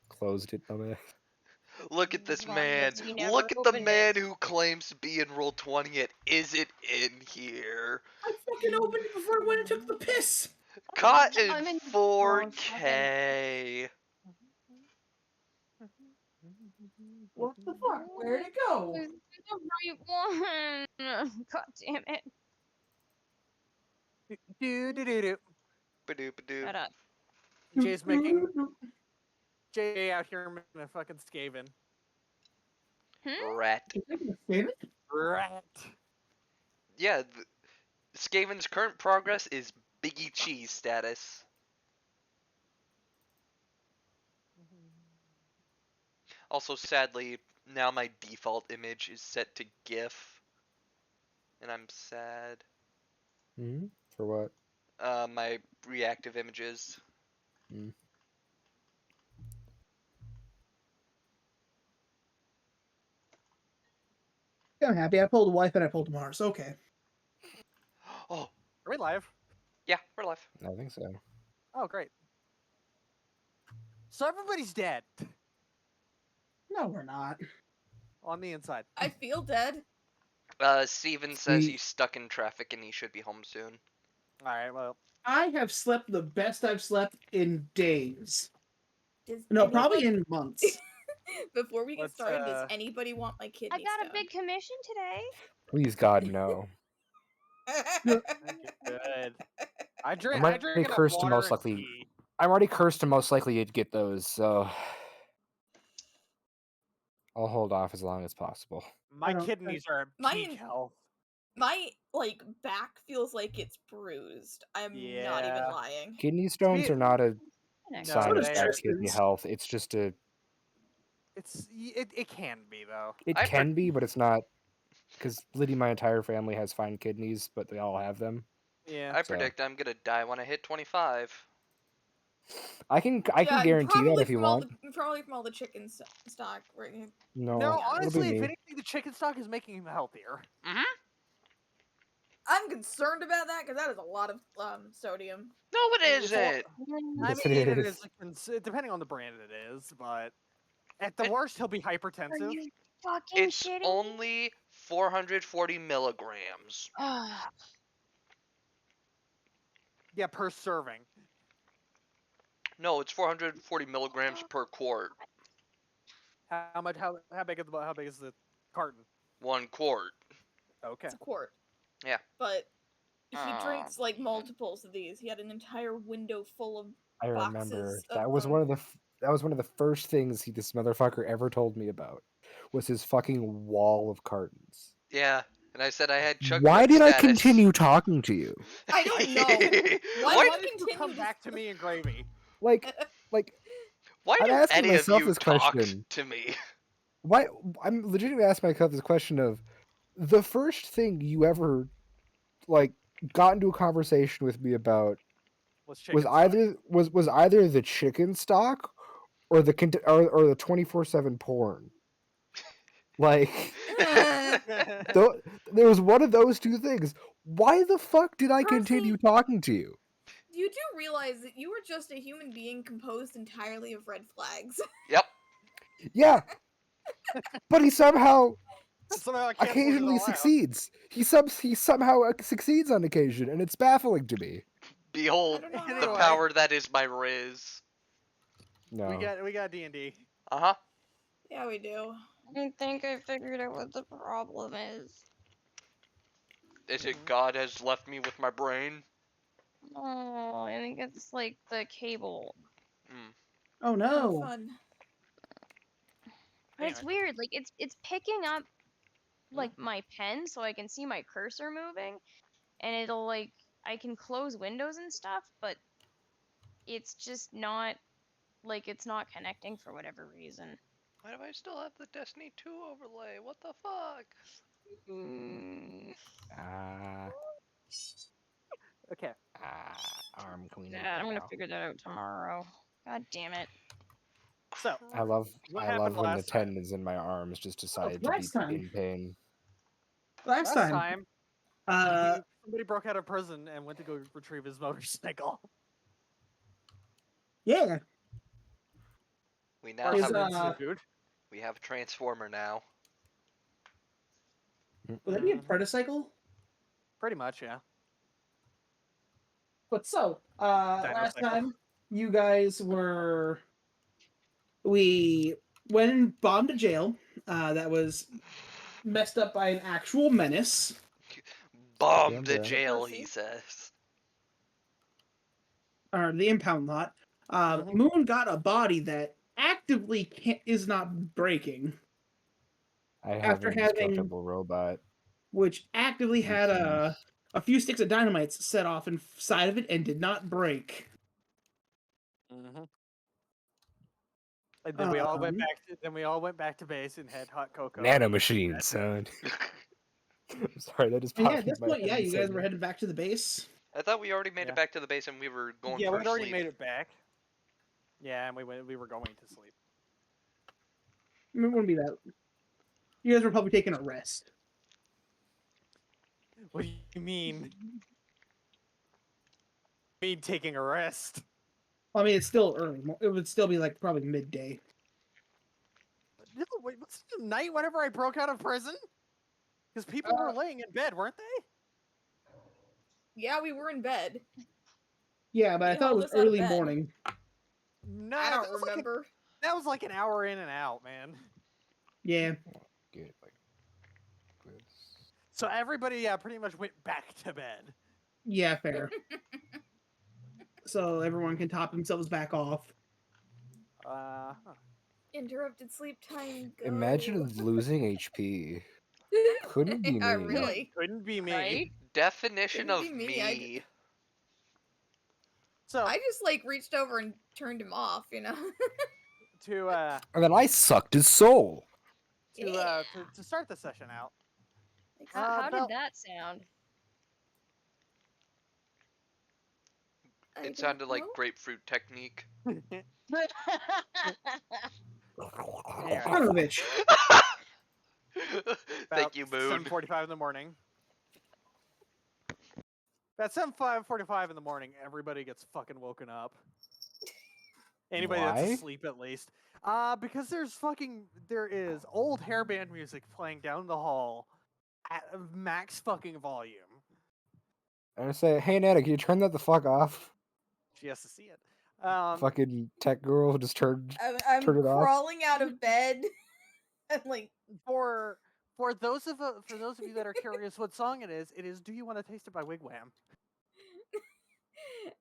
Closed it, dumbass. Look at this Why man. has he never Look at the opened man it? who claims to be in roll 20 and isn't in here. I fucking opened it before I went and took the piss. Caught in I'm in 4K. What the fuck? Where'd it go? The right one. God damn it. Do. Ba-doop-a-doop. Shut up. Jay's making Jay out here making a fucking Skaven. Rat. Rat. Yeah, Skaven's current progress is Biggie Cheese status. Also, sadly, now my default image is set to GIF. And I'm sad. Hmm? For what? My reactive images. Mm. I'm happy. I pulled wife and I pulled Mars. Okay. Oh, Are we live? yeah, we're live. I think so. Oh, great. So everybody's dead No, we're not. on the inside. I feel dead. Steven says he's stuck in traffic and he should be home soon. All right, well. I have slept the best I've slept in days. Does No, anyone- probably in months. Before we get Let's, started, does anybody want my I kidney got stone? a big commission today. Please, God, no. Good. I drink. I'm I already drink enough cursed to water most and likely. tea. I'm already cursed to most likely you'd get those, so I'll hold off as long as possible. My kidneys are at peak health. My back feels like it's bruised. I'm not even lying. Kidney stones are not a sign No, of they bad are. kidney health. It's just a. It can be though. It can be, but it's not. Because literally my entire family has fine kidneys, but they all have them. Yeah. I predict I'm gonna die when I hit 25. I can guarantee that if you want. Probably from all the chicken stock. Right? No, No, it'll honestly, be if me. anything, the chicken stock is making him healthier. Mm-hmm. I'm concerned about that because that is a lot of sodium. No, it isn't. I Yes, mean, it it is. is depending on the brand it is, but at the worst, he'll be hypertensive. Fucking It's shitting. only 440 milligrams. Yeah, per serving. No, it's 440 milligrams per quart. How much? How big is the carton? 1 quart. Okay. It's a quart. Yeah. But he drinks like man. multiples of these. He had an entire window full of I remember boxes of that was them. one of the that was one of the first things this motherfucker ever told me about was his fucking wall of cartons. Yeah. And I said I had chug Why jug did I status. continue talking to you? I don't know. Why, Why Why did did you you come continue to back to me and gravy? Like, why I'm did asking any of myself you this talk question. to me? Why? I'm legitimately asking myself this question of the first thing you ever like got into a conversation with me about Was was chicken stock. either the chicken stock or the or the 24/7 porn. Like there was one of those two things. Why the fuck did I continue Person, talking to you? you do realize that you were just a human being composed entirely of red flags. Yep. Yeah, but he somehow Somehow I canceled it occasionally all out. succeeds. He somehow succeeds on occasion, and it's baffling to me. Behold I don't know the how. Anyway. power that is my Riz. No, We got D&D. Uh-huh. Yeah, we do. I think I figured out what the problem is. Is it God has left me with my brain? Oh, I think it's like the cable. Mm. Oh Oh, no. fun. But it's Damn it. weird. Like it's picking up like my pen so I can see my cursor moving, and it'll like I can close windows and stuff, but it's just not like it's not connecting for whatever reason. Why do I still have the Destiny 2 overlay? What the fuck? Mm, ah, Okay. arm queen. yeah, I'm gonna figure that out tomorrow. God damn it. So, I love what happened when the last time? tendons in my arms just decide to be last time. in pain. Last time. Somebody broke out of prison and went to go retrieve his motorcycle. Yeah. We now His, have Dude. we have a transformer now. Would that be a protocycle? Pretty much, yeah. But so, last Dinocycle. time you guys we went and bombed a jail that was messed up by an actual menace. Bombed the Remember that. jail, Mercy. he says. Or the impound lot. Moon got a body that actively is not breaking. I have After an having, indestructible robot. which actively had Mhm. a few sticks of dynamite set off inside of it and did not break. And then we all went back to base and had hot cocoa. Nanomachine, son. I'm sorry, that just And yeah, popped at in this my point, head. yeah, when you said guys were that. headed back to the base. I thought we already made Yeah. it back to the base and we were going Yeah, for we'd already sleep. made it back. Yeah, and we were going to sleep. It wouldn't be that. You guys were probably taking a rest. What do you mean? Me taking a rest? Well, I mean, it's still early. It would still be like probably midday. No, wait, was it night whenever I broke out of prison? Because people were laying in bed, weren't they? Yeah, we were in bed. Yeah, but I He thought it hauled was us out of early bed. morning. No, I that don't was remember. that was like an hour in and out, man. Yeah. Get like this. So everybody, pretty much went back to bed. Yeah, fair. So everyone can top themselves back off. Huh. Interrupted sleep time. Go. Imagine losing HP. Couldn't be Yeah, me. really. Couldn't be me. Right? Definition Couldn't of be me, I me. So I just like reached over and turned him off, to And then I sucked his soul. Yeah. to start the session out. Like, How Bell- did that sound? I It don't sounded like know. grapefruit technique. Anyway, Son of a bitch. about Thank you, Moon. 7:45 in the morning. About 7:45 in the morning, everybody gets fucking woken up. Anybody that's Why? asleep, at least. Because there is old hairband music playing down the hall at max fucking volume. And I say, hey Nana, can you turn that the fuck off? She has to see it. Fucking tech girl just turned I'm turn it off. crawling out of bed. I'm like, For those of you that are curious what song it is "Do You Want to Taste It" by Wigwam.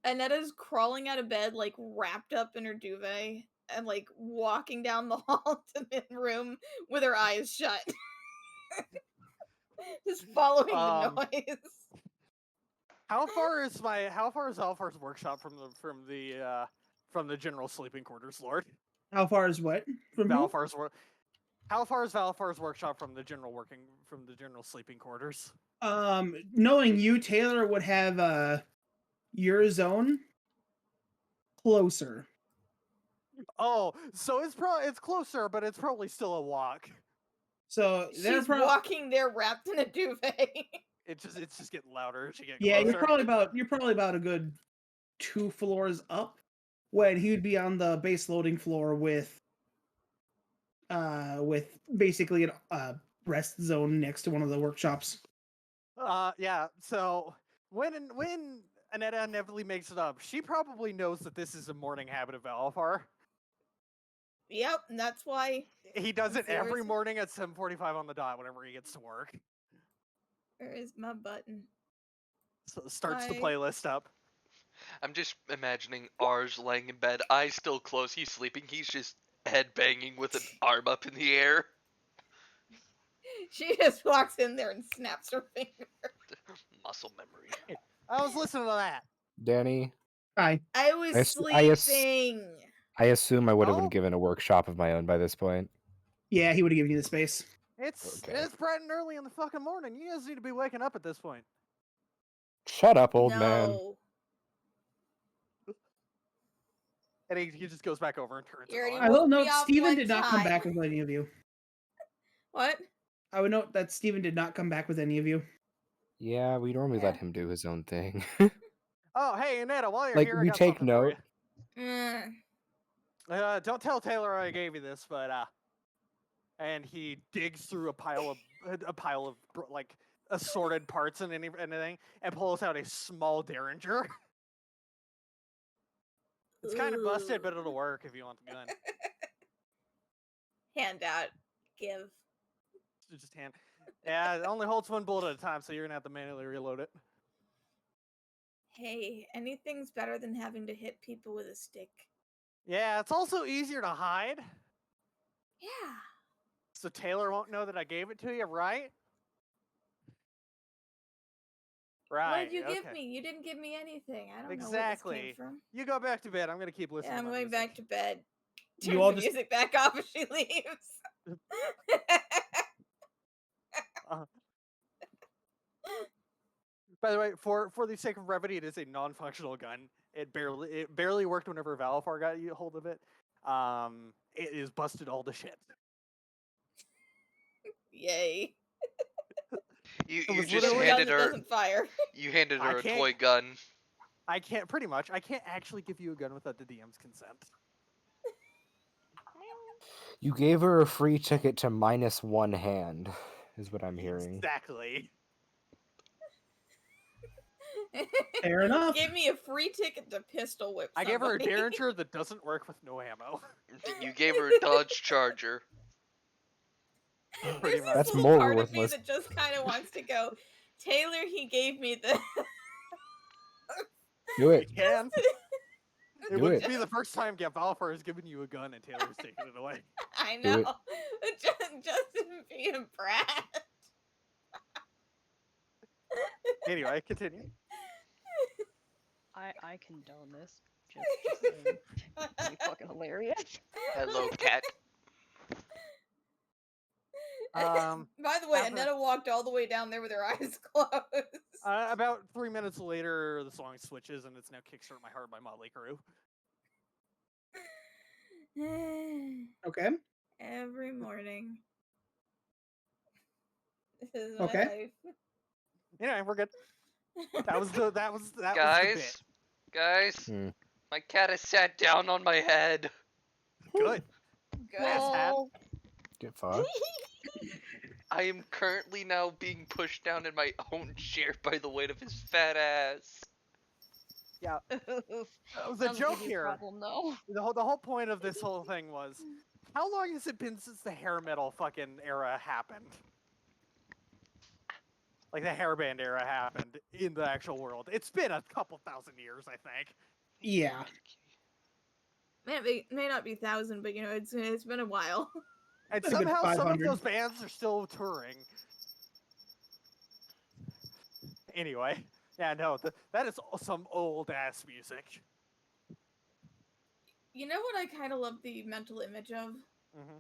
Anetta's crawling out of bed, like wrapped up in her duvet, and like walking down the hall to the room with her eyes shut, just following the noise. How far is Alfar's workshop from the general sleeping quarters, Lord? How far is what from who? How far is Valfar's workshop from the general sleeping quarters? Knowing you, Taylor would have your zone closer. Oh, so it's closer, but it's probably still a walk. So they're She's walking there wrapped in a duvet. It's just getting louder as you get yeah, closer. you're probably about a good 2 floors up. When he would be on the base loading floor with basically a rest zone next to one of the workshops. Yeah. So when Anetta inevitably makes it up, she probably knows that this is a morning habit of Valfar. Yep, and that's why He does it every morning at 7:45 on the dot whenever he gets to work. Where is my button? So starts the playlist up. I'm just imagining Ars laying in bed, eyes still closed, he's sleeping, he's just head banging with an arm up in the air. She just walks in there and snaps her finger. Muscle memory. I was listening to that. Danny. Hi. I was sleeping. I assume I would have been given a workshop of my own by this point. Yeah, he would have given you the space. It's bright and early in the fucking morning. You guys need to be waking up at this point. Shut up, old man. And he just goes back over and turns it on. I will note Steven did not come back with any of you. What? I would note that Steven did not come back with any of you. Yeah, we normally let him do his own thing. Oh, hey, Anetta, while you're like, here, we I got take something note. for you. Don't tell Taylor I gave you this, but and he digs through a pile of like assorted parts and anything, and pulls out a small Derringer. It's kind of busted, but it'll work if you want the gun. Hand out. Give. Just hand. Yeah, it only holds one bullet at a time, so you're gonna have to manually reload it. Hey, anything's better than having to hit people with a stick. Yeah, it's also easier to hide. Yeah. So Taylor won't know that I gave it to you, right? Right. What did you give me? You didn't give me anything. I don't know where this came from. You go back to bed. I'm gonna keep listening. Yeah, I'm going back to bed. You Turn all the just- music back off if she leaves. By the way, for the sake of brevity, it is a non-functional gun. It barely worked whenever Valfar got a hold of it. It is busted all to shit. Yay. You just handed her. Doesn't fire. You handed her a toy gun. I can't actually give you a gun without the DM's consent. You gave her a free ticket to -1 hand, is what I'm hearing. Exactly. Fair enough. Gave me a free ticket to pistol whip somebody. I gave her a Derringer that doesn't work with no ammo. You gave her a Dodge Charger. There's this That's little more part worthless. of me that just kind of wants to go, Taylor, he gave me the... Do it. You can. It Do wouldn't it. be the first time Valfar has given you a gun and Taylor's taken it away. I Do know. Justin being a brat. Anyway, continue. I condone this. Just saying. Pretty fucking hilarious. Hello, cat. By the way, Anetta walked all the way down there with her eyes closed. About 3 minutes later, the song switches and it's now Kickstart My Heart by Motley Crue. Okay. Every morning. This is Okay. my life. Anyway, we're good. That was the Guys, bit. my cat has sat down on my head. Good. Good. Get fucked. I am currently now being pushed down in my own chair by the weight of his fat ass. Yeah. Oof. The Sounds joke like a here, problem though. the whole point of this whole thing was, how long has it been since the hair metal fucking era happened? Like the hairband era happened in the actual world. It's been a couple thousand years, I think. Yeah. May not be 1,000, but it's been a while. And Been a good somehow some of 500. those bands are still touring. Anyway, yeah, no, that is some old ass music. You know what I kind of love the mental image of? Hmm.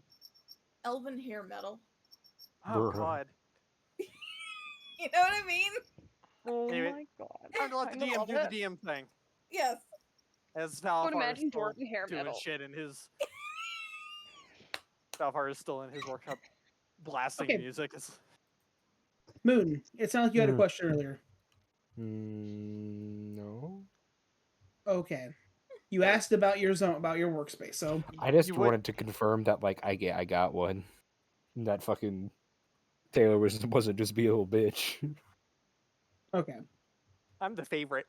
Elven hair metal. Oh Bruh. god. You know what I mean? Oh Anyway, my god. time to let the Kinda DM love do the it. DM thing. Yes. As I would Valfar is imagine still Jordan hair doing metal. shit in his... Valfar is still in his workshop blasting Okay. music. It's... Moon, it sounds like you had a Mm. question earlier. No. Okay. You asked about your zone, about your workspace. So I just You would... wanted to confirm that like I got one. That fucking Taylor wasn't just be a little bitch. okay. I'm the favorite.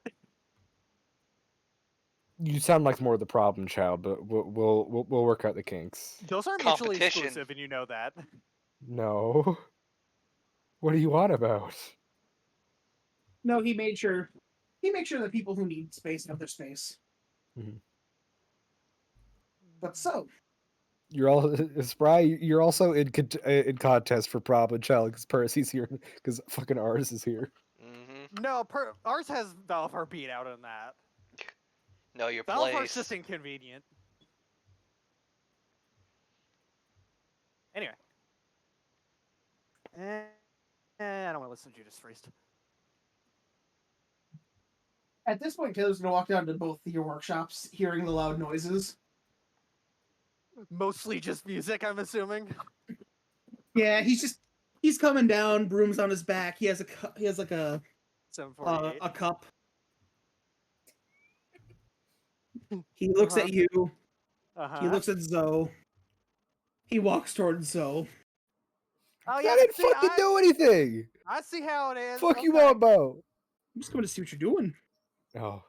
You sound like more of the problem child, but we'll work out the kinks. Those are mutually Competition. exclusive, and you know that. No. What are you on about? No, he made sure that people who need space have their space. Mhm. But so, You're all Spry. You're also in contest for problem child because Percy's here because fucking ours is here. Mm-hmm. No, ours has Valfar beat out on that. Know your Valfar's place. just inconvenient. Anyway. I don't want to listen to Judas Priest. at this point, Taylor's gonna walk down to both your workshops, hearing the loud noises. Mostly just music, I'm assuming. Yeah, he's coming down, brooms on his back. He has like a 748. a cup. He looks at you. Uh-huh. He looks at Zoe. He walks towards Zoe. Oh I yeah, didn't see, fucking do anything. I see how it is. Fuck you Okay. all about. I'm just coming to see what you're doing. Oh,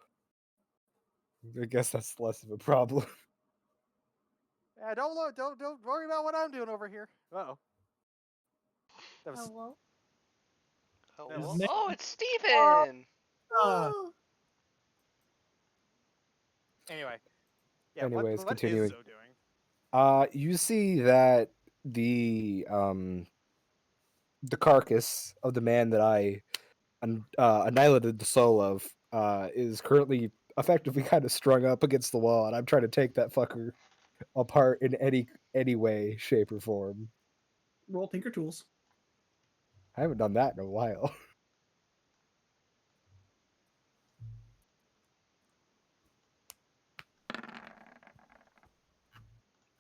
I guess that's less of a problem. Yeah, don't worry about what I'm doing over here. Uh-oh. That was... Hello. Oh, That well. was- Oh, it's Steven! Anyway. Yeah, Anyways, what continuing. is Zoe doing? You see that the carcass of the man that I annihilated the soul of is currently effectively kind of strung up against the wall, and I'm trying to take that fucker apart in any way, shape, or form. Roll Tinker Tools. I haven't done that in a while.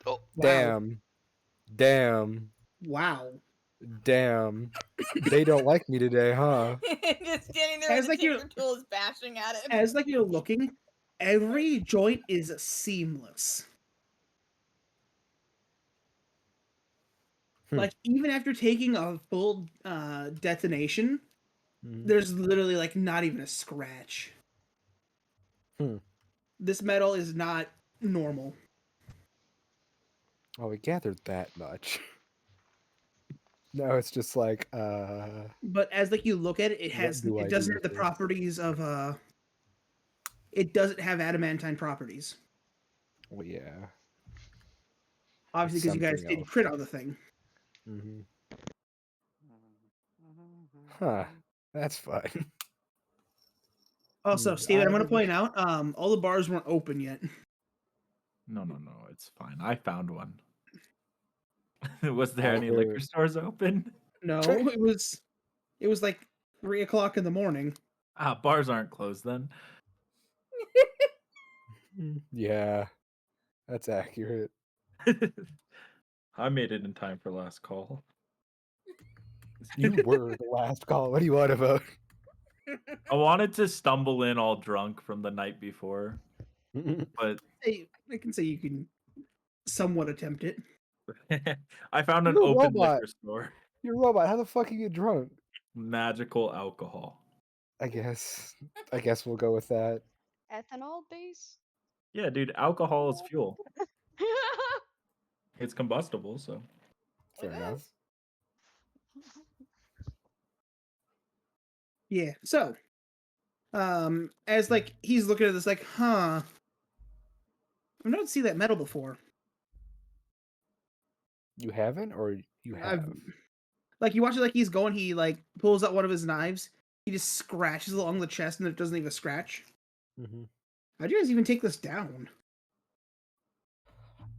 Oh, Wow. Damn. Wow. They don't like me today, huh? Just standing there As with the like you're- Tinker Tools bashing at him. As like you're looking, every joint is seamless. Hmm. Like even after taking a full detonation, Mhm. there's literally like not even a scratch. Hmm. This metal is not normal. Oh, we gathered that much. No, it's just like, But as like you look at it, What do I it doesn't do have the with this? properties of it doesn't have adamantine properties. well, yeah. Obviously, because you guys something did else. crit on the thing. Hmm. Huh. That's fun. Also, Mm, Steven, I'm I gonna would- point out, all the bars weren't open yet. No, it's fine. I found one. Was there any Either- liquor stores open? No, it was like 3 o'clock in the morning. Ah, bars aren't closed then. Yeah, that's accurate. I made it in time for last call. You were the last call. What do you want about? I wanted to stumble in all drunk from the night before, but Hey, I can say you can somewhat attempt it. I found an You're a open robot. liquor store. You're a robot. How the fuck are you drunk? Magical alcohol. I guess we'll go with that. ethanol base? Yeah, dude, alcohol is fuel. It's combustible, so. Fair enough. Yeah. So, as like he's looking at this, like, huh, I've not seen that metal before. You haven't, or you have? Like you watch it, like he's going, he like pulls out one of his knives, he just scratches along the chest, and it doesn't even scratch. Mm-hmm. How'd you guys even take this down?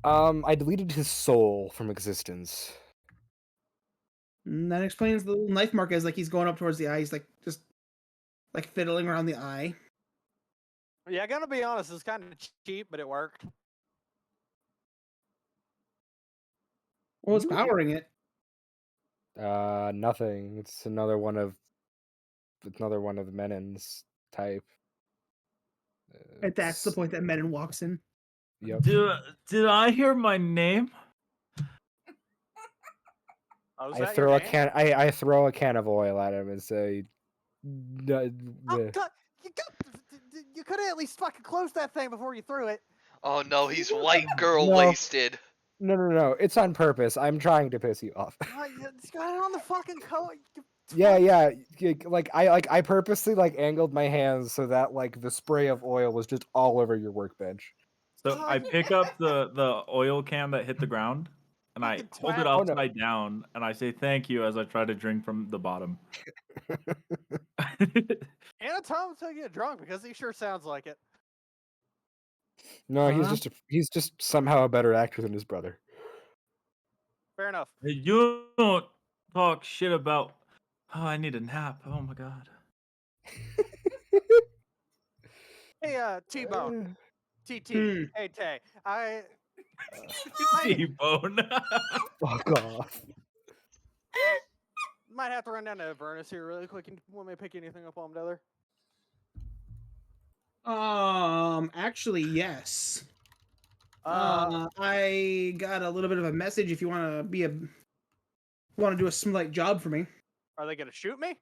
I deleted his soul from existence. And that explains the little knife mark as like he's going up towards the eye. He's like just like fiddling around the eye. Yeah, I gotta be honest, it's kind of cheap, but it worked. Well, it's powering it. Nothing. It's another one of Menin's type. And that's the point that Menon walks in. Yep. Did I hear my name? Oh, is I that throw your a name? can. I throw a can of oil at him and say, Oh, God, you could have at least fucking closed that thing before you threw it. Oh no, he's white girl No. wasted. No. It's on purpose. I'm trying to piss you off. You just got it on the fucking coat. Yeah. I purposely like angled my hands so that like the spray of oil was just all over your workbench. So I pick up the oil can that hit the ground, and I Fucking hold it twat. Oh, no. upside down, and I say thank you as I try to drink from the bottom. Anna Thomas will get drunk because he sure sounds like it. No, he's just somehow a better actor than his brother. Fair enough. You don't talk shit about. Oh, I need a nap. Oh my god. Hey, T-Bone. TT. Hmm. Hey, Tay. I T-bone. Fuck off. might have to run down to Avernus here really quick. And want me to pick anything up while I'm down there? Actually, yes. Uh, I got a little bit of a message. If you want to do a slight job for me. are they gonna shoot me?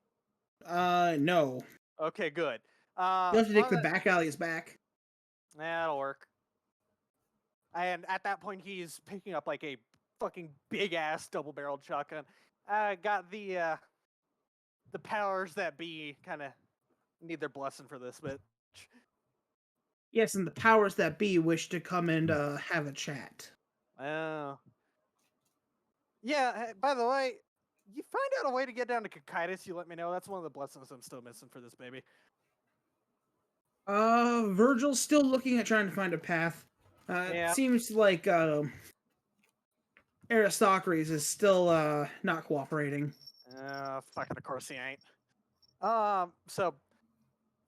No. Okay, good. You have to take on the that- back alley's back. That'll work. And at that point, he's picking up like a fucking big ass double-barreled shotgun. Got the powers that be kind of need their blessing for this bit. Yes, and the powers that be wish to come and have a chat. Oh. Yeah, by the way, you find out a way to get down to Cocytus, you let me know. That's one of the blessings I'm still missing for this baby. Virgil's still looking at trying to find a path. Yeah. It seems like Aristocrates is still not cooperating. Fucking of course he ain't. So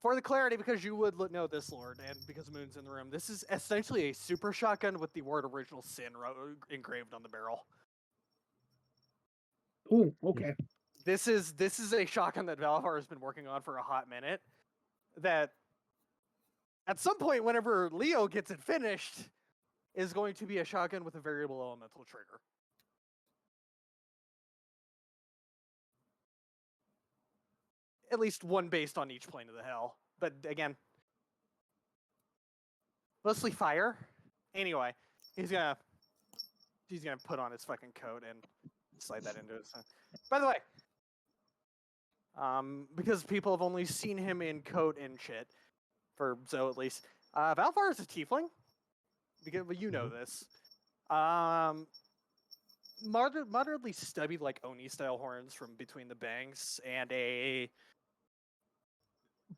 for the clarity, because you would know this, Lord, and because Moon's in the room, this is essentially a super shotgun with the word original sin engraved on the barrel. Ooh, okay. This is a shotgun that Valvar has been working on for a hot minute. That at some point, whenever Leo gets it finished, is going to be a shotgun with a variable elemental trigger. At least one based on each plane of the hell. But again, mostly fire. Anyway, he's gonna put on his fucking coat and slide that into his. By the way, because people have only seen him in coat and shit, for Zoe at least. Valvar is a tiefling. Because you know this. Moderately stubby, like Oni style horns from between the bangs, and a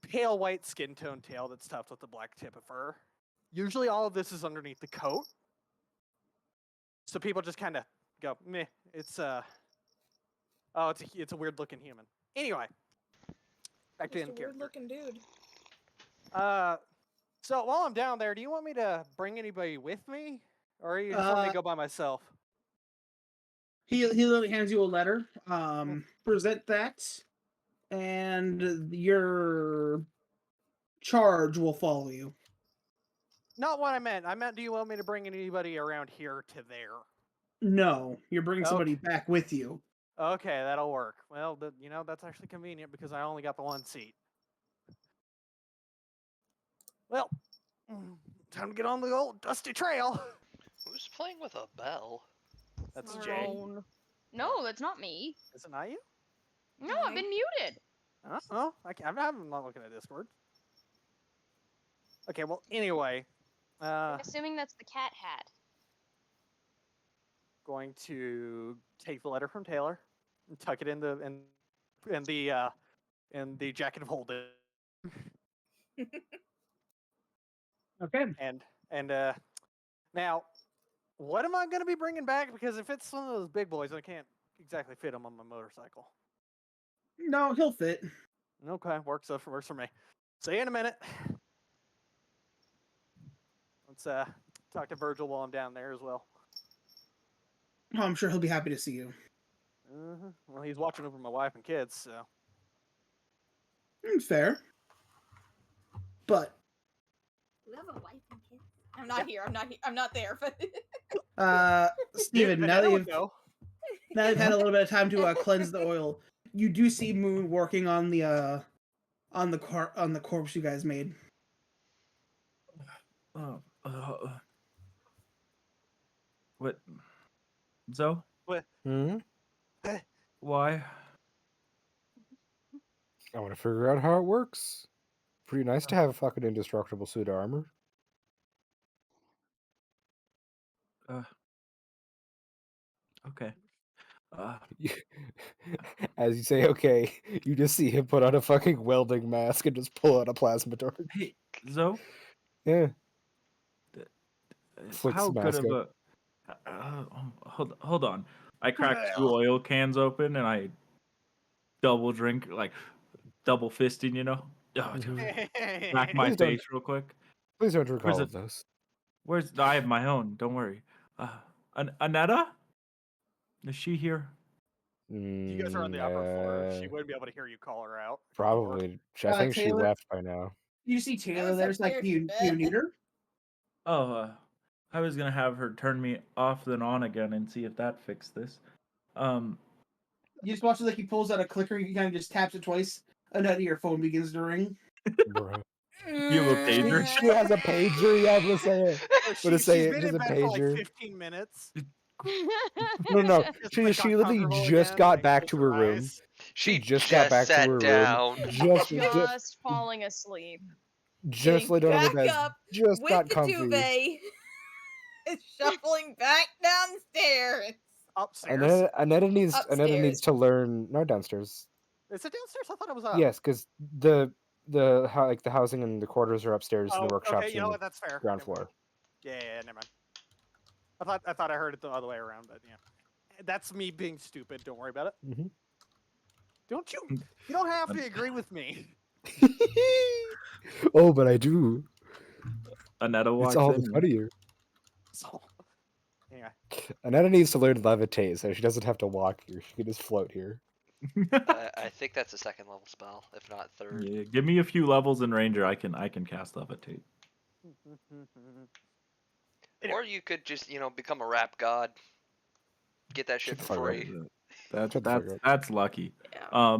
pale white skin tone tail that's tufted with a black tip of fur. Usually, all of this is underneath the coat, so people just kind of go, "Meh." It's it's a weird looking human. Anyway, back to Just a in character. weird looking dude. So while I'm down there, do you want me to bring anybody with me, or you just want me to go by myself? He literally hands you a letter. Present that, and your charge will follow you. Not what I meant. I meant, do you want me to bring anybody around here to there? No, you're bringing somebody Okay. back with you. Okay, that'll work. Well, that's actually convenient because I only got the one seat. Well, time to get on the old dusty trail. Who's playing with a bell? That's Alright. Jay. No, that's not me. Is it not you? No, I've been muted. Oh, I'm not looking at Discord. Okay, well, anyway, I'm assuming that's the cat hat. going to take the letter from Taylor and tuck it in the jacket of holding. Okay. And now, what am I going to be bringing back? Because if it's one of those big boys, I can't exactly fit them on my motorcycle. No, he'll fit. Okay, works for me. See you in a minute. Let's talk to Virgil while I'm down there as well. Oh, I'm sure he'll be happy to see you. Well, he's watching over my wife and kids, so. Fair. But You have a wife and kids? I'm not here. I'm not there. Steven, now Vanetta that would you've go. now you've had a little bit of time to cleanse the oil, you do see Moon working on the corpse you guys made. What? Zoe? Hmm? Why? I want to figure out how it works. Pretty nice to have a fucking indestructible suit of armor. Okay. As you say, okay, you just see him put on a fucking welding mask and just pull out a plasma torch. Hey, Zoe? Yeah. How Flicks the good mask of up. hold on. I cracked 2 oil cans open and I double drink, like double fisting, you know? Oh, smack my Please don't- face real quick. Please don't drink Where's all it? of those. Where's I have my own, don't worry. Anetta? Is she here? You guys are on the upper floor. She wouldn't be able to hear you call her out. Probably. I think she Taylor? left by now. You see Taylor was there's like upstairs, you need her? Oh, I was gonna have her turn me off then on again and see if that fixed this. You just watch it like he pulls out a clicker, he kind of just taps it twice, and then your phone begins to ring. Bro. You have a pager? She has a pager. Yeah, I'm gonna say it. She's say it, been just in a bed for like pager. 15 minutes. No. Just, She like, she got literally comfortable just again, got like, back closed to her her room. eyes. She just got back to sat her down. room. Just falling asleep. Just laid Getting down on the back bed. up Just with got the comfy. duvet. Shuffling back downstairs. Upstairs. Anetta needs Upstairs. to learn. No, downstairs. Is it downstairs? I thought it was up. Yes, because the housing and the quarters are upstairs, and the workshops okay. You know what? That's fair. ground Never floor. mind. Yeah, never mind. I thought I heard it the other way around, but yeah, that's me being stupid. Don't worry about it. Mm-hmm. Don't you? You don't have to agree with me. Oh, but I do. Anetta walks It's all in. the funnier. So, anyway. Anetta needs to learn levitate, so she doesn't have to walk here. She can just float here. I think that's a second level spell, if not third. Yeah, give me a few levels in Ranger. I can cast levitate. Or you could just, become a rap god. Get that shit Shut the for fuck up. free. Shut the fuck up. That's lucky. Yeah.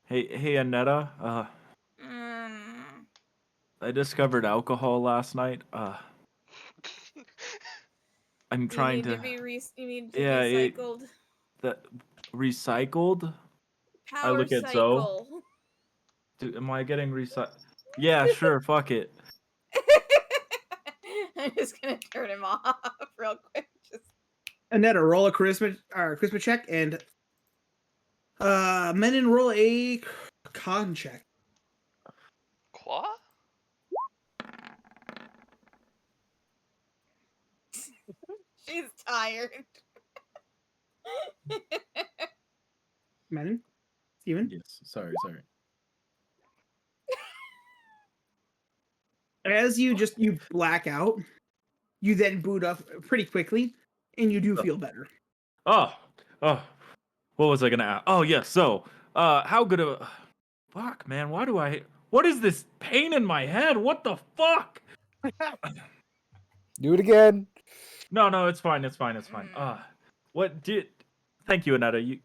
Hey Annetta, I discovered alcohol last night. I'm trying to. You need to be recycled. Recycled. Power I look at cycle. Zoe. Dude, am I getting recycled? Yeah, sure. Fuck it. I'm just gonna turn him off real quick. Annetta, roll a charisma check, and Menon, roll a con check. Qua? She's tired. Menon? Steven? Yes. Sorry. As you black out, you then boot up pretty quickly, and you do feel better. Oh. What was I gonna ask? Oh yes. So, how good of a fuck, man? What is this pain in my head? What the fuck? Do it again. No, it's fine. Thank you, Annetta.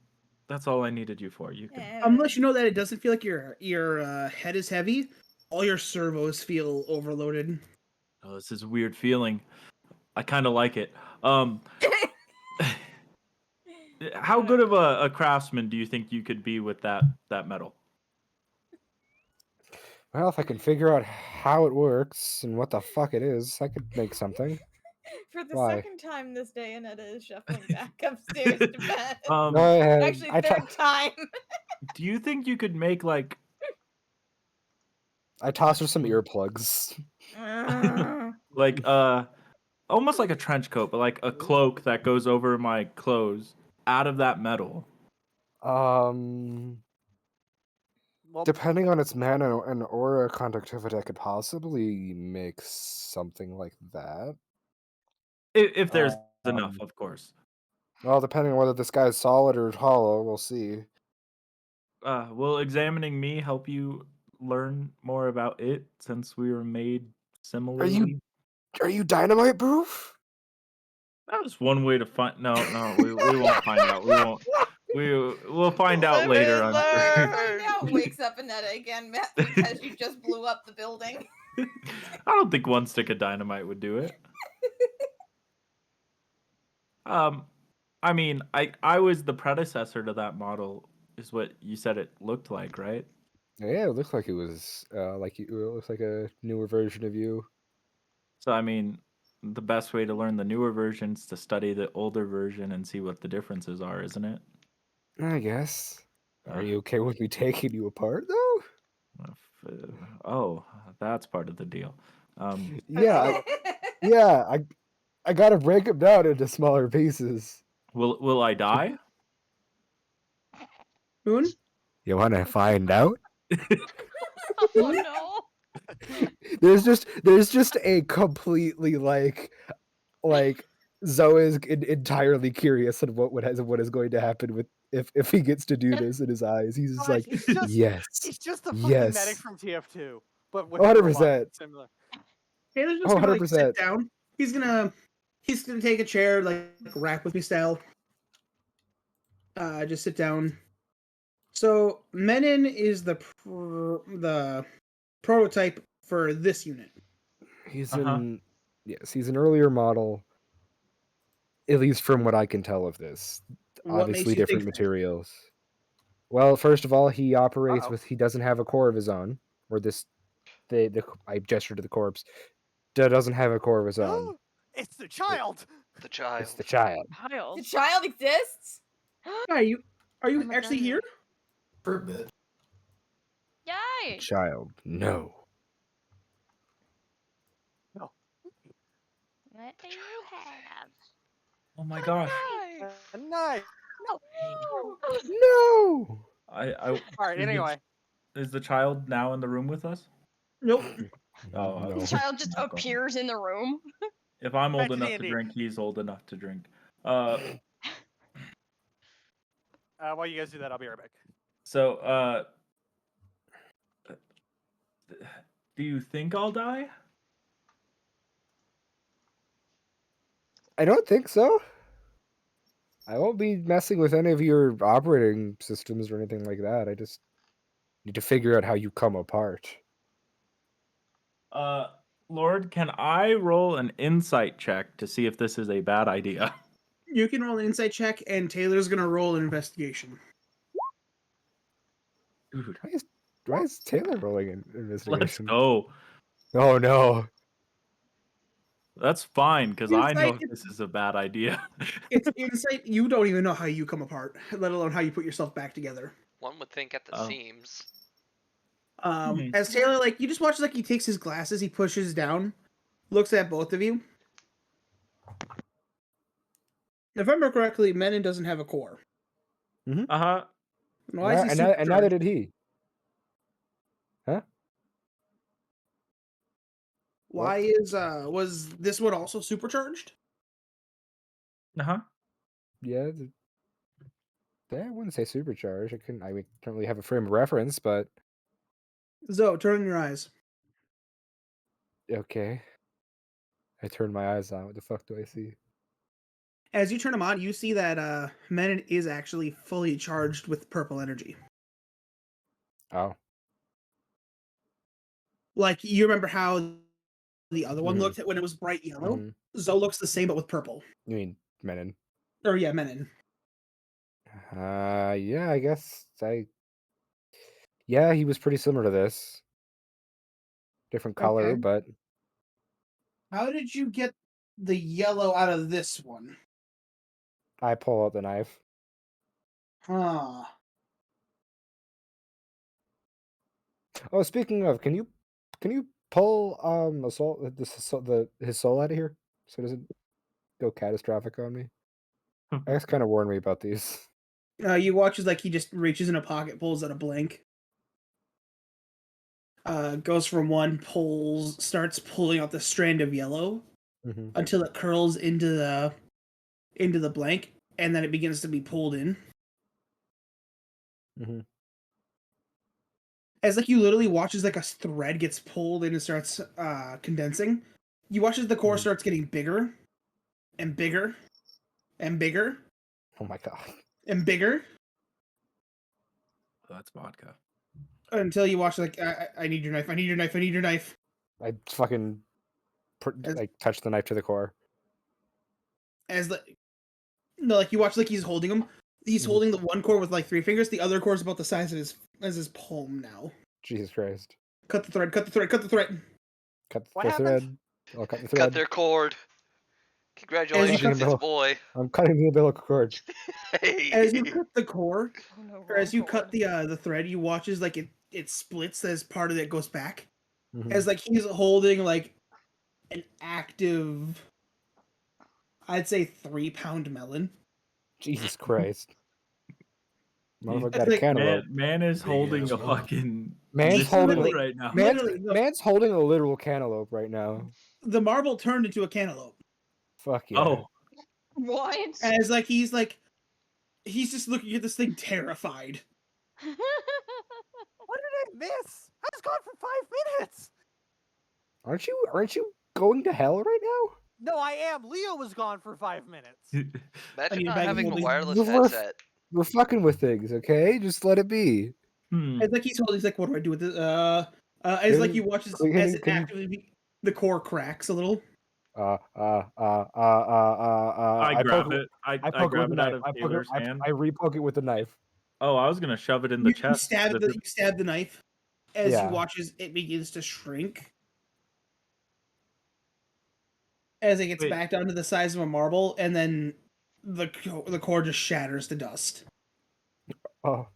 That's all I needed you for. You can. Unless you know that it doesn't feel like your head is heavy. all your servos feel overloaded. Oh, this is a weird feeling. I kind of like it. How good of a craftsman do you think you could be with that metal? Well, if I can figure out how it works and what the fuck it is, I could make something. For the Why? second time this day, Anetta is shuffling back upstairs to bed. Go ahead. Actually, third time. Do you think you could make like I toss her some earplugs. like almost like a trench coat, but like a cloak that goes over my clothes out of that metal? Well, Depending on its mana and aura conductivity, I could possibly make something like that. If there's enough, Um, of course. Well, depending on whether this guy's solid or hollow, we'll see. Will examining me help you learn more about it since we were made similarly? Are you dynamite proof? That was one way to find. No, we won't find out. We won't. We'll find out Live later. and I'm sure. Right now wakes up Anetta again because you just blew up the building. I don't think one stick of dynamite would do it. I mean, I was the predecessor to that model, is what you said it looked like, right? Yeah, it looks like it was it looks like a newer version of you. So I mean, the best way to learn the newer versions to study the older version and see what the differences are, isn't it? I guess. Are Uh, you okay with me taking you apart though? Oh, that's part of the deal. Yeah, yeah. I gotta break them down into smaller pieces. Will I die? Moon? You want to find out? Oh no. There's just a completely like Zoe is entirely curious on what is going to happen with if he gets to do this in his eyes. He's just like, yes, he's just the fucking medic yes, from TF2, but with the robot 100%, similar. Taylor's oh, just gonna like sit 100%. down. He's gonna take a chair, like rap with me style. Just sit down. So Menon is the prototype for this unit. He's Uh-huh. he's an earlier model, at least from what I can tell of this. What makes Obviously, you think different that? materials. Well, first of all, he operates Uh-oh. with he doesn't have a core of his own. Or this, I gestured to the corpse. Doesn't have a core of his own. It's the child. The It's the child. child. Child. The child exists? Are you Oh my actually God. here? For a bit. The Yay! child. No. No. What do you have? Oh my gosh. A knife. No. No. All right. is the- Anyway, Is the child now in the room with us? Nope. Oh, No. The child just not going. appears in the room. If I'm Back old to enough to D&D. drink, he's old enough to drink. while you guys do that, I'll be right back. So, do you think I'll die? I don't think so. I won't be messing with any of your operating systems or anything like that. I just need to figure out how you come apart. Lord, can I roll an insight check to see if this is a bad idea? You can roll an insight check, and Taylor's gonna roll an investigation. Dude, Why is Taylor rolling an let's investigation? go. Oh no. That's fine, because I know Insight- this is a bad idea. It's insight. You don't even know how you come apart, let alone how you put yourself back together. One would think at the Oh. seams. As Taylor, like, you just watch, like, he takes his glasses, he pushes down, looks at both of you. If I remember correctly, Menon doesn't have a core. Uh-huh. Why is he And neither supercharged? did he. Huh? Why is was this one also supercharged? Uh-huh. Yeah. I wouldn't say supercharged. I can't really have a frame of reference, but Zoe, turn on your eyes. okay. I turned my eyes on. What the fuck do I see? As you turn them on, you see that Menon is actually fully charged with purple energy. Oh. Like, you remember how the other one Mhm. looked when it was bright yellow? Mhm. Zoe looks the same, but with purple. You mean Menon? Or, yeah, Menon. Yeah, I guess yeah, he was pretty similar to this. Different color, Okay. but How did you get the yellow out of this one? I pull out the knife. Huh. Oh, speaking of, can you pull his soul out of here so it doesn't go catastrophic on me? X kind of warned me about these. You watch as like he just reaches in a pocket, pulls out a blank. Goes from one, starts pulling out the strand of yellow Hmm. until it curls into the blank, and then it begins to be pulled in. Hmm. As like you literally watch as like a thread gets pulled in and starts condensing. You watch as the core Mhm. starts getting bigger and bigger and bigger Oh my god! and bigger That's vodka. until you watch like I need your knife. I need your knife. I need your knife. I fucking As like touch the knife to the core. as the no, like you watch like he's holding him. He's Mhm. holding the one core with like 3 fingers. The other core is about the size of his palm now. Jesus Christ! Cut the thread. Cut the thread. Cut the thread. Cut What the happened? thread. I'll cut the Cut thread. their cord. As you Cutting cut Congratulations, the, it's a umbilical. boy. I'm cutting the umbilical cord. as you Hey. cut the core, Oh no, or wrong as you cut cord. the thread, you watch as like it splits as part of it goes back. Mhm. As like he's holding like an active, I'd say 3 pound melon. Jesus Christ! Motherfucker It's got a like cantaloupe. Man is Big holding ass a melon. fucking Man's it's holding listener a literally right now. look, man's holding a literal cantaloupe right now. the marble turned into a cantaloupe. Fuck yeah! Oh, What? As like he's just looking at this thing terrified. What did I miss? I was gone for 5 minutes. Aren't you going to hell right now? No, I am. Leo was gone for 5 minutes. I Imagine need a not bag of having a holding. wireless We're headset. we're fucking with things, okay? Just let it be. As like he's holding, he's like, what do I do with this? As like Can you watch as, can as you it can you actively the core cracks a little. I I poke grab it. it. I I I poke it with grab the it out knife. of I poke it. Taylor's hand. I repoke it with the knife. Oh, I was gonna shove it in the chest. You stab the knife as you Yeah. watch as it begins to shrink as it gets Wait, back down to the size of a marble, and then the core just shatters to dust. Oh.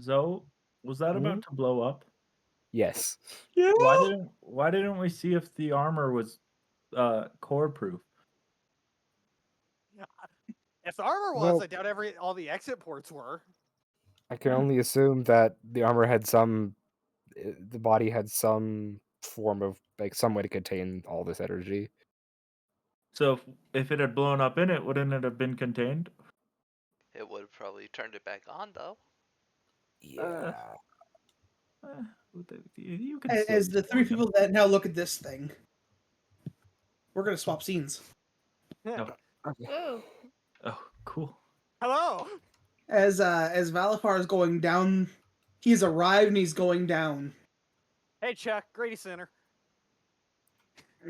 Zoe, was that Hmm? about to blow up? Yes. Yeah. Why didn't we see if the armor was core proof? If the armor was, Well, I doubt all the exit ports were. I can only assume that the armor had the body had some form of like some way to contain all this energy. So if it had blown up in it, wouldn't it have been contained? It would have probably turned it back on though. Uh, Yeah. you can still As the three destroy them. people that now look at this thing, we're gonna swap scenes. No. Okay. Ooh. Oh, cool. Hello. As Valafar is going down, he's arrived and he's going down. Hey, Chuck. Grady Center.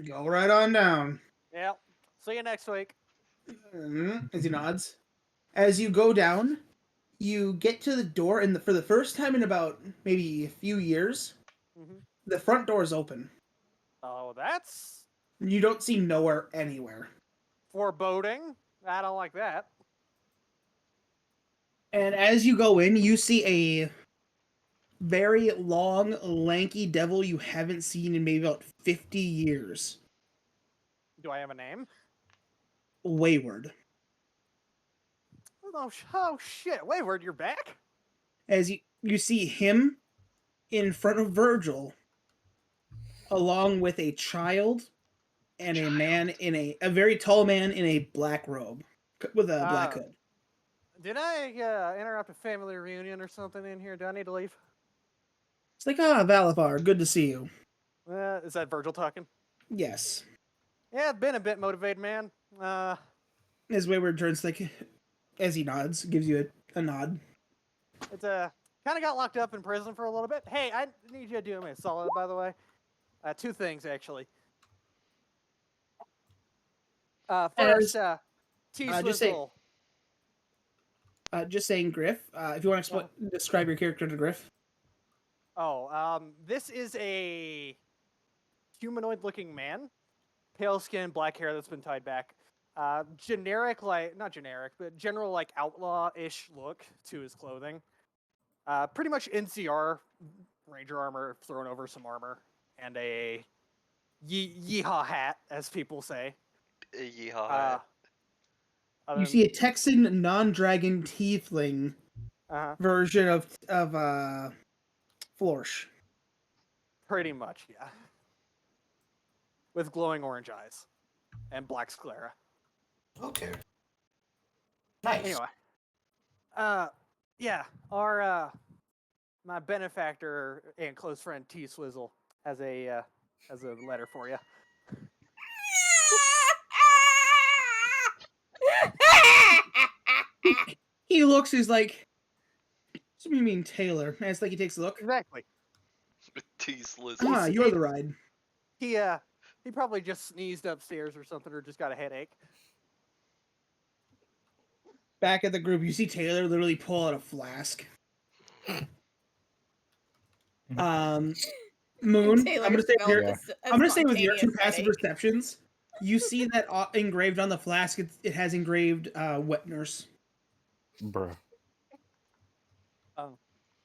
Go right on down. Yep. See you next week. As he nods. As you go down, you get to the door, and for the first time in about maybe a few years, Hmm. the front door is open. Oh, that's You don't see nowhere anywhere. foreboding. I don't like that. And as you go in, you see a very long, lanky devil you haven't seen in maybe about 50 years. Do I have a name? Wayward. Oh shit. Wayward, you're back? As you see him in front of Virgil, along with a child and a man in a very tall man in a black robe with a black hood. Did I interrupt a family reunion or something in here? Do I need to leave? It's like, Valafar, good to see you. Is that Virgil talking? Yes. Yeah, I've been a bit motivated, man. As Wayward turns, like, as he nods, gives you a nod. It's kind of got locked up in prison for a little bit. Hey, I need you to do me a solid, by the way. Two things, actually. First, As T just say, Swizzle. just saying, Griff. If you want to describe your character to Griff. This is a humanoid-looking man, pale skin, black hair that's been tied back. Generic, like not generic, but general like outlaw-ish look to his clothing. Pretty much NCR Ranger armor thrown over some armor and a yeehaw hat, as people say. Yeehaw. Uh, You see a Texan non-dragon tiefling version of Florsh. Pretty much, yeah. With glowing orange eyes and black sclera. Okay. Nice. Anyway, yeah, our my benefactor and close friend T Swizzle has a letter for you. He looks. He's like, "What do you mean, Taylor?" And it's like he takes a look. Exactly. T-Slizzle. Ah, you're the ride. He probably just sneezed upstairs or something, or just got a headache. Back at the group, you see Taylor literally pull out a flask. Moon, Taylor I'm gonna say smelled here, a I'm gonna say with your two spontaneous passive headache. perceptions, you see that engraved on the flask. It has engraved wet nurse. Bruh.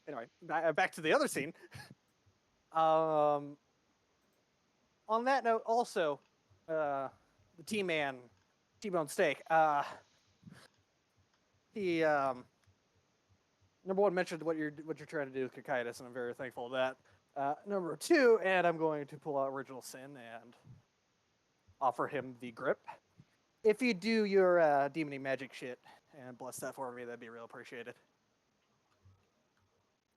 Anyway, back to the other scene. On that note, also, the T-Man, T-Bone Steak, he number one mentioned what you're trying to do with Cocytus, and I'm very thankful of that. Number two, and I'm going to pull out Original Sin and offer him the grip. If you do your demony magic shit and bless that for me, that'd be real appreciated.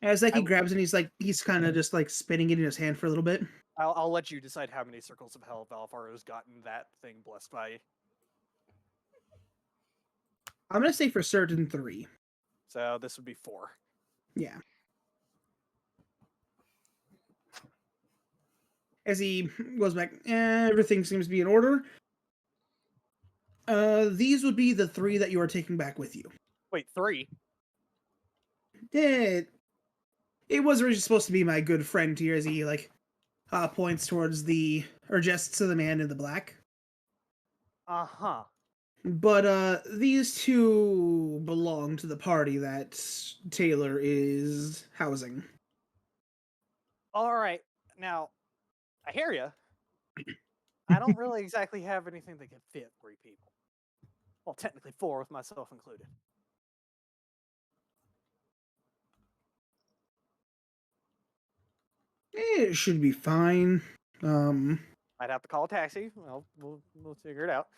As like he grabs and he's kind of just like spinning it in his hand for a little bit. I'll let you decide how many circles of hell Valfar has gotten that thing blessed by. I'm gonna say for certain 3. So this would be 4. Yeah. As he goes back, everything seems to be in order. These would be the 3 that you are taking back with you. Wait, 3? It was originally supposed to be my good friend here, as he points towards or gests to the man in the black. Uh-huh. But these 2 belong to the party that Taylor is housing. All right. Now, I hear you. I don't really exactly have anything that can fit 3 people. Well, technically 4 with myself included. It should be fine. I'd have to call a taxi. Well, we'll figure it out.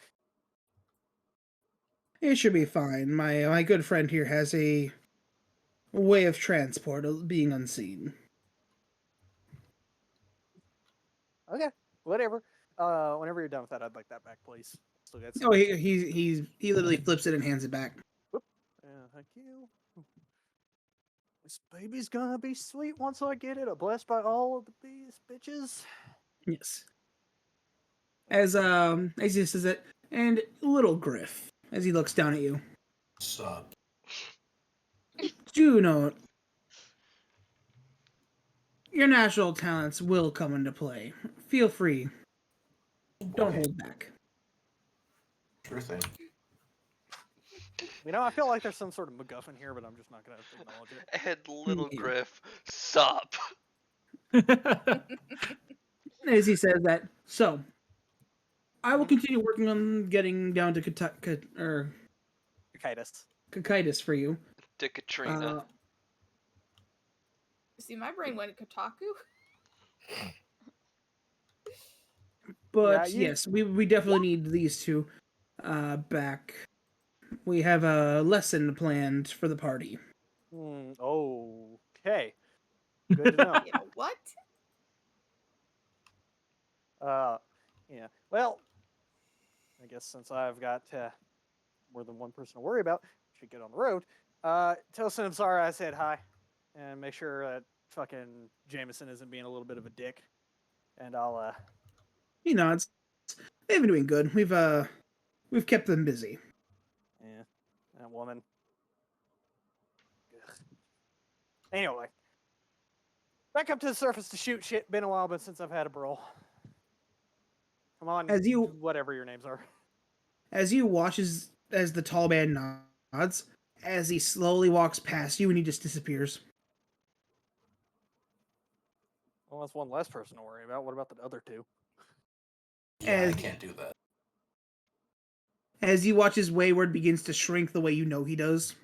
It should be fine. My good friend here has a way of transport of being unseen. Okay, whatever. Whenever you're done with that, I'd like that back, please. Still got some. Oh, he literally flips it and hands it back. Whoop. Thank you. This baby's gonna be sweet once I get it. Blessed by all of these bitches. Yes. As he says it, and little Griff, as he looks down at you. Sup? Do note, your natural talents will come into play. Feel free. Don't Okay. hold back. Sure thing. You know, I feel like there's some sort of MacGuffin here, but I'm just not gonna acknowledge it. And little Yeah. Griff, sup. As he says that, so I will continue working on getting down to Cocytus for you. To Katrina. See, my brain went Kotaku. But Yeah, yes, we definitely need these 2 back. We have a lesson planned for the party. Okay. Good to know. You know what? Yeah. Well, I guess since I've got more than one person to worry about, should get on the road. Tell Sinamsara I said hi. and make sure that fucking Jameson isn't being a little bit of a dick. And I'll He nods. They've been doing good. We've kept them busy. yeah, that woman. Ugh. Anyway, back up to the surface to shoot shit. Been a while, but since I've had a brawl. Come on, whatever your names are. As you watch as the tall man nods, as he slowly walks past you and he just disappears. Well, that's one less person to worry about. What about the other two? Yeah, I As- can't do that. As you watch as Wayward begins to shrink the way you know he does.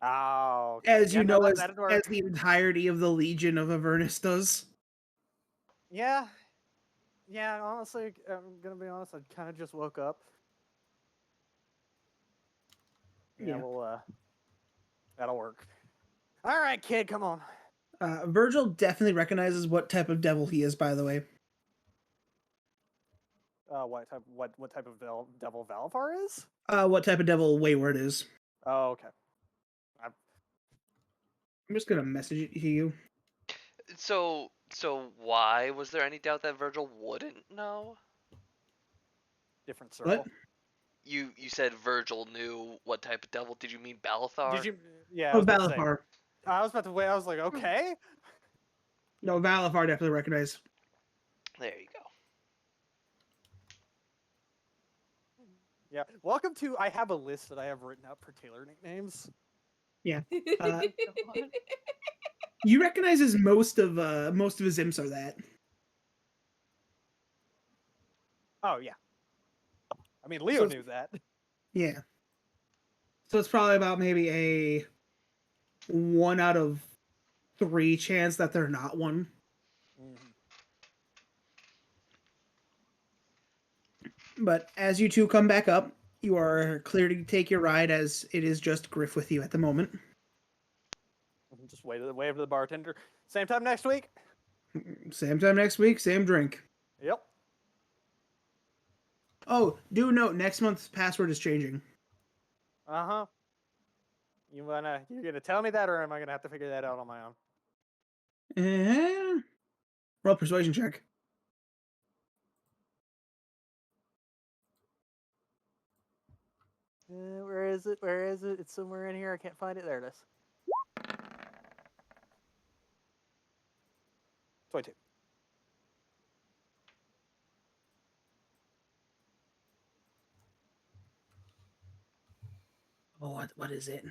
Oh, okay. As Yeah, you no, know, that'd work. as the entirety of the Legion of Avernus does. Yeah. Yeah, honestly, I'm gonna be honest, I kind of just woke up. Yeah, Yeah. well, that'll work. All right, kid, come on. Virgil definitely recognizes what type of devil he is, by the way. What type of devil Valvar is? What type of devil Wayward is. Oh, okay. I'm just gonna message it to you. So why was there any doubt that Virgil wouldn't know? Different circle. What? You said Virgil knew what type of devil. Did you mean Balthar? Did you? Yeah, I Oh, was about to say. Valafar. I was about to wait. I was like, okay. No, Valafar definitely recognized. There you go. Yeah. Welcome to. I have a list that I have written up for Taylor nicknames. Yeah. You recognize most of his imps are that. Oh yeah. I mean, Leo So- knew that. Yeah. So it's probably about maybe a 1 out of 3 chance that they're not one. Mhm. But as you two come back up, you are clear to take your ride as it is just Griff with you at the moment. Just wave to the bartender. Same time next week. Same time next week, same drink. Yep. Oh, do note next month's password is changing. Uh-huh. You're gonna tell me that, or am I gonna have to figure that out on my own? Roll persuasion check. Where is it? Where is it? It's somewhere in here. I can't find it. There it is. 22. Oh, what is it?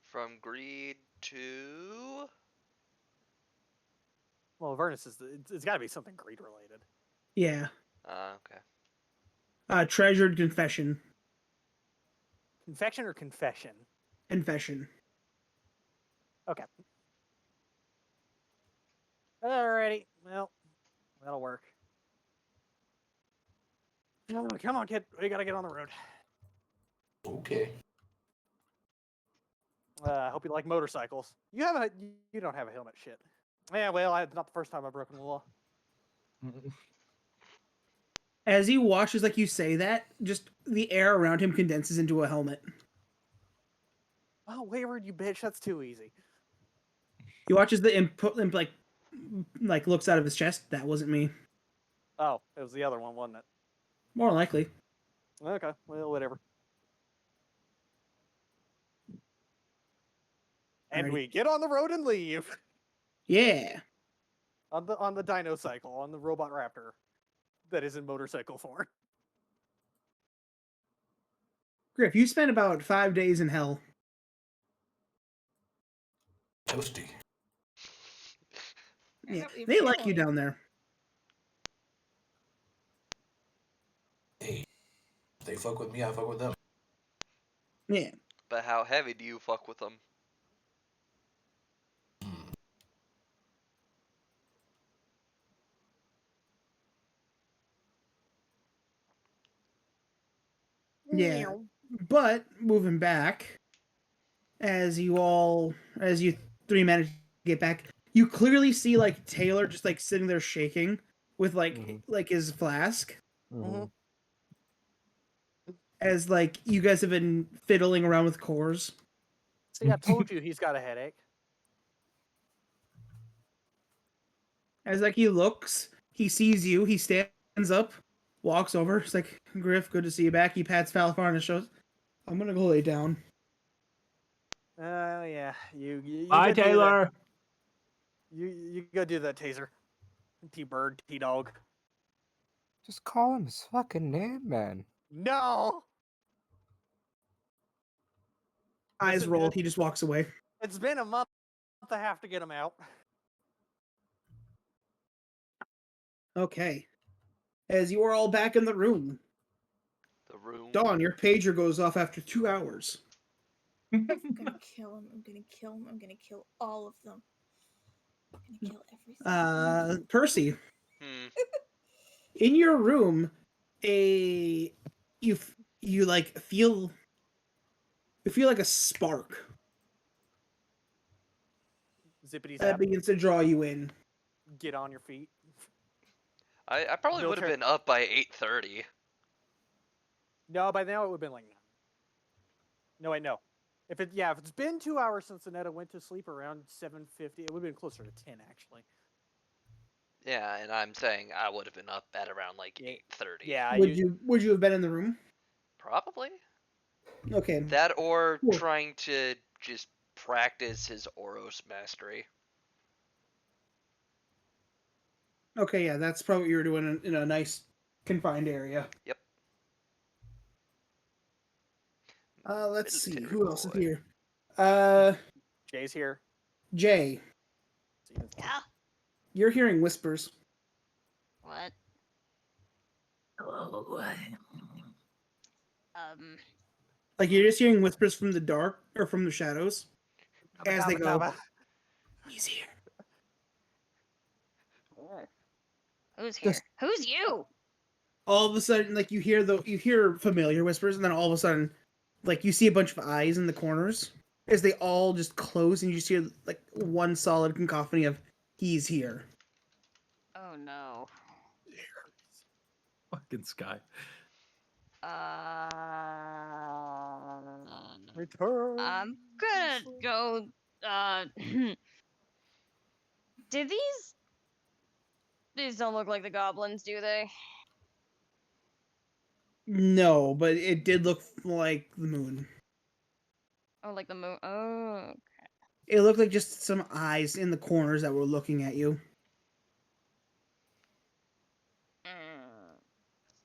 From greed to Well, Avernus is it's got to be something greed related. Yeah. okay. Treasured confession. Confection or confession? Confession. Okay. Alrighty. Well, that'll work. Oh, come on, kid. We gotta get on the road. Okay. I hope you like motorcycles. You don't have a helmet. Shit. Yeah. Well, it's not the first time I've broken the law. As he watches like you say that, just the air around him condenses into a helmet. Oh, Wayward, you bitch. That's too easy. He watches the imp like looks out of his chest. That wasn't me. Oh, it was the other one, wasn't it? More likely. Okay. Well, whatever. And Alrighty. we get on the road and leave Yeah. on the dino cycle, on the robot raptor that is in motorcycle form. Griff, you spent about 5 days in hell. Toasty. I Yeah, hope you they feel like you it. down there. Hey, if they fuck with me, I fuck with them. Yeah. But how heavy do you fuck with them? Yeah. But moving back, as you 3 manage to get back, you clearly see like Taylor just like sitting there shaking with like his flask. Mhm. As like you guys have been fiddling around with cores. See, I told you he's got a headache. As like he looks, he sees you, he stands up, walks over. It's like, Griff, good to see you back. He pats Falafar on his shoulder. I'm gonna go lay down. Oh yeah, you Bye, go do that. Taylor. You go do that, Taser. T-Bird, T-Dog. Just call him his fucking name, man. No! Eyes Listen, roll, he just walks away. It's been a month. I have to get him out. Okay. As you are all back in the room, The room. Dawn, your pager goes off after 2 hours. I'm gonna kill him. I'm gonna kill him. I'm gonna kill all of them. I'm gonna kill everything. Percy, Hmm. in your room, you like feel like a spark Zippity that zap. begins to draw you in. Get on your feet. I probably would have Military- been up by 8:30. No, by now it would have been like 9. No, wait, no. If it's been 2 hours since Annetta went to sleep around 7:50, it would have been closer to 10 actually. Yeah, and I'm saying I would have been up at around like Yeah. 8:30. Yeah, Would you have been in the room? Probably. Okay. That or Cool. trying to just practice his Oros mastery. Okay, yeah, that's probably what you were doing in a nice confined area. Yep. Let's see, Military who else is boy. here? Jay's here. Jay, See, that's- Yeah. you're hearing whispers. What? Like you're just hearing whispers from the dark or from the shadows as they go. Abba-dabba-dabba. He's here. Who's here? Just- Who's you? All of a sudden, like you hear familiar whispers, and then all of a sudden, like you see a bunch of eyes in the corners as they all just close, and you just hear like one solid cacophony of "He's here." Oh no. Fucking Sky. Return. I'm gonna go. Did these don't look like the goblins, do they? No, but it did look like the moon. Oh, like the moon. Oh. It looked like just some eyes in the corners that were looking at you.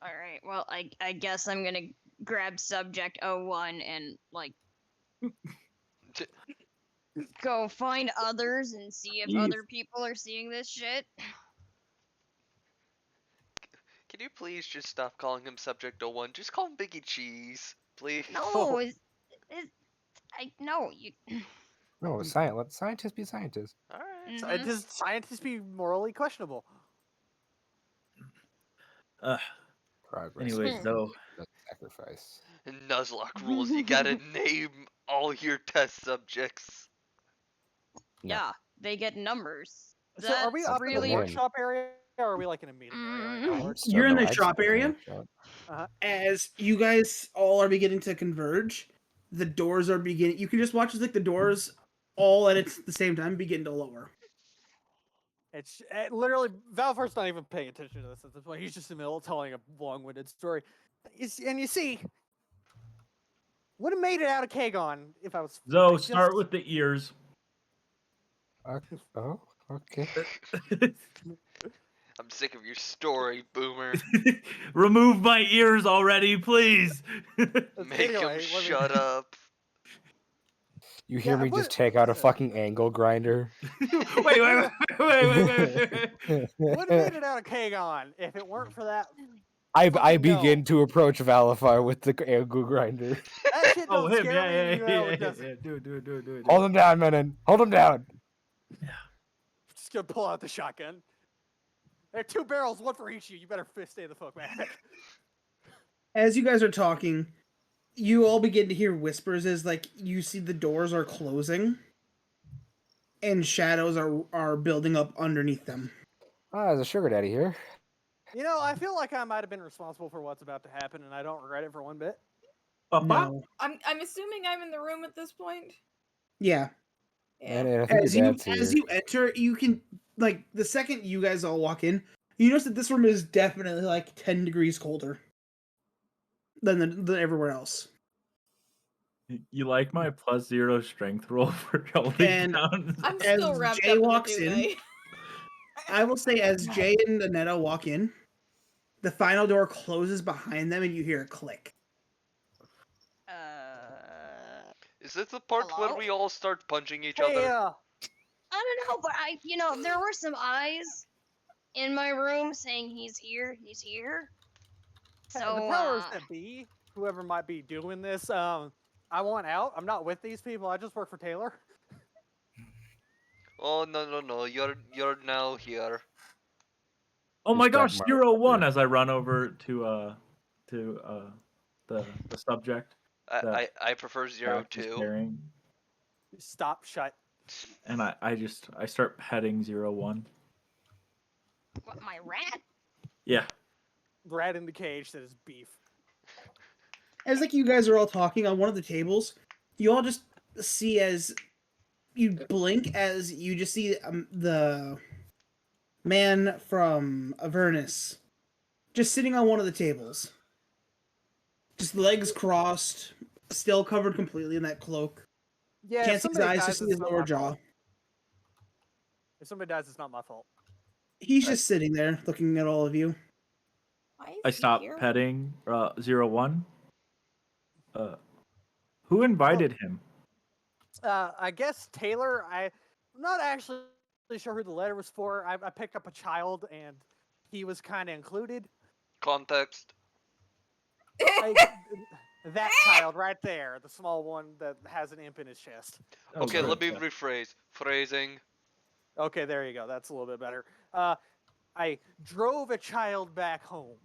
All right. Well, I guess I'm gonna grab subject 01 and like go find others and see if other people are seeing this shit. Can you please just stop calling him Subject 01? Just call him Biggie Cheese, please. No, no you. No, let scientists be scientists. All right. Scientists be morally questionable. Progress. Anyways, though. Sacrifice. Nuzlocke rules. You gotta name all your test subjects. Yeah, they get numbers. So are we That's up in really the workshop area, or are we like in a meeting area? Right now? You're in the shop area. Uh-huh. As you guys all are beginning to converge, the doors are beginning. You can just watch as like the doors all at the same time begin to lower. It's literally Valfar's not even paying attention to this at this point. He's just in the middle of telling a long-winded story. And you see, would have made it out of Kagon if I was. So start with the ears. Oh, okay. I'm sick of your story, Boomer. Remove my ears already, please. Make him shut up. You hear Yeah, me what- just take out a fucking angle grinder? wait. Would have made it out of Kagon if it weren't for that. I Fucking begin no. to approach Valafar with the angle grinder. That shit Oh, don't him, scare me. You know it yeah. doesn't. Do it. Hold him down, Menon. Hold him down. Just gonna pull out the shotgun. There are 2 barrels, one for each of you. You better stay the fuck back. As you guys are talking, you all begin to hear whispers as like you see the doors are closing and shadows are building up underneath them. There's a sugar daddy here. You know, I feel like I might have been responsible for what's about to happen, and I don't regret it for one bit. No. I'm assuming I'm in the room at this point. Yeah. Yeah. And I think As your you dad's here. as you enter, you can like the second you guys all walk in, you notice that this room is definitely like 10 degrees colder than everywhere else. You like my +0 strength roll for holding And down? I'm as still wrapped Jay up in the walks in, duvet. I will say as Jay and Anetta walk in, the final door closes behind them and you hear a click. Is this the part where Hello? we all start punching each Hey, other? I don't know, but there were some eyes in my room saying he's here, he's here. the So, powers that be, whoever might be doing this, I want out. I'm not with these people. I just work for Taylor. Oh no! You're now here. Oh Just my grab gosh, my 0-1 revolver. as I run over to the subject that I prefer Jack is 0-2. carrying, Stop, shut. and I start petting 0-1. what, my rat? Yeah. Rat in the cage that is beef. As like you guys are all talking on one of the tables, you all just see as you blink as you just see the man from Avernus just sitting on one of the tables. Just legs crossed, still covered completely in that cloak. Yeah, if Can't see his somebody eyes, dies, just see it's his not lower my jaw. fault. If somebody dies, it's not my fault. He's Right. just sitting there looking at all of you. Why I is he stop here? petting 0-1. Who invited him? I guess Taylor. I'm not actually sure who the letter was for. I picked up a child, and he was kind of included. Context. That child right there, the small one that has an imp in his chest. Oh, Okay, let good. me rephrase. Phrasing. Okay, there you go. That's a little bit better. I drove a child back home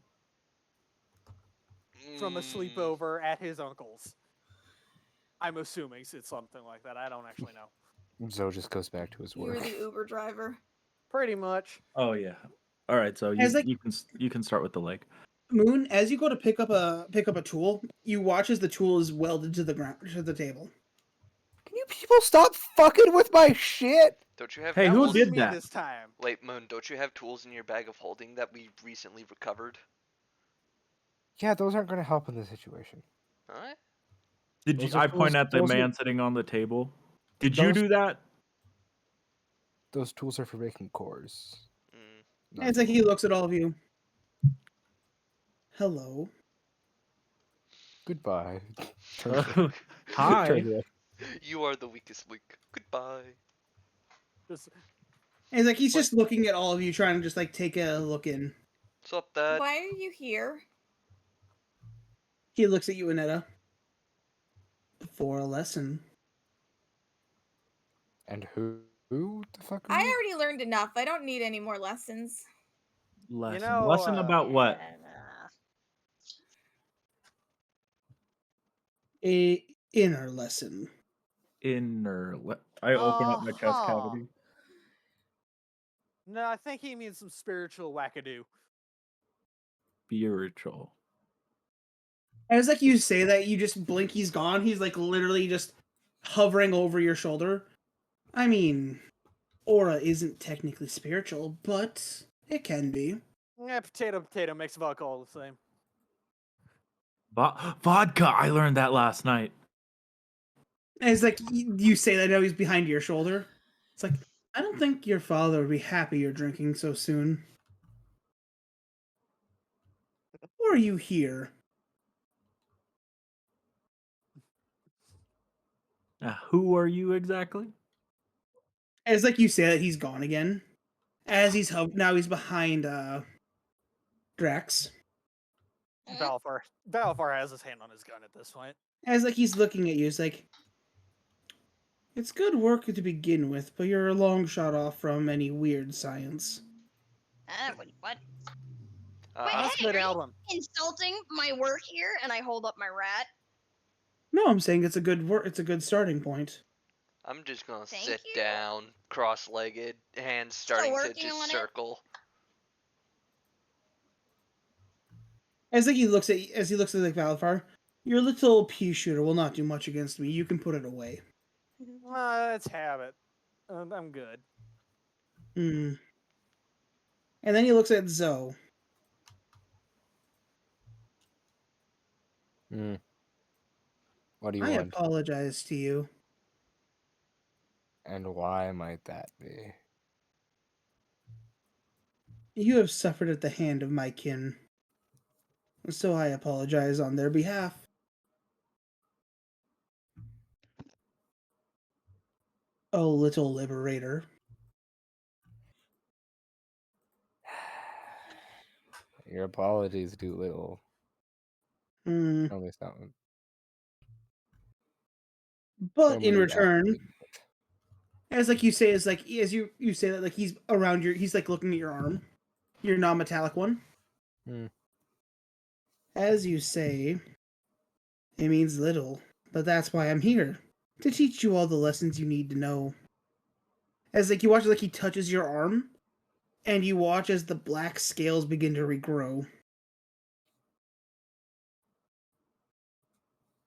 from a Mm, sleepover at his uncle's. I'm assuming it's something like that. I don't actually know. Zoe just goes back to his You were work. the Uber driver. Pretty much. Oh yeah. All right, so As like you can start with the leg. Moon, as you go to pick up a tool, you watch as the tool is welded to the ground to the table. Can you people stop fucking with my shit? Don't you have Hey, That who tools? wasn't did me that? this time. Wait, Moon, don't you have tools in your bag of holding that we recently recovered? Yeah, those aren't going to help in this situation. Alright. Did Those you? are I tools. point at the Those are, man sitting on the table. Did you those, do that? those tools are for making cores. Mm. not It's like he tools. looks at all of you. Hello. Goodbye. Turns away. Hi. Turns away. You are the weakest link. Goodbye. Just And it's like he's Wait. just looking at all of you, trying to just like take a look in. What's up, Dad? Why are you here? He looks at you, Anetta. For a lesson. And who the fuck are I you? already learned enough. I don't need any more lessons. Lesson. know, Lesson about what? A inner lesson. I open up my chest cavity. No, I think he means some spiritual wackadoo. Spiritual. As like you say that, you just blink, he's gone. He's like literally just hovering over your shoulder. I mean, aura isn't technically spiritual, but it can be. Potato makes vodka all the same. Vodka. I learned that last night. And it's like you say that now he's behind your shoulder. It's like, I don't think your father would be happy you're drinking so soon. Or are you here? Who are you exactly? As like you say that, he's gone again. As now he's behind Drax. Balfar has his hand on his gun at this point. As like he's looking at you, it's like, it's good work to begin with, but you're a long shot off from any weird science. What? Uh, Wait, That's hey, good are you album. insulting my work here? And I hold up my rat. No, I'm saying it's a good work. It's a good starting point. I'm just gonna Thank sit you. down, cross-legged, hands starting to working just on it. circle. As he looks at like Valfar, your little pea shooter will not do much against me. You can put it away. Let's have it. I'm good. Hmm. And then he looks at Zoe. Hmm. What do you I want? apologize to you. And why might that be? You have suffered at the hand of my kin. So I apologize on their behalf. Oh, little liberator. Your apologies do little. Hmm. At least that one. But in Normally return, backwards, but- as like you say, as you say that like he's around he's like looking at your arm, your non-metallic one. Hmm. As you say, it means little, but that's why I'm here to teach you all the lessons you need to know. As like you watch, like he touches your arm, and you watch as the black scales begin to regrow.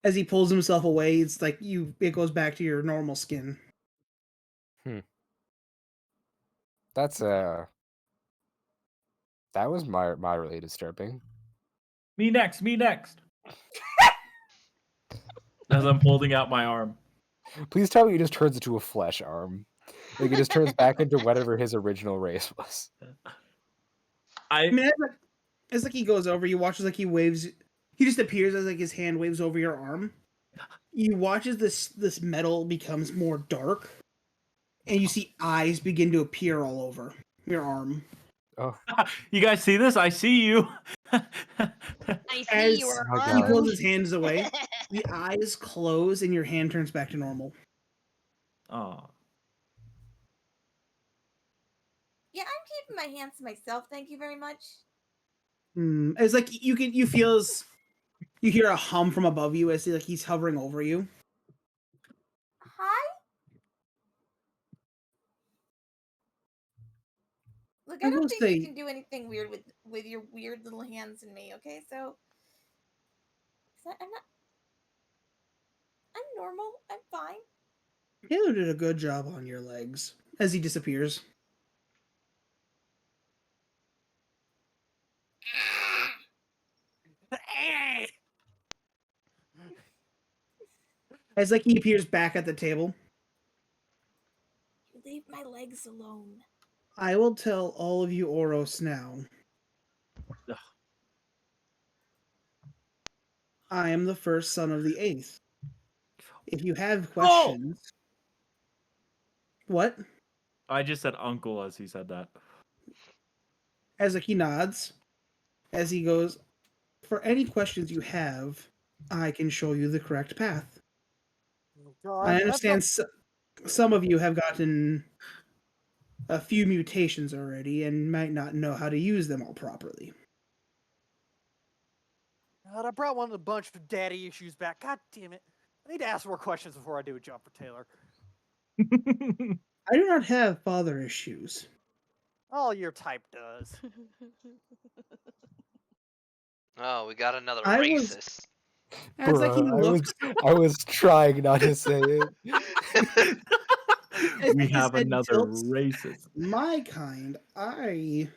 As he pulls himself away, it's like it goes back to your normal skin. That's that was moderately disturbing. Me next. Me next. As I'm holding out my arm. Please tell me he just turns into a flesh arm. Like he just turns back into whatever his original race was. I mean, as like he goes over, you watch as like he waves. He just appears as like his hand waves over your arm. You watch as this metal becomes more dark, and you see eyes begin to appear all over your arm. Oh, You guys see this? I see you. I see As your my he God. pulls arm. his hands away, the eyes close, and your hand turns back to normal. Oh. Yeah, I'm keeping my hands to myself. Thank you very much. It's like you feel as you hear a hum from above you as like he's hovering over you. Hi. Look, I I will don't think say- you can do anything weird with your weird little hands and me. Okay, so I'm not. I'm normal. I'm fine. Taylor did a good job on your legs as he disappears. As like he appears back at the table. You leave my legs alone. I will tell all of you Oros now. Ugh. I am the first son of the eighth. If you have questions... What? I just said uncle as he said that. As like he nods. As he goes, for any questions you have, I can show you the correct path. I understand some of you have gotten a few mutations already and might not know how to use them all properly. God, I brought one of the bunch of daddy issues back. God damn it. I need to ask more questions before I do a jump for Taylor. I do not have father issues. All your type does. Oh, we got another I was- racist. As like he Bruh, looks, I was trying not to say it. as We his have head another tilts, racist. my kind, I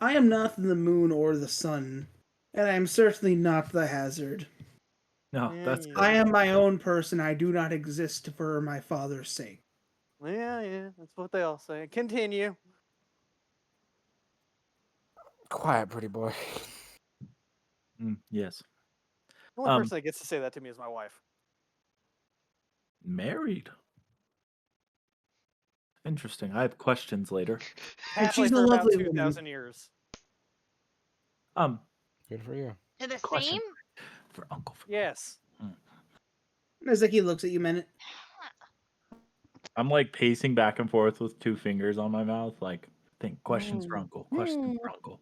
am not the moon or the sun, and I am certainly not the hazard. No, Yeah, that's yeah. good. I am my own person. I do not exist for my father's sake. Yeah, that's what they all say. Continue. Quiet, pretty boy. Yes. The only person that gets to say that to me is my wife. Married. Interesting. I have questions later. And Halfway she's a for about lovely woman. 2,000 years. Good for you. They're the Question. same? For Uncle. Yes. As like he looks at you a minute. I'm like pacing back and forth with two fingers on my mouth, like think questions for Uncle, questions for Uncle.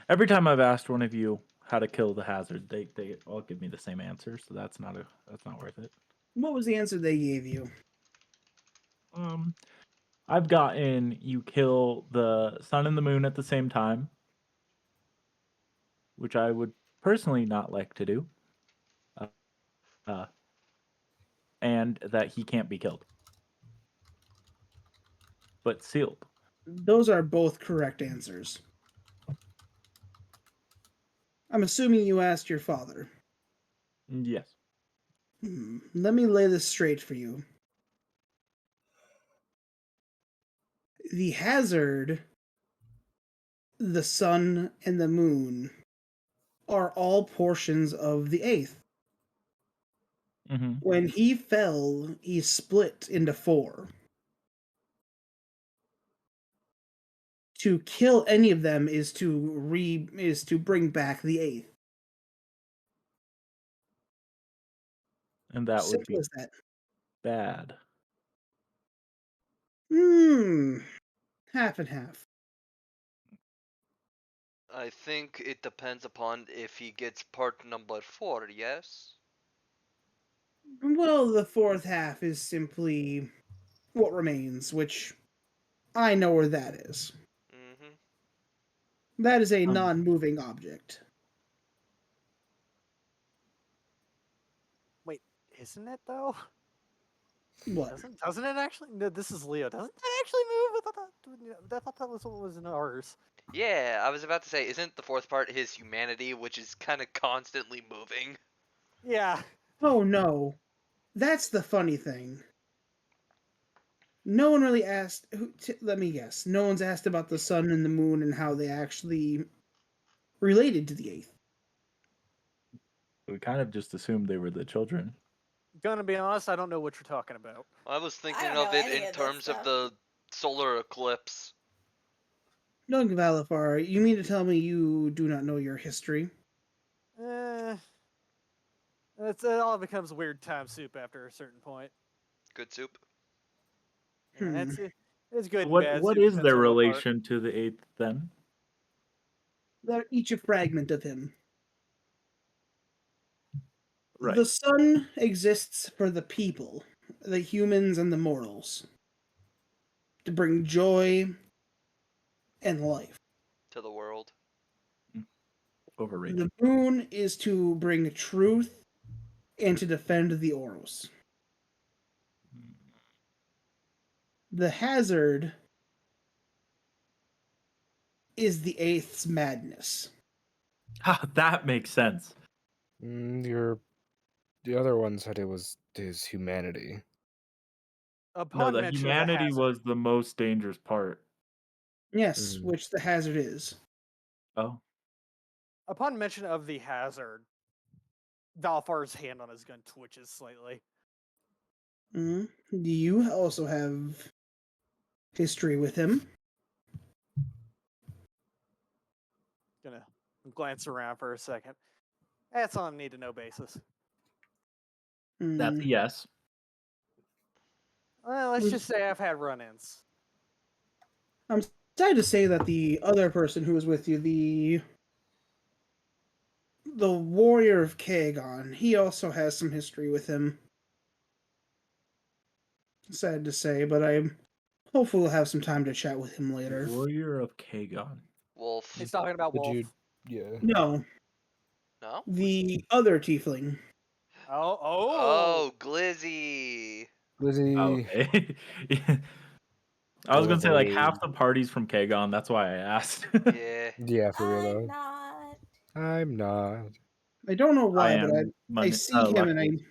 Every time I've asked one of you how to kill the hazard, they all give me the same answer, so that's not worth it. What was the answer they gave you? I've gotten you kill the sun and the moon at the same time, which I would personally not like to do, uh, and that he can't be killed, but sealed. Those are both correct answers. I'm assuming you asked your father. Yes. Let me lay this straight for you. The hazard, the sun, and the moon are all portions of the eighth. Mm-hmm. When he fell, he split into 4. To kill any of them is to bring back the eighth. And that would Simple be as that. bad. Half and half. I think it depends upon if he gets part number 4, yes? Well, the fourth half is simply what remains, which I know where that is. Mm-hmm. That is a Um, non-moving object. Wait, isn't it though? What? Doesn't it actually? No, this is Leo. Doesn't that actually move? I thought that was what was in ours. Yeah, I was about to say, isn't the fourth part his humanity, which is kind of constantly moving? Yeah. Oh no. That's the funny thing. No one really asked. Let me guess. No one's asked about the sun and the moon and how they actually related to the eighth. we kind of just assumed they were the children. Gonna be honest, I don't know what you're talking about. I was I thinking don't know of it any in of this terms of stuff. the solar eclipse. Young Valifar, you mean to tell me you do not know your history? It all becomes weird time soup after a certain point. Good soup. Yeah, it's good and What bad what soup. is Depends their on what part. relation to the eighth then? They're each a fragment of him. Right. The sun exists for the people, the humans and the mortals, to bring joy and life. To the world. Overrated. The moon is to bring truth and to defend the Oros. The hazard is the eighth's madness. Ha, that makes sense. The other one said it was his humanity. No, Upon the mention of the humanity hazard, was the most dangerous part. Yes, Mhm. which the hazard is. Oh. upon mention of the hazard, Valfar's hand on his gun twitches slightly. Do you also have history with him? Gonna glance around for a second. That's on a need to know basis. That's a yes. Well, let's just say I've had run-ins. I'm sad to say that the other person who was with you, the warrior of Kagon, he also has some history with him. Sad to say, but I'm hopeful we'll have some time to chat with him later. Warrior of Kagon. Wolf. He's talking about Did Wolf. you? Yeah. No, No? the other tiefling. Oh, Glizzy. Lizzie. Okay. I was gonna say like half Wolverine. the parties from Kagon. That's why I asked. Yeah. Yeah, for real I'm though. not. I'm not. I don't know I why, but am I see him lucky.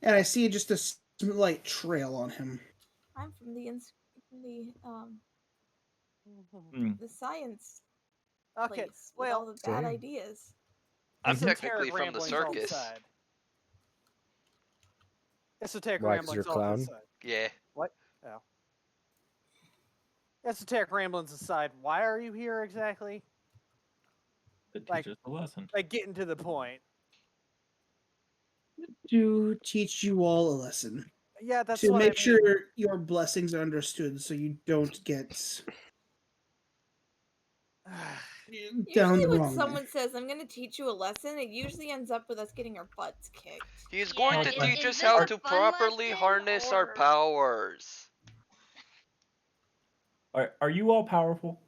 and I see just a slight trail on him. I'm from the Mm. the science Okay, place with all the bad Same. ideas. I'm Mhm. technically Esoteric from the ramblings all circus. aside. Esoteric Why, 'cause you're ramblings a all clown? aside. Yeah. What? Oh. Esoteric ramblings aside, why are you here exactly? It Like- teaches a lesson. Like, getting to the point. To teach you all a lesson. Yeah, that's To what make I mean. sure your blessings are understood so you don't get down Usually the when wrong someone way. says, I'm going to teach you a lesson, it usually ends up with us getting our butts kicked. He's Yeah, going to is- teach is us this how a to fun properly lesson, harness our or- powers. Are you all powerful?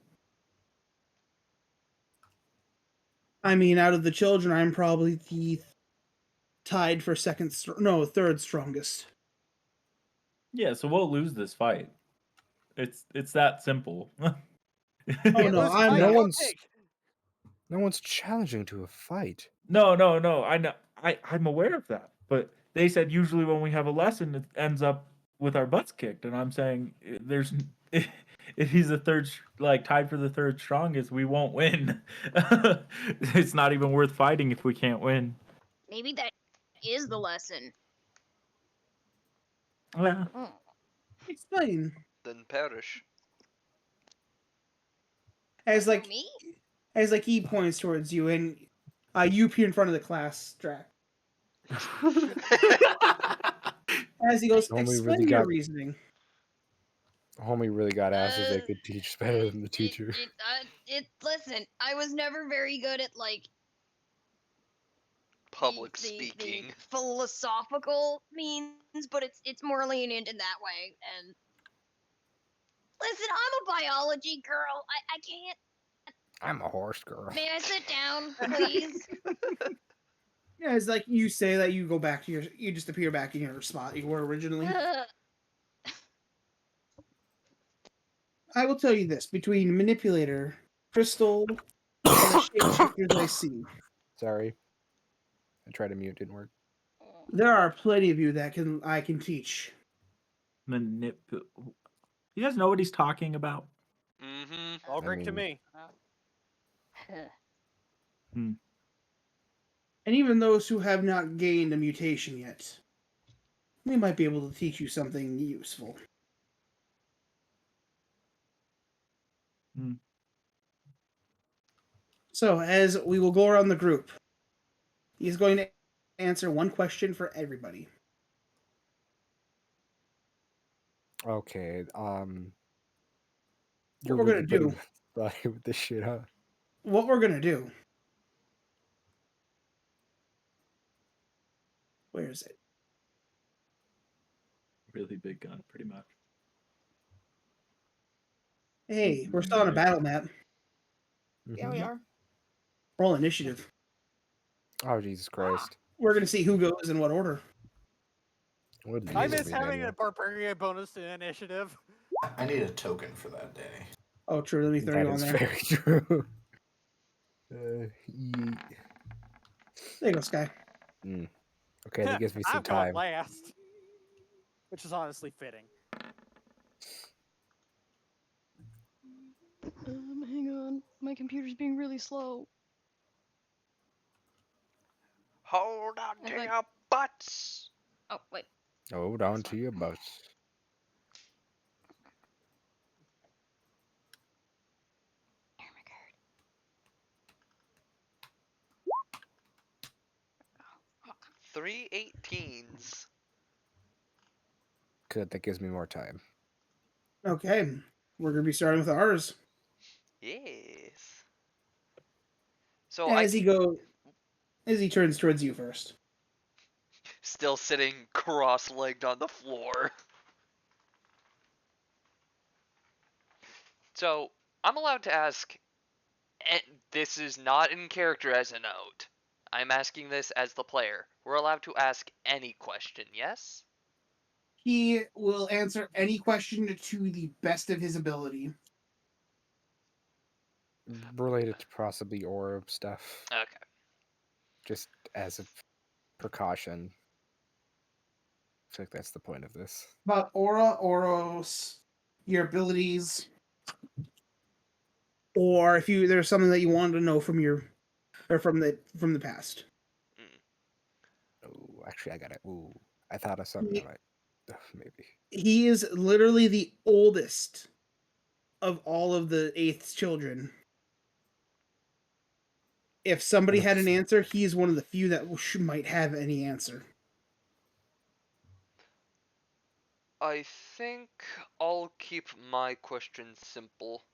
I mean, out of the children, I'm probably the tied for third strongest. Yeah, so we'll lose this fight. It's that simple. Oh Can't no, lose a I'm fight, No you not. don't one's take. no one's challenging to a fight. No, I know. I'm aware of that. But they said usually when we have a lesson, it ends up with our butts kicked, and I'm saying there's if he's the tied for the third strongest, we won't win. It's not even worth fighting if we can't win. Maybe that is the lesson. Yeah. Oh. Explain. Then perish. As like Me? he points towards you, and you appear in front of the class, Drac. As he goes, Homie explain really your got reasoning. homie really got asked if they could teach better than the teacher. Listen, I was never very good at like Public the speaking. philosophical means, but it's more lenient in that way. And listen, I'm a biology girl. I can't. I'm a horse girl. May I sit down, please? Yeah, it's like you say that you go back to you just appear back in your spot you were originally. I will tell you this: between manipulator, crystal, and the shapeshifters I see, Sorry. I tried to mute, didn't work. there are plenty of you that I can teach. You guys know what he's talking about? Mm-hmm. All I Greek to mean- me. And even those who have not gained a mutation yet, we might be able to teach you something useful. Hmm. So, as we will go around the group, he's going to answer one question for everybody. Okay, What we're gonna do? with this shit, huh? What we're gonna do? Where is it? Really big gun, pretty much. Hey, we're still on a battle map. Yeah, we Mhm. are. Roll initiative. Oh Jesus Christ! We're gonna see who goes in what order. What I needs to miss be having manual? a barbarian bonus to initiative. I need a token for that day. Oh, true. Let me throw That you on is there. very true. Yeet. There you go, Sky. Okay, that gives me some I'm going time. last, which is honestly fitting. Hang on. My computer's being really slow. Hold on If to I- your butts. Oh, wait. Hold on to your butts. Here, my card. Oh, 3 18s. Good, that gives me more time. Okay, we're gonna be starting with ours. Yes. So As he turns towards you first. still sitting cross-legged on the floor. So I'm allowed to ask, and this is not in character as a note. I'm asking this as the player. We're allowed to ask any question, yes? He will answer any question to the best of his ability. Related to possibly orb stuff, Okay. just as a precaution. I feel like that's the point of this. About aura, oros, your abilities, or if there's something that you wanted to know from from the past. Oh, actually, I got it. Ooh, I thought of something that might maybe. He is literally the oldest of all of the eighth children. If somebody had an answer, he's one of the few that might have any answer. I think I'll keep my question simple.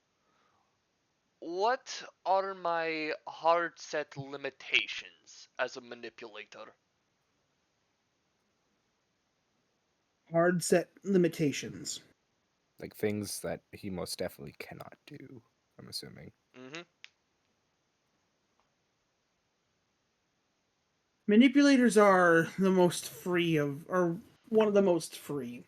What are my hard set limitations as a manipulator? Hard set limitations. Like things that he most definitely cannot do, I'm assuming. Mm-hmm. Manipulators are the most free or one of the most free.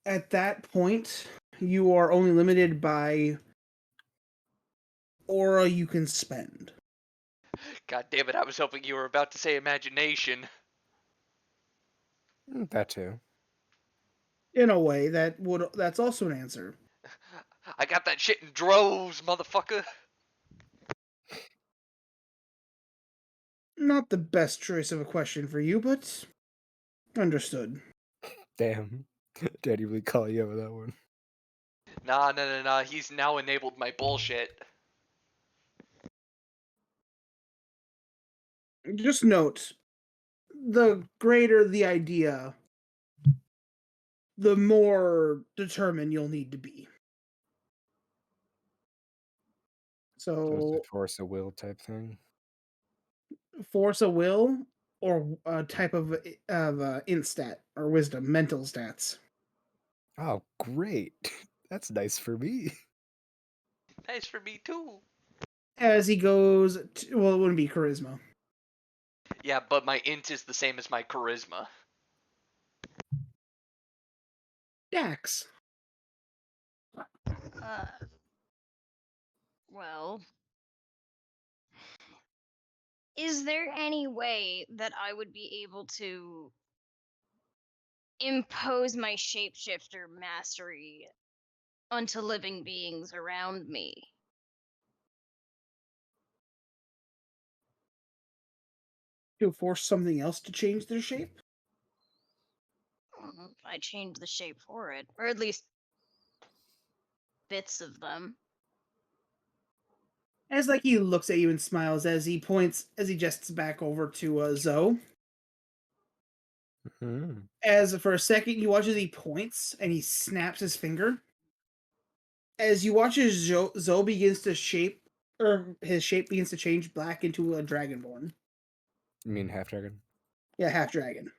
At that point, you are only limited by aura you can spend. God damn it! I was hoping you were about to say imagination. That too. In a way, that's also an answer. I got that shit in droves, motherfucker. Not the best choice of a question for you, but understood. Damn. Daddy really call you over that one. Nah. He's now enabled my bullshit. Just note, the greater the idea, the more determined you'll need to be. So it's So, a force of will type thing. force a will or a type of instat or wisdom, mental stats. Oh, great. That's nice for me. Nice for me too. As he goes, well, it wouldn't be charisma. Yeah, but my int is the same as my charisma. Dax. Uh, well, is there any way that I would be able to impose my shapeshifter mastery onto living beings around me? To force something else to change their shape? I changed the shape for it, or at least bits of them. As like he looks at you and smiles as he gests back over to Zoe. Mhm. As for a second you watch as he points and he snaps his finger. As you watch as Zoe begins to shape, or his shape begins to change black into a dragonborn. You mean half dragon? Yeah, half dragon.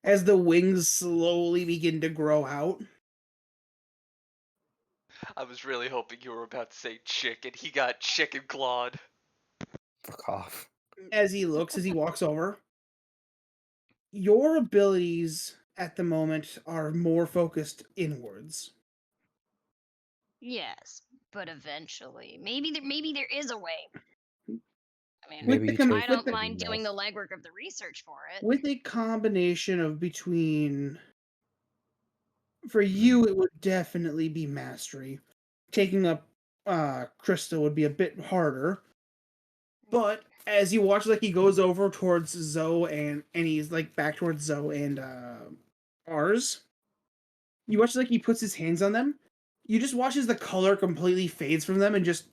As the wings slowly begin to grow out. I was really hoping you were about to say chicken. He got chicken clawed. Fuck off. As he walks over. Your abilities at the moment are more focused inwards. Yes, but eventually, maybe there is a way. I mean, With Maybe you I take don't heavy mind doing the meth. legwork of the research for it. with a combination of between, for Mhm. you it would definitely be mastery. Taking up Crystal would be a bit harder. But as you watch, like he goes over towards Zoe and he's like back towards Zoe and ours. You watch like he puts his hands on them. You just watch as the color completely fades from them and just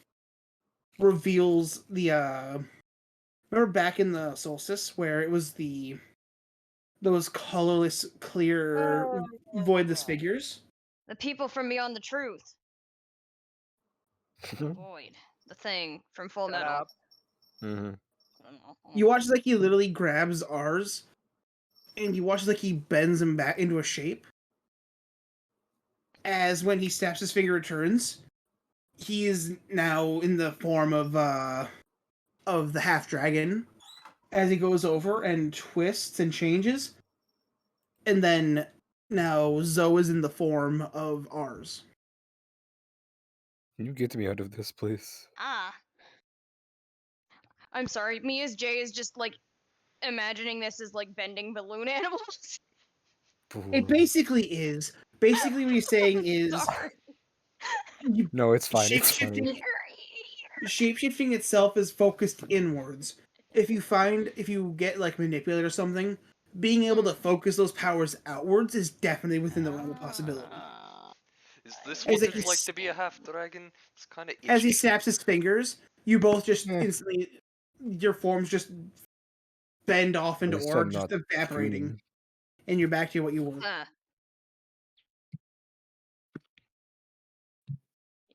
reveals the remember back in the solstice where it was those colorless, clear, voidless figures? The people from Beyond the Truth. The void. The thing from Full Shut Metal. up. Mhm. You watch like he literally grabs ours and you watch like he bends him back into a shape. As when he snaps his finger returns, he is now in the form of the half dragon as he goes over and twists and changes. And then now Zoe is in the form of ours. Can you get me out of this, please? Ah. I'm sorry, me as Jay is just like imagining this as like bending balloon animals. It basically is. Basically, what he's saying is Sorry. you, No, it's fine. It's funny. shapeshifting itself is focused inwards. If you get like manipulated or something, being able to focus those powers outwards is definitely within the realm of possibility. Is this As what like it's like to be a half dragon? It's kind of as he itchy. snaps his fingers, you both just Eh. instantly your forms just bend off At into least aura, I'm just not evaporating, green. and you're back to what you were.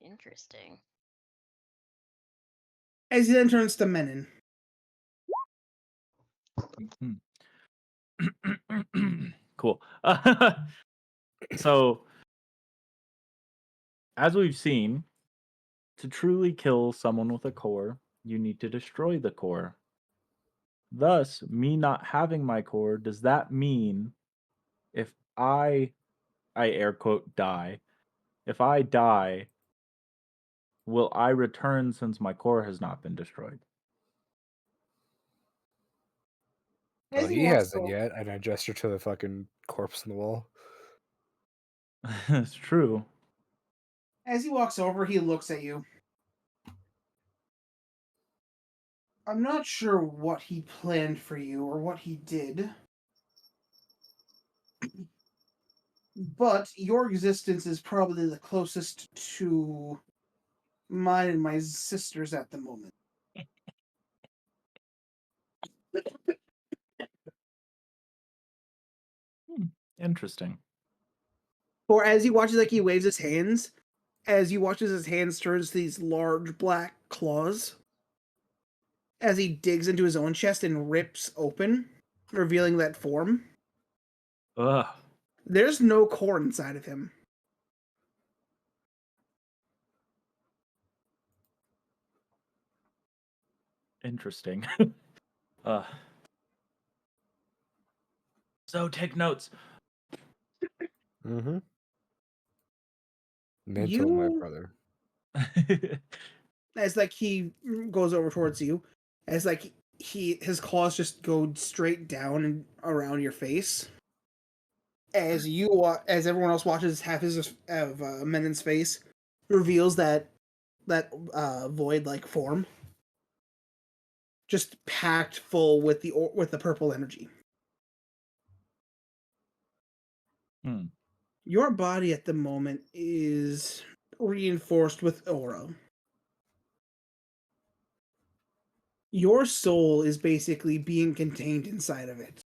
Interesting. As he then turns to Menon. Cool. So, as we've seen, to truly kill someone with a core, you need to destroy the core. Thus, me not having my core, does that mean if I air quote die, if I die, will I return since my core has not been destroyed? Well, As he he walks hasn't over, yet, and I gesture to the fucking corpse in the wall. It's true. he looks at you. I'm not sure what he planned for you or what he did, but your existence is probably the closest to mine and my sister's at the moment. Interesting. Or as he watches, like he waves his hands, as he watches his hands turns to these large black claws, as he digs into his own chest and rips open, revealing that form. Ugh. There's no core inside of him. Interesting. uh. So take notes. Mm-hmm. Mental, my You, brother. as like he goes over towards you, as like his claws just go straight down and around your face. As everyone else watches half his of Menon's face, reveals that void like form, just packed full with the purple energy. Hmm. Your body at the moment is reinforced with aura. Your soul is basically being contained inside of it.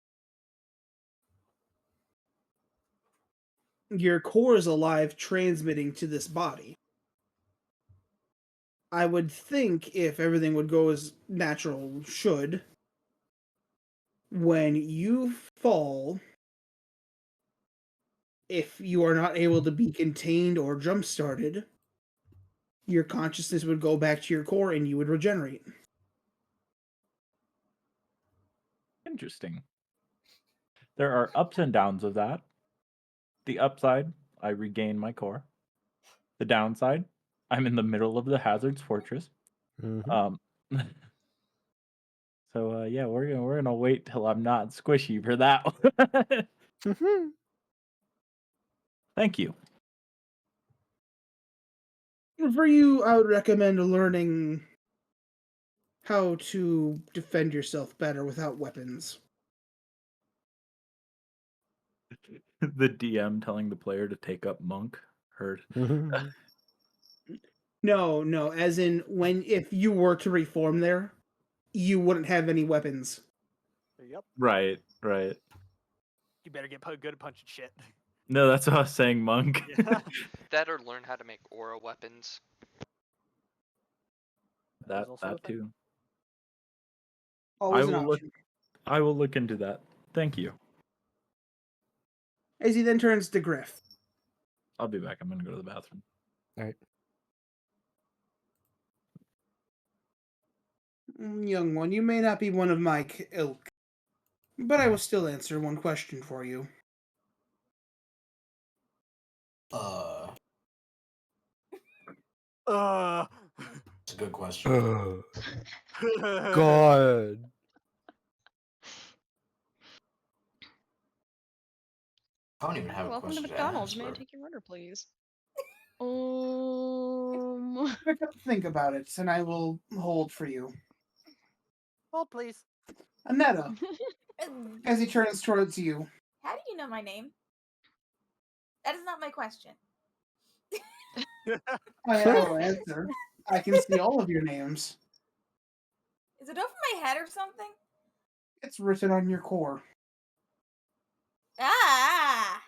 Your core is alive, transmitting to this body. I would think if everything would go as natural should, when you fall, if you are not able to be contained or jump started, your consciousness would go back to your core and you would regenerate. Interesting. There are ups and downs of that. The upside, I regain my core. The downside, I'm in the middle of the Hazard's Fortress. Mm-hmm. Um, so yeah, we're gonna wait till I'm not squishy for that one. Mm-hmm. Thank you. For you, I would recommend learning how to defend yourself better without weapons. The DM telling the player to take up monk. Heard. Mm-hmm. No, as in if you were to reform there, you wouldn't have any weapons. Yep. Right. You better get good at punching shit. No, that's what I was saying, monk. Yeah. That or learn how to make aura weapons. that also a that thing. too. Always an will look. option. I will look into that. Thank you. As he then turns to Griff. I'll be back. I'm gonna go to the bathroom. All right. Young one, you may not be one of my ilk, but I will still answer one question for you. It's a good question. God. I don't even have a Welcome to question to McDonald's. ask, May I bro. take your order, please? Think about it, and I will hold for you. Hold, please. Anetta, Um, as he turns towards you. How do you know my name? That is not my question. I will answer. I can see all of your names. Is it over my head or something? It's written on your core. Ah!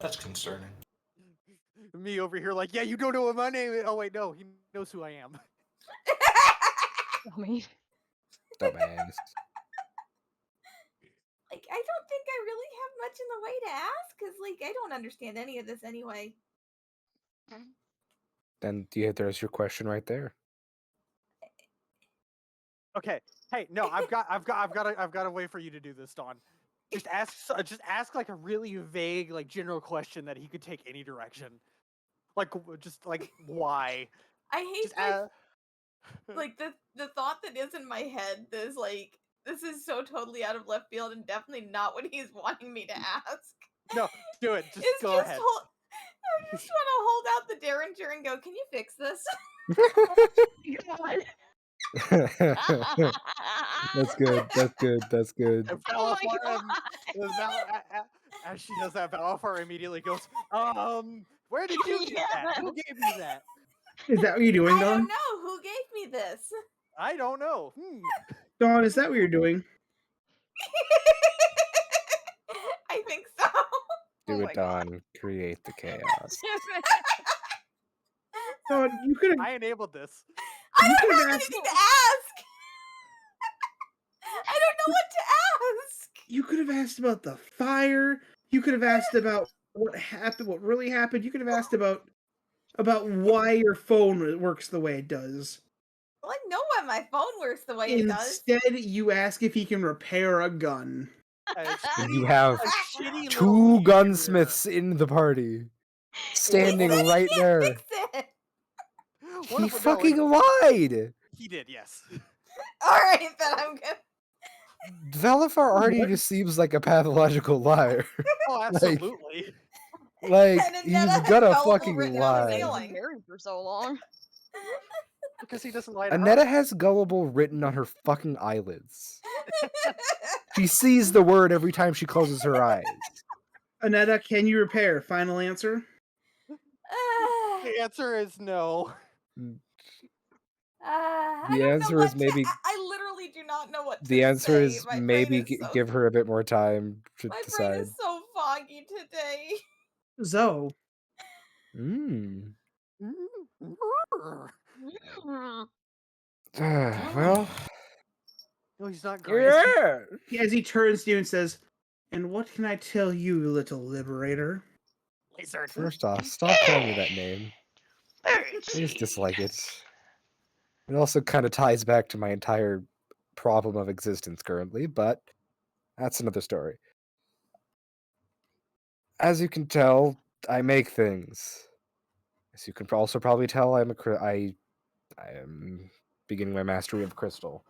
That's concerning. Me over here, like, yeah, you don't know what my name is. Oh wait, no, he knows who I am. Dumbass. Like, I don't think I really have much in the way to ask? Because, like, I don't understand any of this anyway. Then there's your question right there. Okay. Hey, no, I've got a way for you to do this, Dawn. Just ask like a really vague, like general question that he could take any direction. Like, just like why? I hate Just ask. like the thought that is in my head is like, this is so totally out of left field and definitely not what he's wanting me to ask. No, do it. Just It's go just ahead. I just want to hold out the Derringer and go, can you fix this? God. That's good. That's good. That's good. And Oh my Valafar, as she does that, Valafar immediately goes, where did you get that? Who Yes. gave you that? Is that what you're doing, I don't Dawn? know who gave me this. I don't know. Dawn, is that what you're doing? I think so. Do Oh it, my God. Dawn. Create the chaos. Dawn, you could have. I enabled this. I You don't could've have asked- anything to ask. I don't know what to ask. You could have asked about the fire. You could have asked about what happened, what really happened. You could have asked about why your phone works the way it does. Well, I know why my phone works the way it does. Instead, you ask if he can repair a gun. And you have a shitty little two meteor. gunsmiths in the party, standing He said right he can't there. fix it. What He if- no, fucking like, lied. he did, yes. All right, then I'm good. Valafar already What? just seems like a pathological liar. Oh, absolutely. Like And he's Annetta has gonna gullible fucking written on her lie. Been ceiling. married for so long. Because he doesn't lie to Annetta her. has gullible written on her fucking eyelids. She sees the word every time she closes her eyes. Annetta, can you repair? Final answer? The answer is no. I The don't answer know is what maybe- to. I literally do not know what to The answer say. is My brain maybe is so, give her a bit more time to my brain decide. is so foggy today. Zoe. Mm. Mm. Well, No, he's not great. yeah. As he turns to you and says, "And what can I tell you, little liberator?" Lizard. First off, stop calling me that name. I just dislike it. It also kind of ties back to my entire problem of existence currently, but that's another story. As you can tell, I make things. As you can also probably tell, I am beginning my mastery of crystal.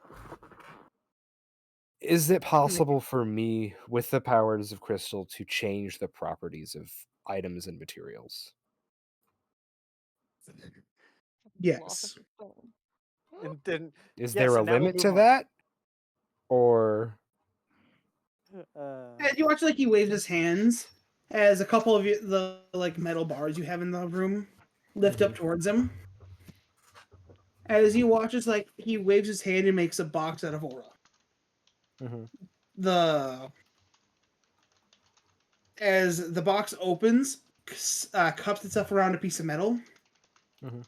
Is it possible for me, with the powers of crystal, to change the properties of items and materials? Yes. And then Is yes, there a and now we'll limit to move on. that? Or You watch like he waves his hands as a couple of the like metal bars you have in the room lift up towards him. As he watches, like he waves his hand and makes a box out of aura. As the box opens, cups itself around a piece of metal, Mhm.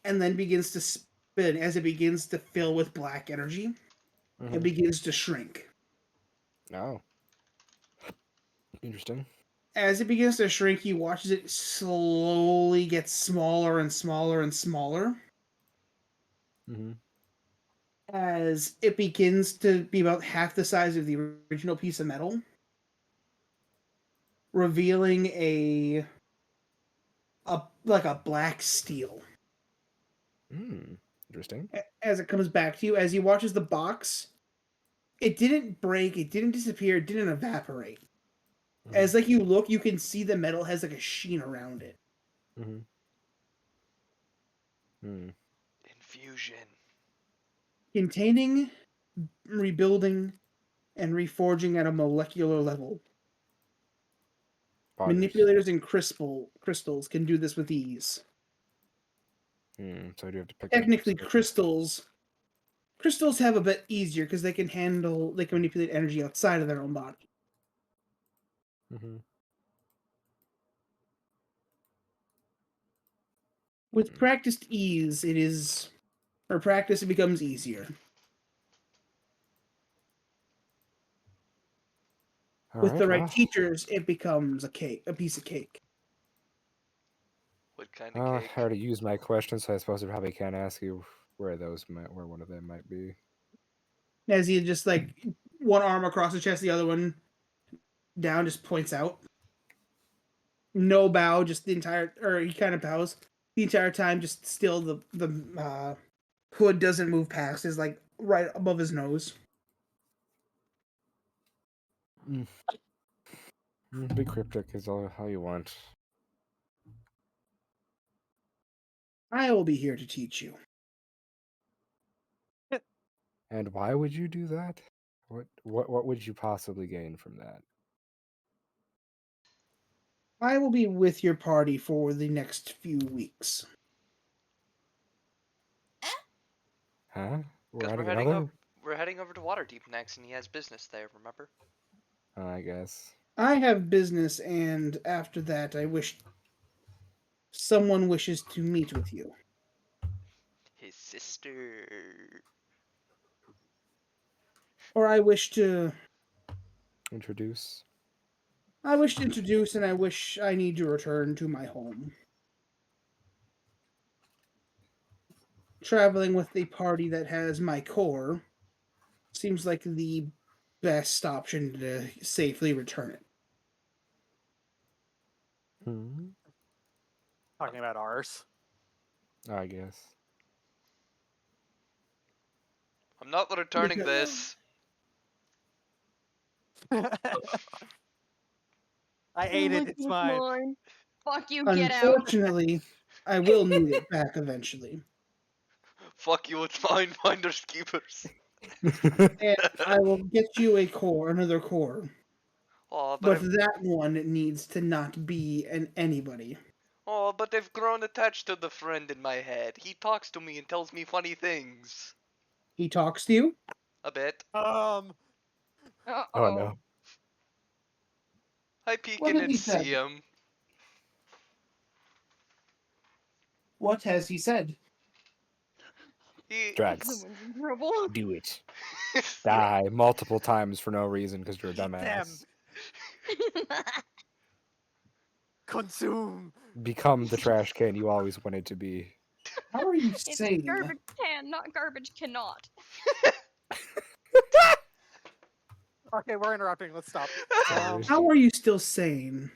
and then begins to spin. As it begins to fill with black energy, it begins to shrink. Oh. Interesting. As it begins to shrink, he watches it slowly get smaller and smaller and smaller. As it begins to be about half the size of the original piece of metal, revealing a black steel. Interesting. As it comes back to you, as he watches the box, it didn't break, it didn't disappear, it didn't evaporate. As like you look, you can see the metal has like a sheen around it. Infusion. Containing, rebuilding, and reforging at a molecular level. Boggers. Manipulators and crystals can do this with ease. So I do have to pick Technically, up crystals have a bit easier because they can manipulate energy outside of their own body. With practiced ease, it becomes easier. With the right well, teachers, it becomes a piece of cake. What kind of I cake? already used my question, so I suppose I probably can't ask you where one of them might be. As he just like one arm across the chest, the other one down, just points out. No bow, just the entire, or he kind of bows the entire time. Just still the hood doesn't move past, is like right above his nose. Be cryptic is all how you want. I will be here to teach you. And why would you do that? What would you possibly gain from that? I will be with your party for the next few weeks. Huh? We're Because adding another? we're heading over to Waterdeep next, and he has business there. Remember? I guess. I have business, and after that, I wish someone wishes to meet with you. His sister. Or I wish to Introduce. introduce, and I wish I need to return to my home. Traveling with a party that has my core seems like the best option to safely return it. Talking about ours. I guess. I'm not returning Because- this. I ate it. It's mine. Fuck you, get out. Unfortunately, I will need it back eventually. Fuck you, it's mine, finders keepers. And I will get you another core. Oh, But that one needs to not be an anybody. Oh, but I've grown attached to the friend in my head. He talks to me and tells me funny things. He talks to you? A bit. Oh no. I peek What in has and he see said? him. What has he said? He. Drax, Someone's in trouble. do it. Die multiple times for no reason because you're a Eat them. dumbass. Consume. Become the trash can you always wanted to be. How are you It's sane? garbage can, not garbage cannot. Okay, we're interrupting. Let's stop. Sorry. How are you still sane?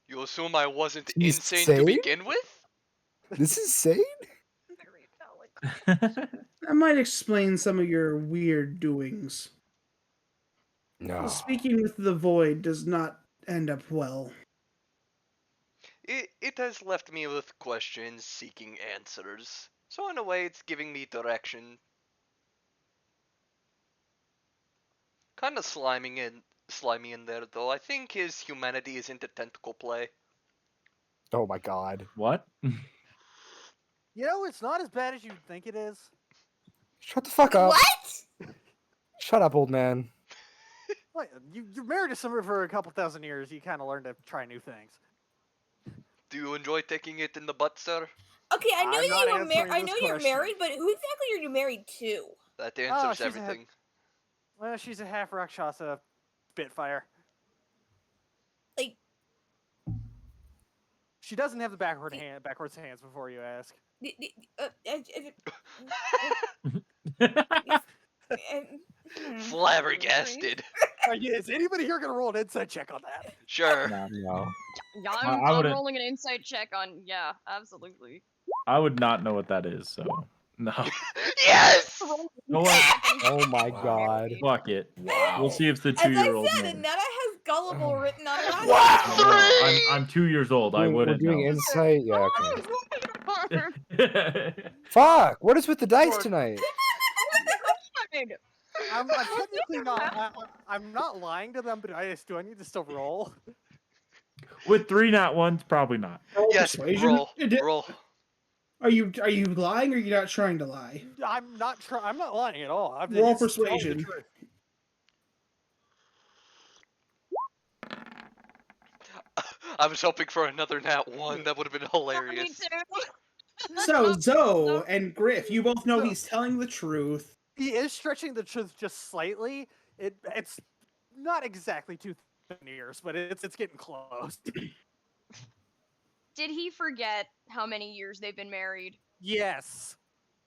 You assume I wasn't He's insane to sane? begin with? This is sane? Very valid. That might explain some of your weird doings. No. Speaking with the void does not end up well. It has left me with questions seeking answers. So in a way, it's giving me direction. Kinda slimy in there, though. I think his humanity is into tentacle play. Oh my god. What? You know, it's not as bad as you think it is. Shut the fuck up. What? Shut up, old man. Like, you're married to someone for a couple thousand years. You kind of learn to try new things. Do you enjoy taking it in the butt, sir? Okay, I know I'm not you were answering I this know you're question. married, but who exactly are you married to? That Oh, answers she's a everything. Well, she's a half Rakshasa Spitfire. Like, She doesn't have the backwards hands before you ask. Flabbergasted. Is anybody here gonna roll an insight check on that? Sure. No. Yeah, I I'm wouldn't- rolling an insight check on. Yeah, absolutely. I would not know what that is, so no. Yes! You know what? Oh my Wow. god. Fuck it. We'll see if the as I 2-year-old said, knows. Netta has gullible written on her eyes. I don't know. I'm 2 years old. I We're wouldn't doing know. insight? Yeah, Oh, okay. it's really hard. Fuck! What is with the dice Lord. tonight? I'm technically not. I'm not lying to them, but do I need to still roll? With 3 nat ones, probably not. Roll Yes, persuasion? roll. Roll. Are you lying or are you not trying to lie? I'm not lying at all. I'm Roll just telling the persuasion. truth. I was hoping for another nat 1. That would have been Me hilarious. too. So Zoe and Griff, you both know So- he's telling the truth. He is stretching the truth just slightly. It's not exactly 2,000 years, but it's getting close. Did he forget how many years they've been married? Yes.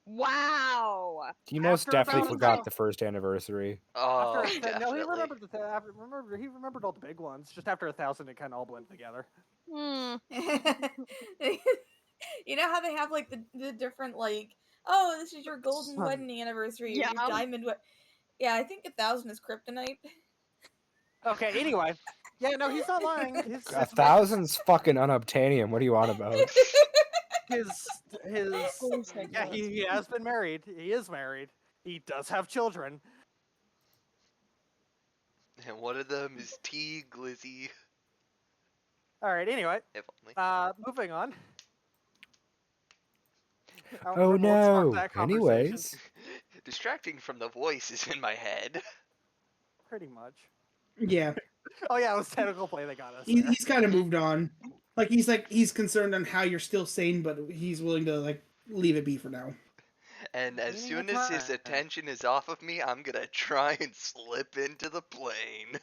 Wow. He most After definitely 1,000 forgot years. the first anniversary. Oh, No, he definitely. remembered he remembered all the big ones. Just after 1,000, it kind of all blended together. Hmm. You know how they have like the different like, oh, this is your golden Son. wedding anniversary, or Yeah. your diamond. Yeah, I think 1,000 is kryptonite. Okay. Anyway, yeah, no, he's not lying. His 1,000's fucking unobtainium. What do you want about? his yeah, he has been married. He is married. He does have children. And one of them is T. Glizzy. All right. Anyway, If only. moving on. I don't Oh remember what sparked no. that conversation. Anyways. Distracting from the voices in my head. Pretty much. Yeah, Oh yeah, it was tentacle play that got us he, there. he's kind of moved on. He's concerned on how you're still sane, but he's willing to like leave it be for now. And as Meaning soon it's as his mine. attention is off of me, I'm gonna try and slip into the plane.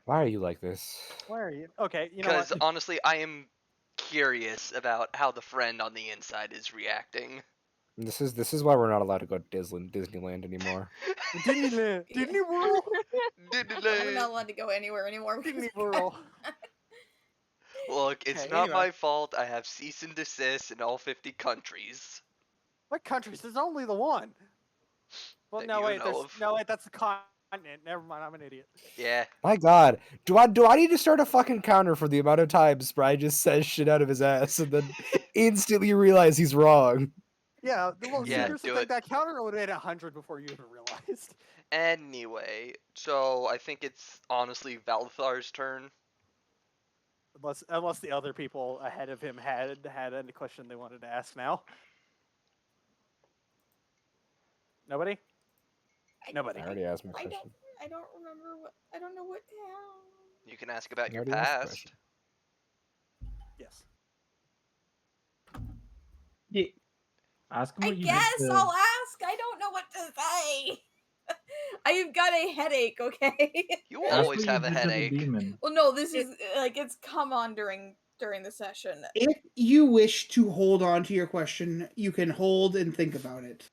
Why are you like this? Where are you? Okay, you know what? Because honestly, I am curious about how the friend on the inside is reacting. This is why we're not allowed to go to Disneyland anymore. Disneyland. Yeah. Disney World. We're Disneyland. not allowed to go anywhere anymore. because Disney we got- World. Look, it's Okay, not anyway. my fault. I have cease and desist in all 50 countries. What countries? There's only the one. Well, That no you wait. know of. No wait. That's the continent. Never mind. I'm an idiot. Yeah. My God, do I need to start a fucking counter for the amount of times Spry just says shit out of his ass and then instantly realize he's wrong? Yeah. Well, see, Yeah, here's the do thing. it. That counter would have made 100 before you even realized. Anyway, so I think it's honestly Valthar's turn. Unless the other people ahead of him had any question they wanted to ask now. Nobody. Nobody. I already asked my I question. don't remember what. I don't know what town. You can ask about I your already asked the past. question. Yes. Yeah. Ask him I what you guess did. I'll ask. I don't know what to say. I've got a headache. Okay. You Ask always what you have a did to the headache. demon. Well, no, this is like it's come on during the session. If you wish to hold on to your question, you can hold and think about it.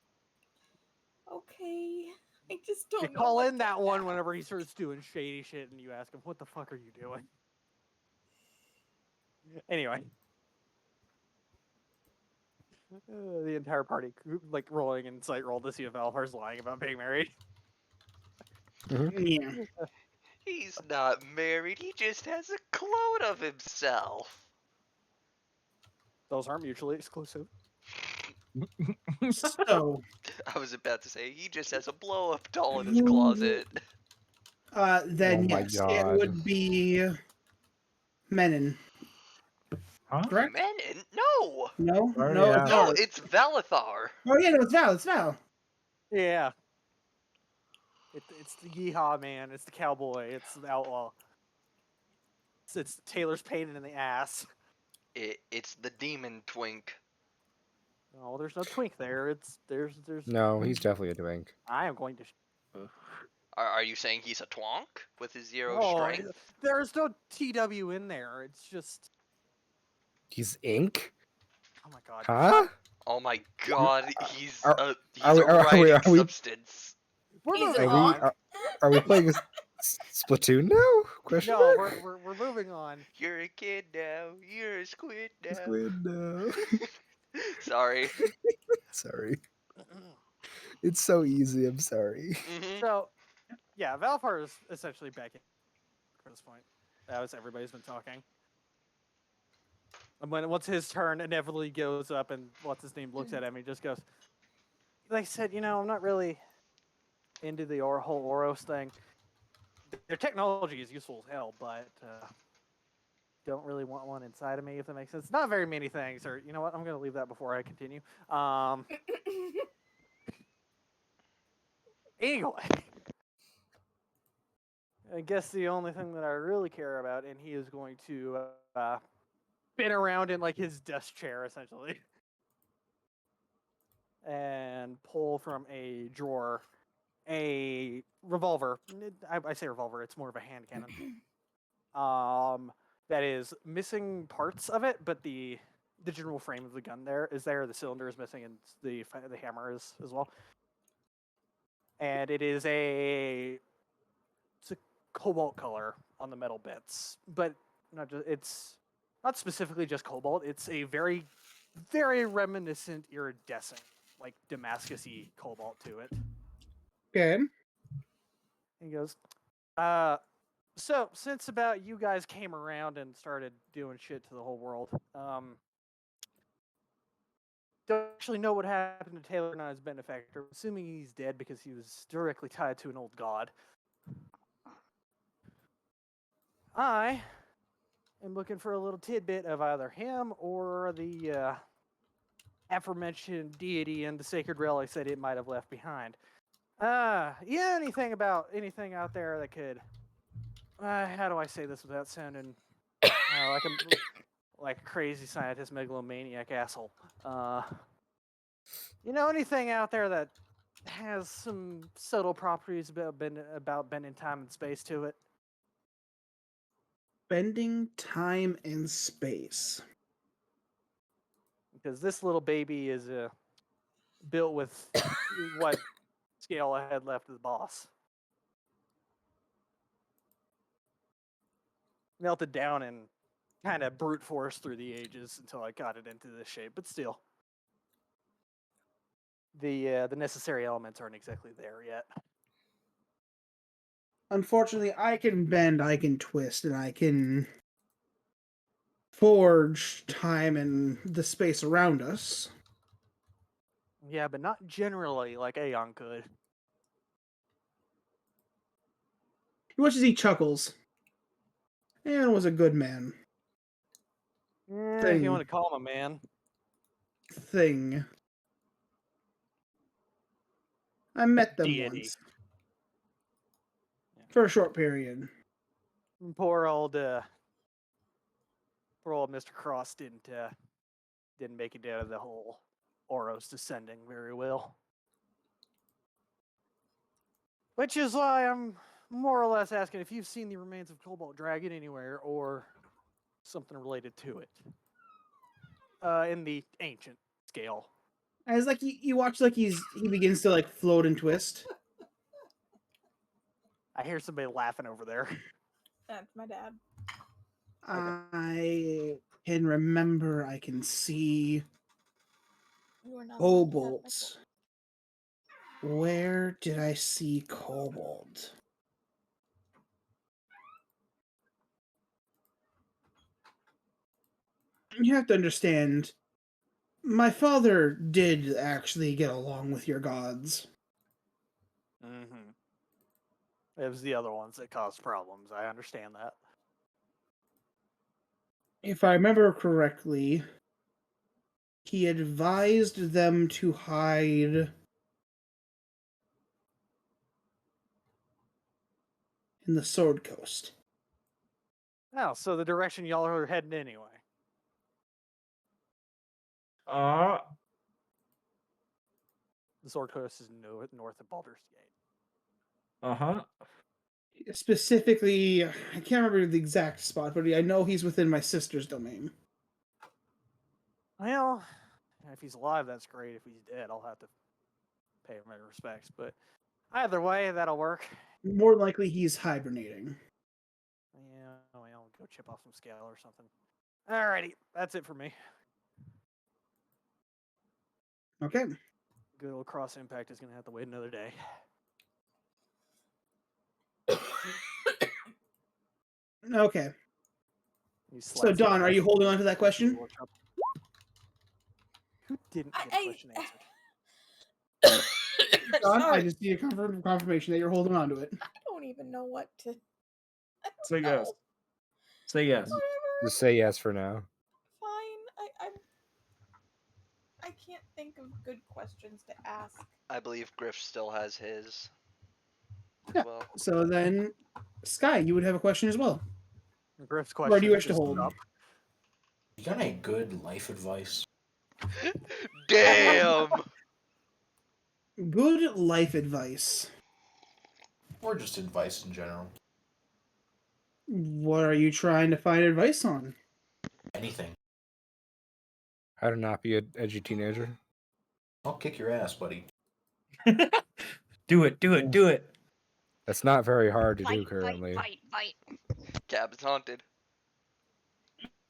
Okay. I just don't You know. call what in that to one ask. whenever he starts doing shady shit, and you ask him, "What the fuck are you doing?" Anyway, the entire party like rolling insight roll to see if Alvar's lying about being married. Yeah. He's not married, he just has a clone of himself. Those aren't mutually exclusive. So, I was about to say, he just has a blow up doll in his closet. then Oh my yes, it God. would be Menon. Huh? Correct? Menon? No! No, Already no, it's asked. No, Val. it's Valithar. Oh yeah, no, it's Val. It's Val. Yeah. It's the yeehaw man. It's the cowboy. It's the outlaw. It's Taylor's pain in the ass. It's the demon twink. Oh, there's no twink there. There's. No, he's definitely a twink. I am going to. Are you saying he's a twonk with his zero Oh, strength? there's no TW in there. It's just. He's ink? Oh my god. Huh? Oh my god, he's Are- a are we- he's a are we- writing are we- substance. We're He's moving an Are we on. are we playing Splatoon now? Question No, mark? we're moving on. You're a kid now. You're a squid now. Squid now. Sorry. Sorry. It's so easy. I'm sorry. Mhm. So, yeah, Valfar is essentially back in at this point. That was everybody's been talking. And once his turn inevitably goes up and what's his name looks at him, he just goes, like I said, I'm not really into the whole Oros thing. Their technology is useful as hell, but don't really want one inside of me, if that makes sense. Not very many things, or you know what? I'm going to leave that before I continue. Anyway, I guess the only thing that I really care about, and he is going to spin around in like his desk chair essentially, and pull from a drawer a revolver. I say revolver. It's more of a hand cannon. That is missing parts of it, but the general frame of the gun there is there. The cylinder is missing, and the hammer is as well. And it's a cobalt color on the metal bits, but it's not specifically just cobalt. It's a very, very reminiscent iridescent, like Damascus-y cobalt to it. Okay. He goes, so since about you guys came around and started doing shit to the whole world, don't actually know what happened to Taylor and his benefactor. Assuming he's dead because he was directly tied to an old god. I am looking for a little tidbit of either him or the aforementioned deity and the sacred relics that it might have left behind. Anything out there that could, how do I say this without sounding like a crazy scientist megalomaniac asshole? Anything out there that has some subtle properties about bending time and space to it? Bending time and space. Because this little baby is built with what scale I had left of the boss. Melted down and kind of brute force through the ages until I got it into this shape, but still. The necessary elements aren't exactly there yet. Unfortunately, I can bend, I can twist, and I can forge time and the space around us. Yeah, but not generally like Aeon could. He watches, he chuckles. And was a good man. If you want to call him a man. Thing. I met them Deity. once. For a short period. Poor old Mr. Cross didn't make it out of the whole Oros descending very well. Which is why I'm more or less asking if you've seen the remains of Cobalt Dragon anywhere or something related to it. In the ancient scale. As like you watch like he begins to like float and twist. I hear somebody laughing over there. That's my dad. I can remember, I can see You are not allowed to have my Cobalt. Where did I see Cobalt? You have to understand, my father did actually get along with your gods. Mm-hmm. It was the other ones that caused problems. I understand that. If I remember correctly, he advised them to hide in the Sword Coast. Oh, so the direction y'all are heading anyway. Uh, The Sword Coast is north of Baldur's Gate. uh-huh. Specifically, I can't remember the exact spot, but I know he's within my sister's domain. Well, if he's alive, that's great. If he's dead, I'll have to pay him my respects. But either way, that'll work. More likely he's hibernating. Yeah, well, go chip off some scale or something. Alrighty, that's it for me. Okay. Good old Cross Impact is going to have to wait another day. Okay. He So, slaps Don, his are you ass holding with on to that the question? workshop. Who didn't get a question answered? Don, I Sorry. just need a confirmation that you're holding on to it. I don't even know what to. I don't Say yes. know. Say yes. Whatever. Just say yes for now. Fine. I can't think of good questions to ask. I believe Griff still has his. Yeah. Well, So then, Sky, you would have a question as well. Griff's Or question do you wish to is hold? up. You got any good life advice? damn. Good life advice. Or just advice in general. What are you trying to find advice on? Anything. How to not be an edgy teenager. I'll kick your ass, buddy. Do it, do it, do it. That's not very hard to do Fight, currently. fight, fight, fight. Cabin's haunted.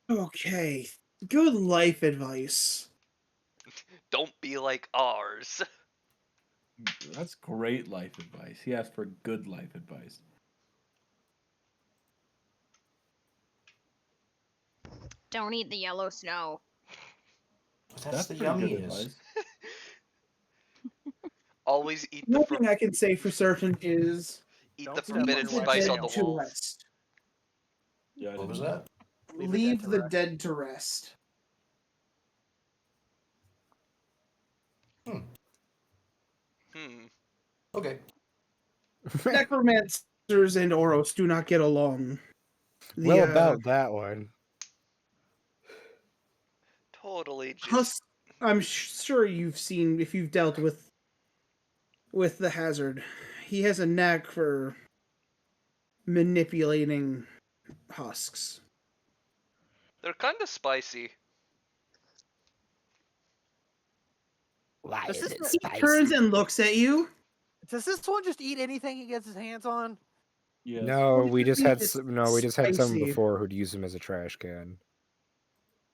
Okay, good life advice. Don't be like ours. That's great life advice. He asked for good life advice. Don't eat the yellow snow. That's the pretty good yummiest. advice. Always eat the Nothing I can say for certain is eat Don't the step in forbidden the leave the spice dead on the to walls. rest. Yeah, I What was didn't know. that? Leave the dead to Leave the rest. dead to rest. Hmm. Okay. Necromancers and Oros do not get along. Well, about that one. Totally just. Husk, I'm sure you've seen if you've dealt with the hazard. He has a knack for manipulating husks. They're kind of spicy. Why Does is this it not- He spicy? turns and looks at you. Does this one just eat anything he gets his hands on? Yes. No, What we do you just mean had it's we just had someone spicy? before who'd use him as a trash can.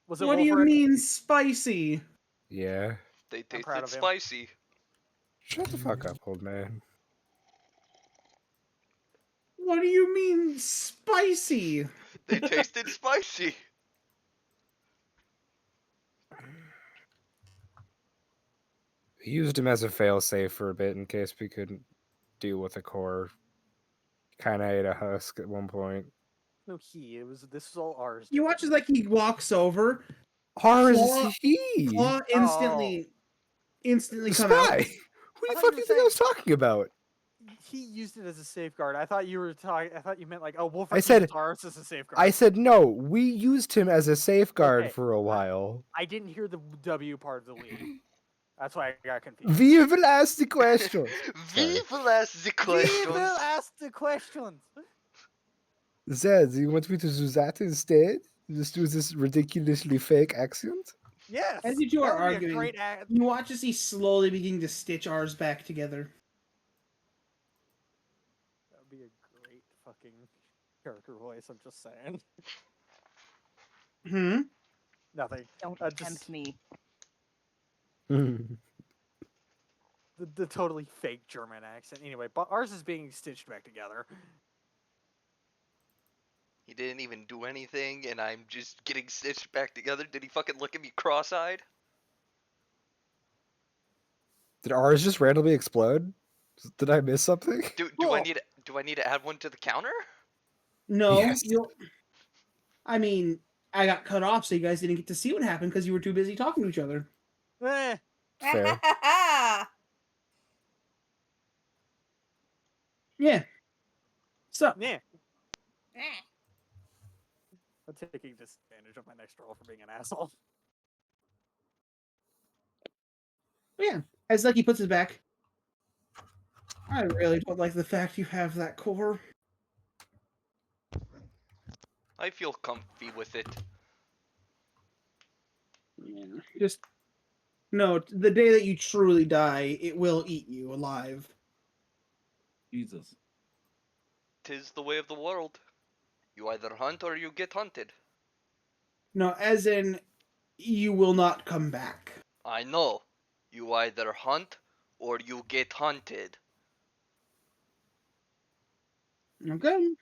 Was it What do you Wolfric? mean spicy? Yeah. They I'm proud tasted of him. spicy. Shut the fuck up, old man. What do you mean spicy? They tasted spicy. We used him as a failsafe for a bit in case we couldn't deal with a core. Kind of ate a husk at one point. No, this is all ours. You watch as like he walks over, Ours Claw- is he. claw instantly come out. Spry. Who I the thought fuck you do you were think I was talking about? He used it as a safeguard. I thought you were talking. I thought you meant like, oh, Wolfric I said- used ours as a safeguard. I said no. We used him as a safeguard Okay. for a while. I didn't hear the W part of the lead. That's why I got confused. We will ask the question. We will ask the We questions. will ask the questions. Zed, you want me to do that instead? Just do this ridiculously fake accent? Yes. As you two are that would be a arguing, great act. you watch as he slowly begin to stitch ours back together. That would be a great fucking character voice. I'm just saying. Hmm. Nothing. Don't Just- tempt me. The totally fake German accent. Anyway, but ours is being stitched back together. He didn't even do anything, and I'm just getting stitched back together. Did he fucking look at me cross-eyed? Did ours just randomly explode? Did I miss something? Do Cool. I need to add one to the counter? No, Yes. I mean, I got cut off, so you guys didn't get to see what happened because you were too busy talking to each other. Eh. Fair. Yeah. So, Yeah. I'm taking disadvantage of my next roll for being an asshole. yeah, as Lucky puts his back. I really don't like the fact you have that core. I feel comfy with it. Yeah. Just no. The day that you truly die, it will eat you alive. Jesus. 'Tis the way of the world. You either hunt or you get hunted. No, as in, you will not come back. I know. You either hunt or you get hunted. Okay.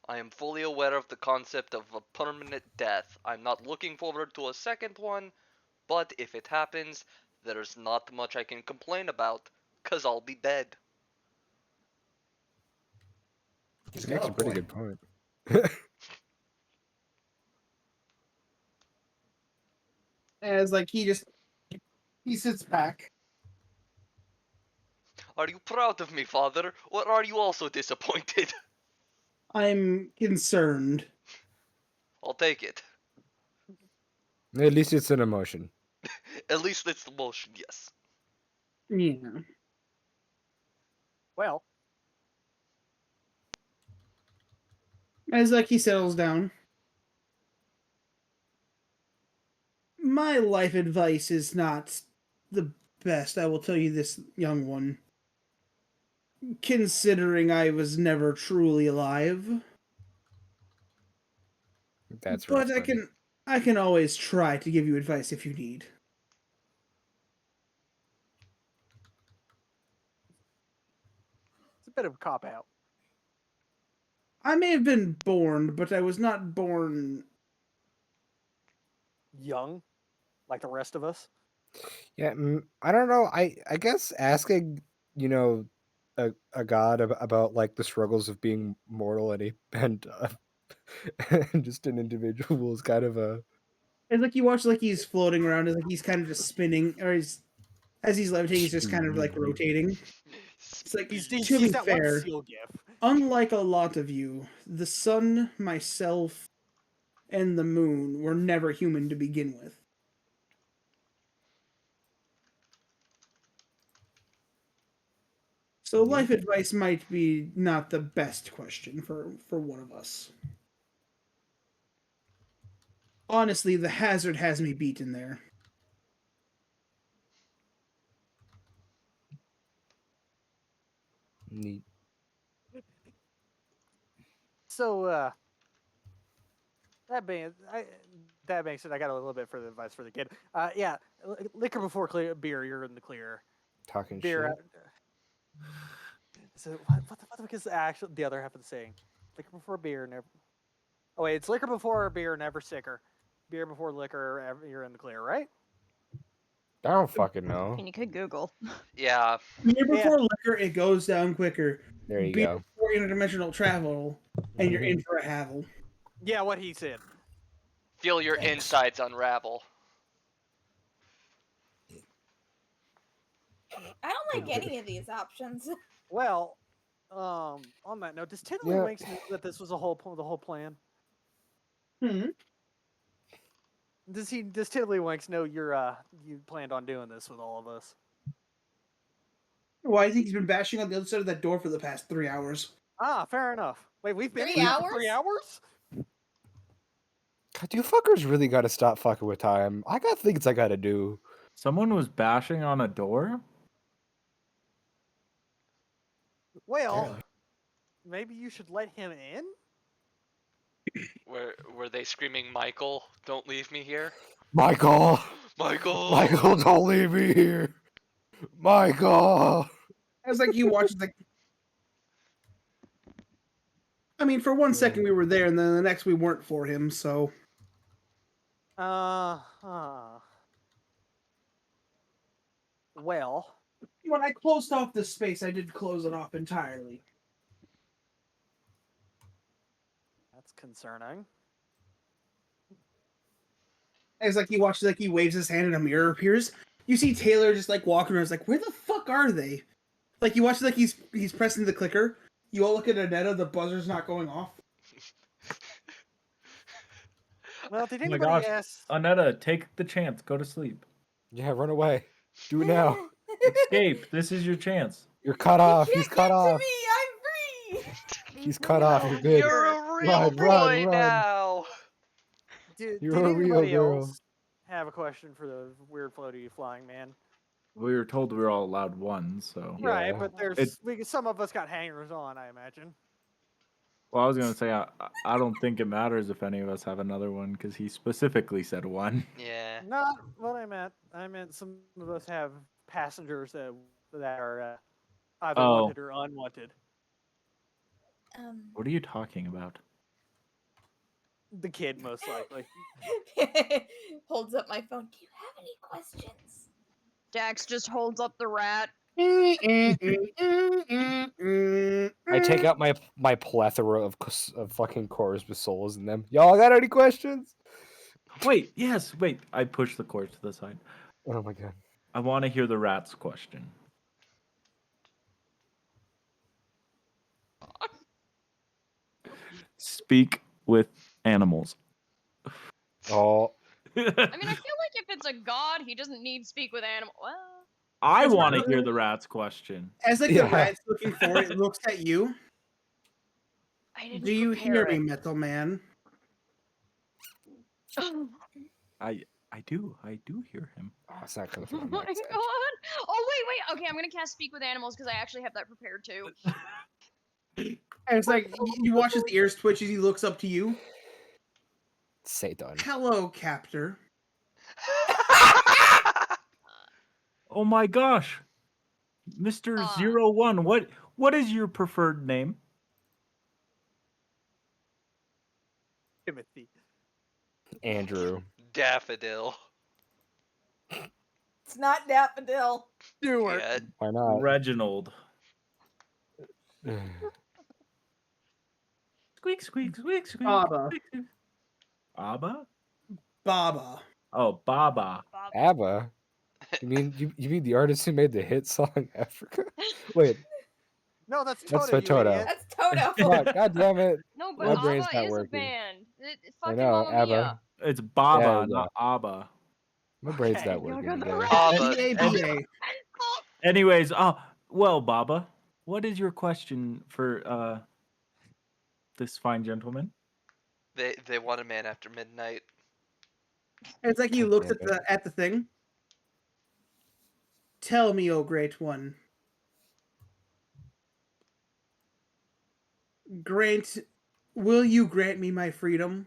I am fully aware of the concept of a permanent death. I'm not looking forward to a second one, but if it happens, there's not much I can complain about, 'cause I'll be dead. He's That's got a a pretty point. good point. As like he sits back. Are you proud of me, father, or are you also disappointed? I'm concerned. I'll take it. At least it's an emotion. At least it's the motion, yes. Yeah. Well, As like he settles down, my life advice is not the best. I will tell you this, young one. Considering I was never truly alive, That's real but funny. I can always try to give you advice if you need. it's a bit of a cop out. I may have been born, but I was not born. Young, like the rest of us. Yeah, I don't know. I guess asking, you know, a god about like the struggles of being mortal and just an individual is kind of a It's like you watch like he's floating around, it's like he's kind of just spinning, or he's as he's levitating, he's just kind of like rotating. It's like to He's be that one fair, seal gif. unlike a lot of you, the sun, myself, and the moon were never human to begin with. So life advice might be not the best question for one of us. Honestly, the hazard has me beaten there. neat. So that being said, I got a little bit further advice for the kid. Yeah, liquor before beer, you're in the clear. Talking Beer. shit. So what the fuck is the other half of the saying? Liquor before beer, never. Oh wait, it's liquor before beer, never sicker. Beer before liquor, you're in the clear, right? I don't fucking I know. mean, you could Google. Yeah. Beer Yeah. before liquor, it goes down quicker. There you Beer go. before interdimensional travel, and you're in for a havel. Yeah, what he said. Feel your Thanks. insides unravel. I don't like any of these options. Well, on that note, does Tiddlywinks know that this was the whole plan? Hmm. Does Tiddlywinks know you planned on doing this with all of us? Well, I think he's been bashing on the other side of that door for the past 3 hours. Ah, fair enough. Wait, we've been 3 here for 3 hours? hours? God, you fuckers really gotta stop fucking with time. I got things I gotta do. Someone was bashing on a door? Well, Apparently. maybe you should let him in? Were they screaming, Michael, don't leave me here? Michael! Michael! Michael, don't leave me here! Michael! It's like you watch the. I mean, for 1 second we were there, and then the next we weren't for him. So Well, when I closed off this space, I did close it off entirely. that's concerning. As like he watches, like he waves his hand, and a mirror appears. You see Taylor just like walking around. It's like, where the fuck are they? Like you watch, like he's pressing the clicker. You all look at Anetta. The buzzer's not going off. Well, did Oh my anybody gosh. ask? Anetta, take the chance. Go to sleep. Yeah, run away. Do it now. Escape. This is your chance. You're cut You off. can't He's get cut to off. me. I'm free. He's cut off. You're good. You're a real Run, boy run, run. now! Did You're a real anybody girl. else have a question for the weird floaty flying man? We were told we were all allowed one, so. Yeah. Right, but there's It- some of us got hangers on, I imagine. Well, I was gonna say I don't think it matters if any of us have another one because he specifically said one. Yeah. Not what I meant. I meant some of us have passengers that are either Oh. wanted or unwanted. What are you talking about? The kid, most likely. Holds up my phone. Do you have any questions? Dax just holds up the rat. I take out my plethora of fucking cores with souls in them. Y'all got any questions? Wait, yes, wait. I pushed the cord to the side. Oh my god. I want to hear the rat's question. Speak with animals. Oh, I mean, I feel like if it's a god, he doesn't need speak with animal. Well, I That's want to right. hear the rat's question. As like Yeah. the rat's looking forward, it looks at you. I didn't Do you hear prepare me, Metal Man? it. I do hear him. Oh, it's not coming Oh through my my mic. god! Oh wait. Okay, I'm gonna cast Speak with Animals because I actually have that prepared too. And it's like you watch his ears twitch as he looks up to you. Satan. Hello, Captor. Oh my gosh, Mr. Uh. 01, what is your preferred name? Timothy. Andrew. Daffodil. It's not Daffodil. Stewart. Yeah. Why not? Reginald. Squeak, squeak, squeak, squeak. Baba. squeak, squeak. Abba? Baba. Oh, Baba. Bob. ABBA? You mean the artist who made the hit song Africa? Wait, No, that's That's Toto, my you Toto. idiot. That's Toto. fuck, god damn it. No, My but brain's ABBA not is working. a band. I Fucking know, Mamma Mia. ABBA. It's Baba, There you not Abba. My brain's Okay. not Y'all working got that together. right. Abba. B-A-B-A. Anyways, well, Baba, what is your question for this fine gentleman? They want a man after midnight. And it's like he God looks damn at the thing. Tell me, O great one. Will you grant me my freedom?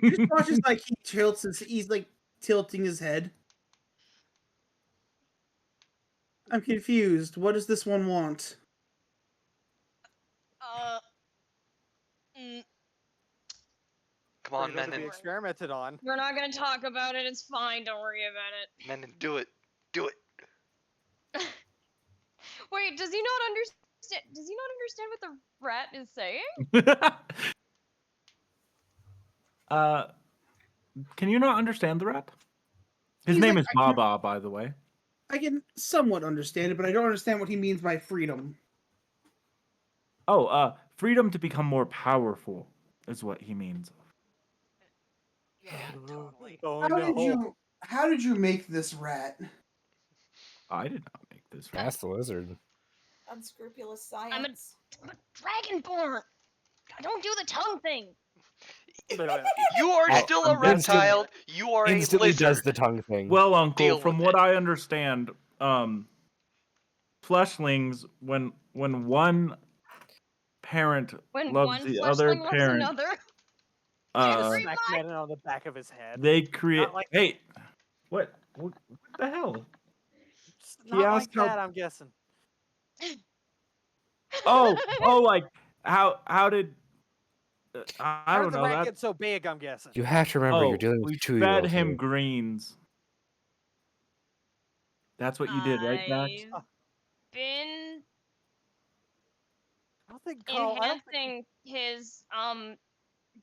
Just watches like he tilts he's like tilting his head. I'm confused. What does this one want? Come on, Freedom to be Menon. experimented on. We're not gonna talk about it. It's fine. Don't worry about it. Menon, do it. Do it. Wait, does he not understand? Does he not understand what the rat is saying? Can you not understand the rap? His He's name like, is Baba, by the way. I can somewhat understand it, but I don't understand what he means by freedom. Oh, freedom to become more powerful is what he means. Yeah, totally. Oh How no. did you make this rat? I did not make this rap. Ask the lizard. Unscrupulous I'm a science. dragonborn. I don't do the tongue thing. You are Oh, still a I'm instantly- reptile. You are a Instantly lizard. does the tongue thing. Well, Uncle, Deal from with what it. I understand, fleshlings, when one parent When loves one the other fleshling loves parent, another. uh, Smack Menon on the back of his head. they create. Not like- Hey, what the hell? Not like asked how- that, I'm guessing. Oh, like how did I How don't did the know rat that. get so big, I'm guessing. You have to remember, Oh, you're dealing with we a 2-year-old fed him here. greens. That's what you did, right, Max? I've been I don't think Carl. I don't think enhancing his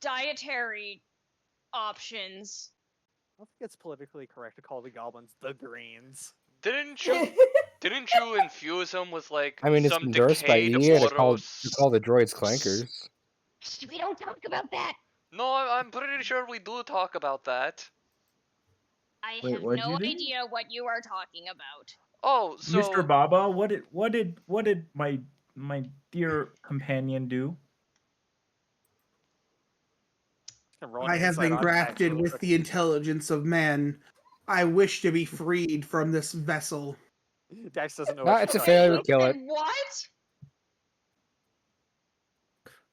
dietary options. it's politically correct to call the goblins the greens. Didn't you infuse him with like I mean, it's some endorsed by decayed EA to call Oros? the droids clankers. Shh, we don't talk about that. No, I'm pretty sure we do talk about that. I Wait, have what'd no you do? idea what you are talking about. Oh, so Mr. Baba, what did my dear companion do? I have been grafted with the intelligence of man. I wish to be freed from this vessel. Dax doesn't know. No, what it's a you're failure. talking Kill Said it. what?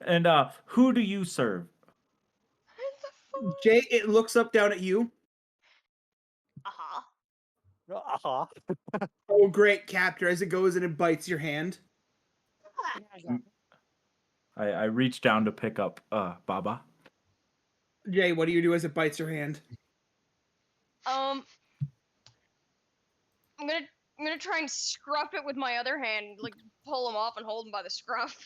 And who do you serve? What the fuck? Jay, it looks up down at you. Uh-huh. about. Oh, great, Captor, as it goes and it bites your hand. I reach down to pick up Baba. Jay, what do you do as it bites your hand? I'm gonna try and scruff it with my other hand, like pull him off and hold him by the scruff.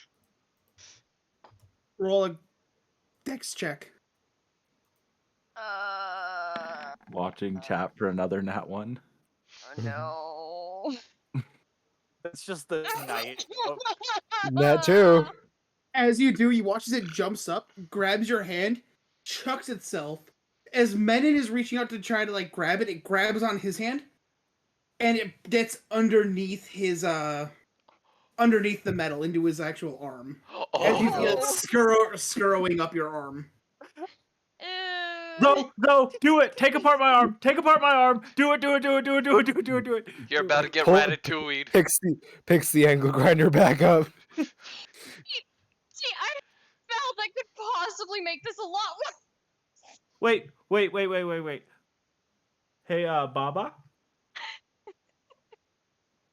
Roll a dex check. Watching chat for another nat one. Oh no. It's just the night. Oh, That too. As you do, you watch as it jumps up, grabs your hand, chucks itself, as Menon is reaching out to try to like grab it, it grabs on his hand, and it gets underneath his underneath the metal into his actual arm. As you feel it Oh, scurrying up your arm. No, do it. Take apart my arm. Take apart my arm. Do it. Do it. you're about to get Pull- ratatouille. Picks the angle grinder back up. See, I felt I could possibly make this a lot worse. Wait. Hey, Baba.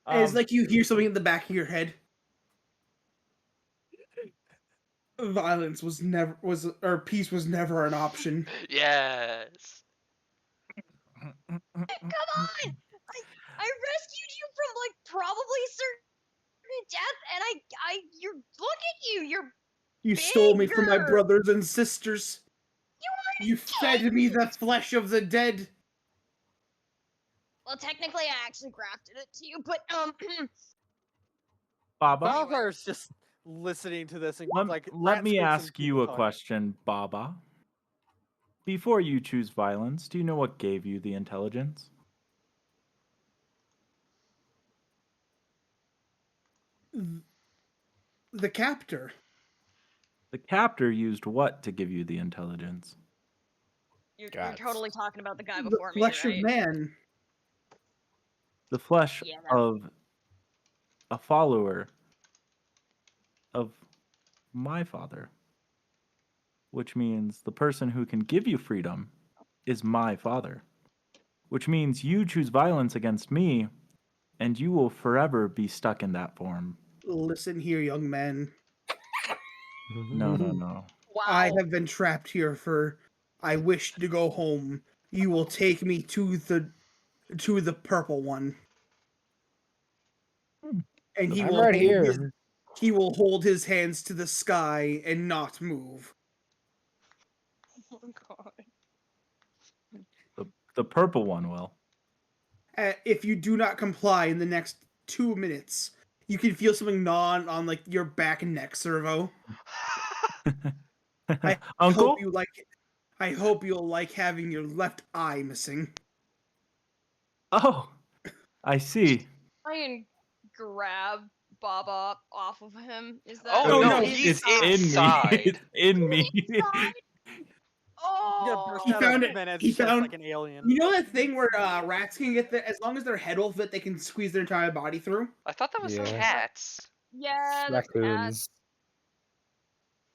It's like you hear something in the back of your head. Violence or peace was never an option. Yes. Come on! I rescued you from like probably certain death, and look at you. You stole me from my bigger. brothers and sisters. You fed me the flesh of the dead. Well, technically, I actually grafted it to you, but Baba. Balthar's just listening to this and like. Let rat me squeaks and ask you a talk. question, Baba. Before you choose violence, do you know what gave you the intelligence? The captor. The captor used what to give you the intelligence? you're Guts. totally talking about the guy The before me, flesh right? of man. The flesh Yeah, that- of a follower of my father. Which means the person who can give you freedom is my father. Which means you choose violence against me, and you will forever be stuck in that form. Listen here, young man. No. Wow. I have been trapped here for. I wish to go home. You will take me to the purple one. And he I'm will right hold here. he will hold his hands to the sky and not move. Oh my god. The purple one will. If you do not comply in the next 2 minutes, you can feel something gnaw on like your back and neck servo. I Uncle? hope you like it. I hope you'll like having your left eye missing. Oh, I see. I can grab Baba off of him. Is that? Oh no, he's it's in me. inside. It's in me. Inside? Yeah, Oh. burst He out found of it. Mened's He chest found. like an alien. You know that thing where rats can get as long as their head will fit, they can squeeze their entire body through. I thought that was Yeah. cats. Yeah, that's cats. Raccoons.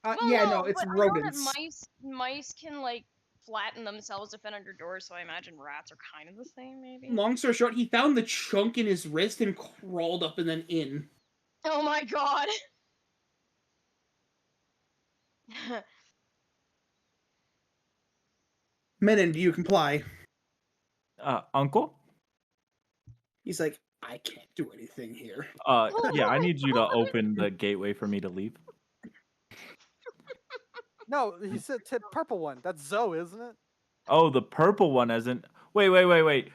Well, Yeah, no, no, it's but rodents. I know that mice can like flatten themselves to fit under doors, so I imagine rats are kind of the same, maybe. Long story short, he found the chunk in his wrist and crawled up and then in. Oh my god. Menon, do you comply? Uncle? He's like, I can't do anything here. Yeah, I need you to open the gateway for me to leave. No, he said purple one. That's Zoe, isn't it? Oh, the purple one as in wait.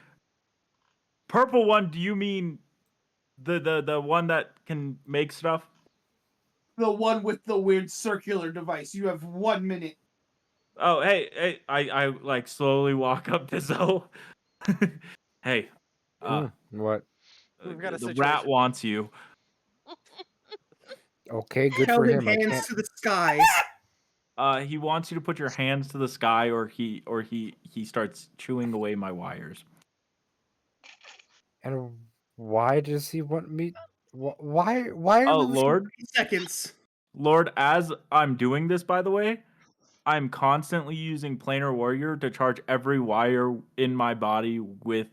Purple one, do you mean the one that can make stuff? The one with the weird circular device. You have 1 minute. Oh, hey, I like slowly walk up to Zoe. Hey, What? We've got a the situation. rat wants you. Okay, good Held for him him. I hands can't. to the skies. He wants you to put your hands to the sky, or he starts chewing away my wires. And why does he want me? Why? Why are Oh, we listening? Lord, 3 seconds. Lord, as I'm doing this, by the way, I'm constantly using Planar Warrior to charge every wire in my body with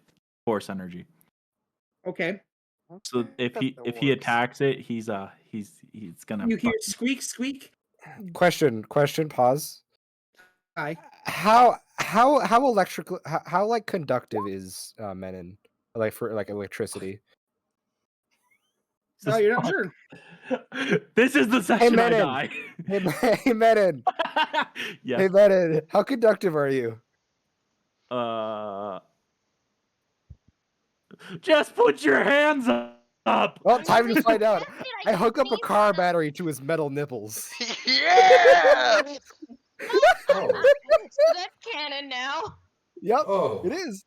force energy. Okay. So if he That works. attacks it, he's gonna. You hear fuck- squeak, squeak. Question. Pause. Hi. How electrical? How like conductive is Menon? Like for like electricity? No, you're not sure. This is the session I Menon. die. Hey Menon. Yes. Hey Menon. How conductive are you? Just put your hands up. Well, time to find out. Tested, I hook up a think car so. battery to his metal nipples. Yeah! Oh, next to that cannon now. Yep, Oh. it is.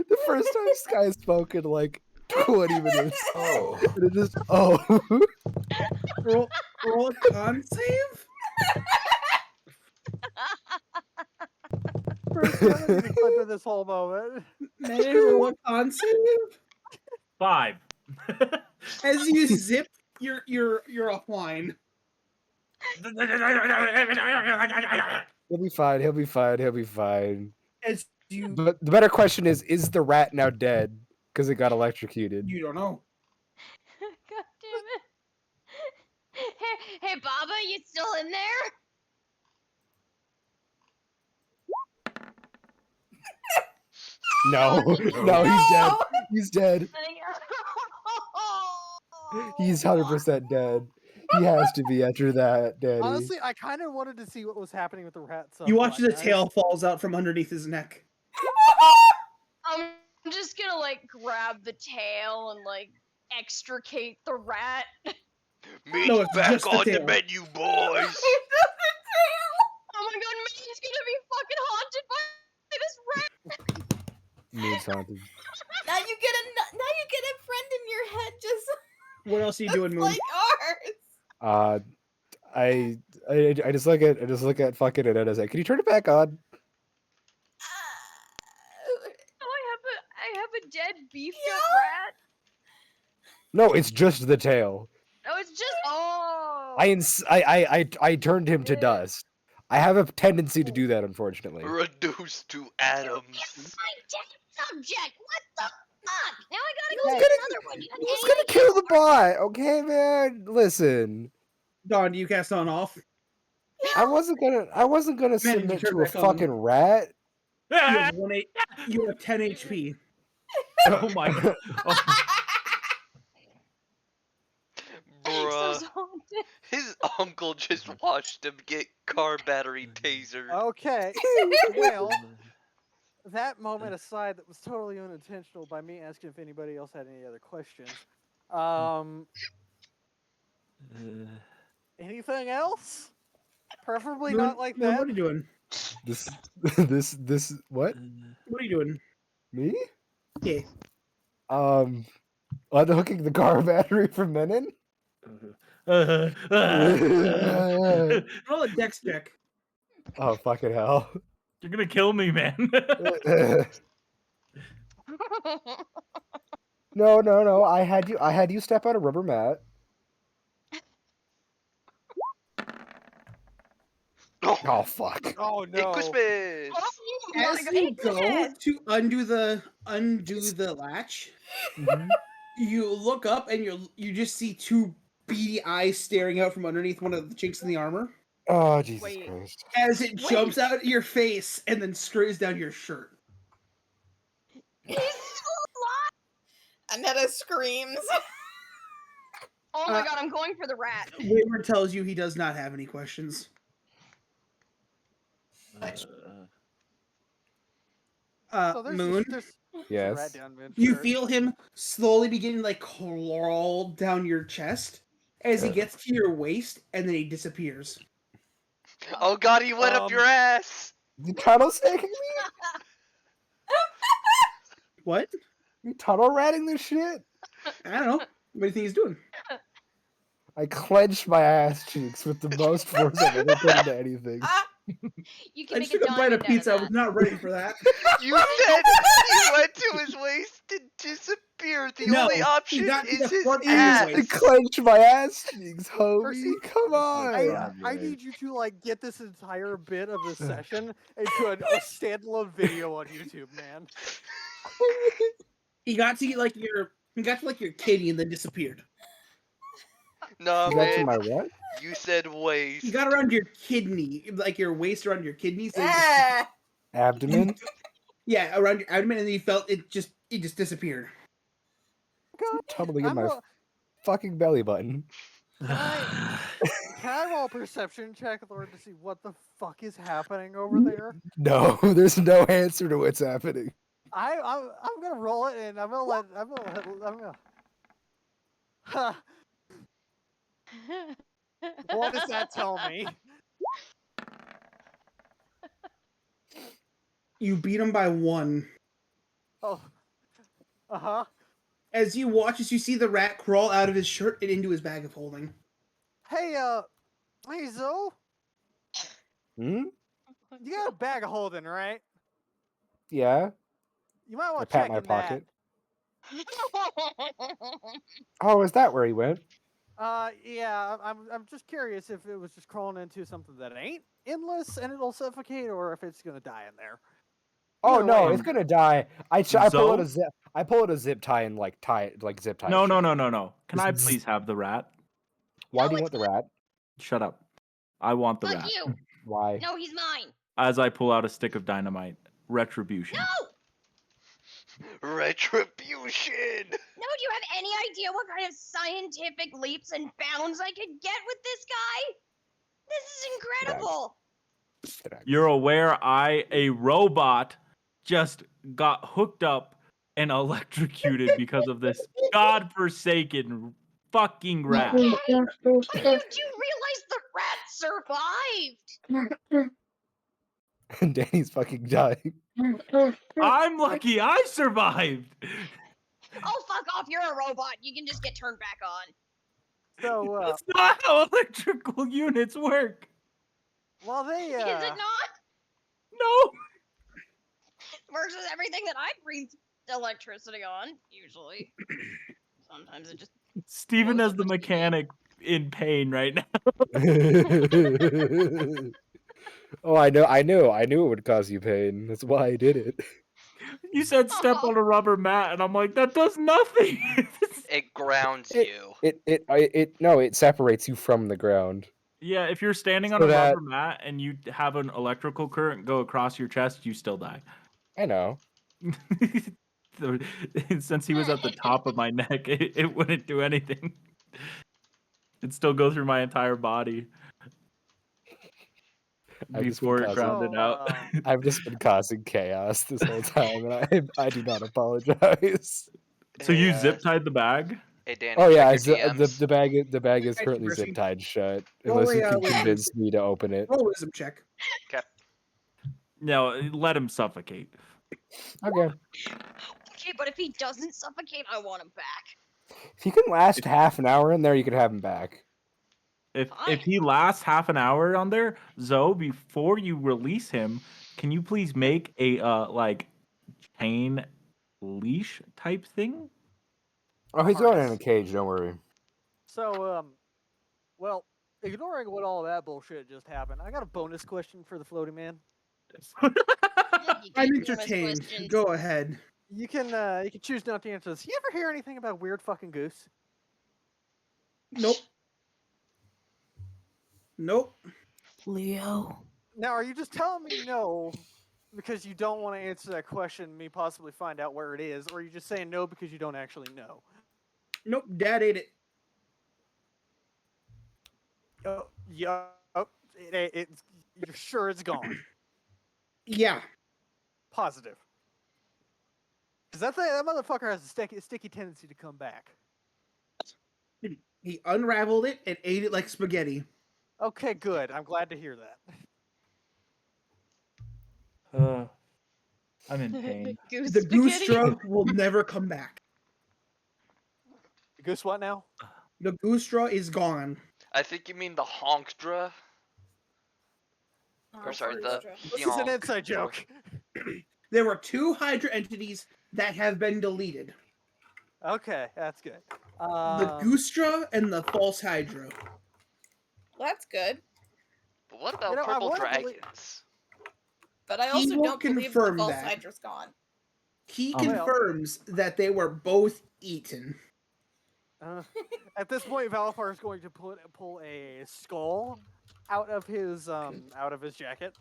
The first time Sky spoke in like 20 minutes. Oh. And it just Roll a con save. First time I need to clip in this whole moment. May roll a con save. 5. As you zip your offline. He'll be fine. He'll be fine. He'll be fine. As you But the better question is the rat now dead because it got electrocuted? you don't know. God damn it. Hey, Baba, you still in there? No, no, he's dead. He's dead. He's 100% dead. He has to be after that, Daddy. Honestly, I kind of wanted to see what was happening with the rat. You watch subplot, the guys. tail falls out from underneath his neck. I'm just gonna like grab the tail and like extricate the rat. Meat's No, it's back just the on the tail. menu, boys. Oh my god, Maine's gonna be fucking haunted by this rat. Means haunted. Now you get a friend in your head just What else are you doing, Moon? like ours. I just look at fucking it and I say, can you turn it back on? Oh, I have a dead beefed up Yeah. rat. No, it's just the tail. Oh, it's just oh. I turned him to dust. I have a tendency to do that, unfortunately. Reduced to atoms. My dead subject. What the fuck? Now I gotta Who's go gonna- get another one. You Who's gonna kill the bot? Okay, man. Listen, Dawn, do you cast on off? I wasn't gonna Man, you submit turn to a back on. fucking rat. You have you have 10 HP. Oh my god. Oh, I'm Bruh. so haunted. His uncle just watched him get car battery tasered. Okay, well, that moment aside, that was totally unintentional by me asking if anybody else had any other questions. Anything else? Preferably Moon, not like Moon, that. what are you doing? This what? What are you doing? Me? Yeah. Unhooking the car battery from Menon? Roll a dex check. Oh fucking hell. you're gonna kill me, man. No. I had you step on a rubber mat. Oh fuck. Oh Hey, no! Christmas! As you go to undo the latch, you look up and you just see two beady eyes staring out from underneath one of the chinks in the armor. Oh Jesus Wait. Christ. As it jumps out at your face and then strays down your shirt. He's still Anetta screams. Oh my god, I'm going for the rat. Wayward tells you he does not have any questions. Nice. So there's Moon, there's a Yes. rat down mid. you feel him slowly beginning to like crawl down your chest as he gets to your waist and then he disappears. Oh god, he went up your ass! You tunnel snaking me? What? You tunnel ratting this shit? I don't know. What do you think he's doing? I clenched my ass cheeks with the most force I've ever put into anything. You I can just make a took a bite diamond of pizza. I out of was that. not ready for that. You said he went to his waist and disappeared. The No, only he option got to is the his front of your ass. I waist. clenched my ass cheeks, homie. Percy, Come on. I need you to like get this entire bit of the session into a standalone video on YouTube, man. He got to like your kidney and then disappeared. No, You got to man. my what? You said waist. He got around your kidney, like your waist around your kidneys. And Ah. Abdomen? yeah, around your abdomen, and then you felt it just disappeared. Tunneling in I'm my ro- fucking belly button. Can I roll a perception check, Lord, to see what the fuck is happening over there? No, there's no answer to what's happening. I'm gonna roll it, and I'm gonna. Huh. What does that tell me? You beat him by 1. Oh. Uh-huh. As you watch, as you see the rat crawl out of his shirt and into his bag of holding. Hey, hey, Zoe, Hmm? you got a bag of holding, right? Yeah. You might I want to pat check my in that. pocket. Oh, is that where he went? Yeah, I'm just curious if it was just crawling into something that ain't endless and it'll suffocate, or if it's gonna die in there. Oh Either no, way, it's gonna die. I pull out Zoe? a zip. I pull out a zip tie and like tie it, like zip tie. No, it no, shut. no, no, no. Can I Zzz. please have the rat? Why No, do you it's want the rat? Shut up. I want the Fuck rat. you. Why? No, he's mine. As I pull out a stick of dynamite. Retribution. No. Retribution! No, do you have any idea what kind of scientific leaps and bounds I could get with this guy? This is incredible. You're aware a robot, just got hooked up and electrocuted because of this godforsaken fucking rat. Okay, but you do realize the rat survived. And Danny's fucking dying. I'm lucky I survived. Oh, fuck off. You're a robot. You can just get turned back on. so That's not how electrical units work. while they Is it not? No. Works with everything that I breathe electricity on, usually. Sometimes it just. Steven Blows as up the the TV. mechanic in pain right now. Oh, I knew it would cause you pain. That's why I did it. You said step on a rubber mat, and I'm like, that does nothing. It grounds It- you. It separates you from the ground. Yeah, if you're standing on So a that- rubber mat and you have an electrical current go across your chest, you still die. I know. So, since he was at the top of my neck, it wouldn't do anything. It'd still go through my entire body I've just before been it causing- grounded out. I've just been causing chaos this whole time, and I do not apologize. So Hey, you zip tied the bag? Hey, Danny, Oh yeah, check your DMs. the bag is Thank you, currently Percy. zip tied shut. Roll Unless you a, can wisdom. convince me to open it. Roll a wisdom check. No, let him suffocate. Okay. Okay, but if he doesn't suffocate, I want him back. If you can last half an hour in there, you can have him back. If Fine. he lasts half an hour on there, Zoe, before you release him, can you please make a like chain leash type thing? Oh, he's going in a Harness. cage. Don't worry. So well, ignoring what all that bullshit just happened, I got a bonus question for the floating man. You I'm get bonus entertained. questions. Go ahead. You can choose not to answer this. You ever hear anything about weird fucking goose? Nope. Nope. Leo. Now, are you just telling me no because you don't want to answer that question and me possibly find out where it is, or are you just saying no because you don't actually know? Nope. Dad ate it. Oh, yeah. It's you're sure it's gone? Yeah. Positive. Because that motherfucker has a sticky tendency to come back. He unraveled it and ate it like spaghetti. Okay, good. I'm glad to hear that. I'm in pain. Goose The goose spaghetti. straw will never come back. Goose, what now? The goose straw is gone. I think you mean the honkdra. Oh, Or sorry, Frustra. This is an Yonk. inside joke. There were 2 Hydra entities that have been deleted. Okay, that's good. The Goostra and the false Hydra. Well, that's good. But what the You know, I purple wanna believe- dragons? But I He also will don't believe the confirm false that. Hydra's gone. He Oh, well. confirms that they were both eaten. At this point, Valafar is going to pull a skull out of his jacket.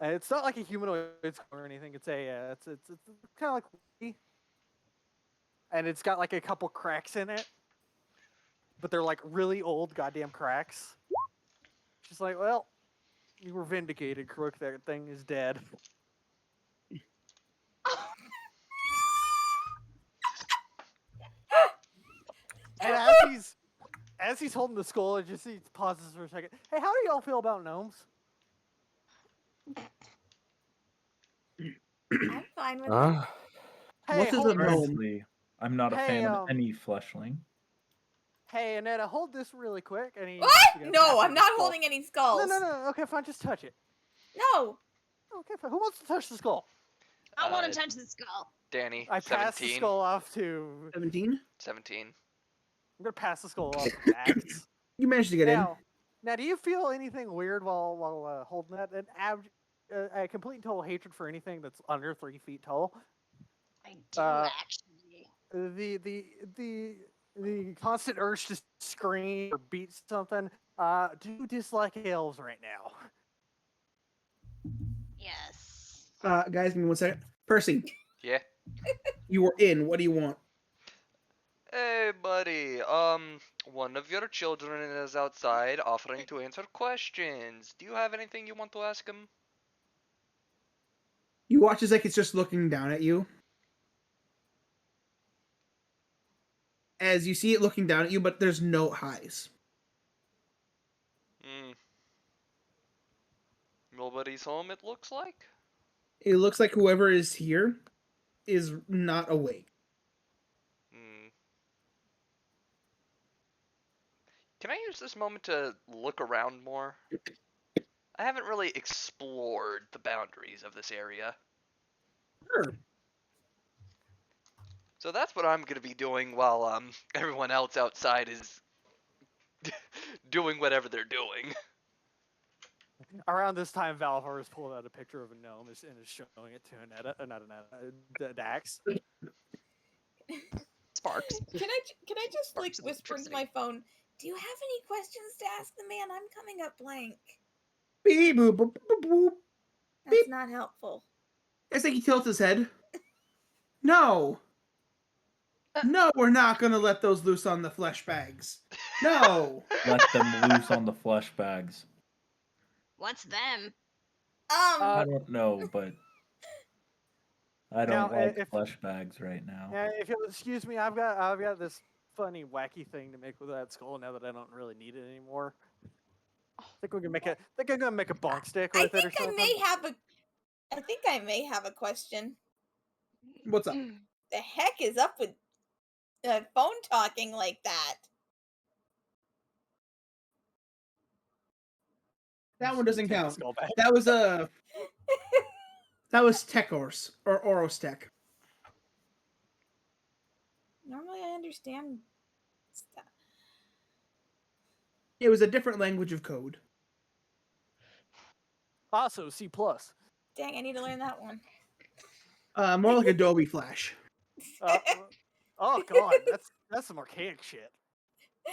And it's not like a humanoid skull or anything. It's it's kind of like, and it's got like a couple cracks in it, but they're like really old goddamn cracks. She's like, well, you were vindicated, Crook. That thing is dead. And as he's holding the skull, it just he pauses for a second. Hey, how do y'all feel about gnomes? I'm fine with it. Uh, Hey, What's his hold this. gnome? Honestly, I'm not a Hey, fan of any fleshling. Hey, Anetta, hold this really quick. And he, What? you know, No, passes I'm the not skull. holding any No, skulls. no. Okay, fine. Just touch it. No. Okay, fine. Who wants to touch the skull? I want Uh, to touch the skull. Danny, I pass the 17. skull off to. 17. 17. I'm gonna pass the skull off to Dax. You managed to get in. Now, do you feel anything weird while holding that? A complete and total hatred for anything that's under 3 feet tall. I do actually. The constant urge to scream or beat something. Do you dislike elves right now? Yes. Guys, give me 1 second. Percy, Yeah. you were in. What do you want? Hey, buddy. One of your children is outside offering to answer questions. Do you have anything you want to ask him? You watch as like it's just looking down at you. As you see it looking down at you, but there's no highs. Hmm. Nobody's home, it looks like? It looks like whoever is here is not awake. Hmm. Can I use this moment to look around more? I haven't really explored the boundaries of this area. Sure. So that's what I'm gonna be doing while everyone else outside is doing whatever they're doing. Around this time, Valhar has pulled out a picture of a gnome and is showing it to Anetta, Dax. Sparks. Can I just like Sparks of whisper into electricity. my phone? Do you have any questions to ask the man? I'm coming up blank. Beep boop boop boop boop. That's Beep. not helpful. It's like he tilts his head. No. No, we're not gonna let those loose on the flesh bags. No. Let them loose on the flesh bags. What's them? I don't know, but I don't Now, like if flesh bags right now. if you'll excuse me, I've got this funny, wacky thing to make with that skull. Now that I don't really need it anymore, I think we can make it. Think I'm gonna make a bonk stick with it or something. I think I may have a question. What's up? The heck is up with phone talking like that? That one doesn't Take the count. skull back. That was that was Techors or Oros Tech. Normally I understand stuff. It was a different language of code. Also, C+. Dang, I need to learn that one. More like Adobe Flash. Oh god, that's some archaic shit.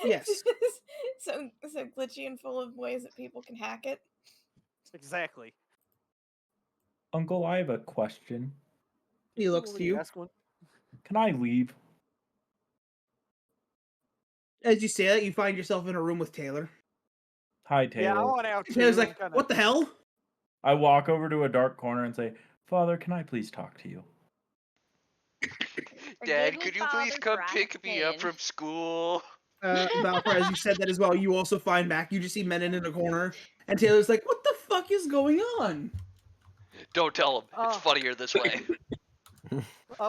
Yes. so glitchy and full of ways that people can hack it. Exactly. Uncle, I have a question. He looks Ooh, to you. ask one. Can I leave? As you say that, you find yourself in a room with Taylor. Hi, Taylor. Yeah, I want out too. Taylor's like, kinda... "What the hell?" I walk over to a dark corner and say, Father, can I please talk to you? Dad, Forgive me, could you please Father, come for pick me up asking. from school? Valkyrie, as you said that as well, you also find back. You just see Menon in a corner, and Taylor's like, "What the fuck is going on?" Don't tell him. It's Oh. funnier this way.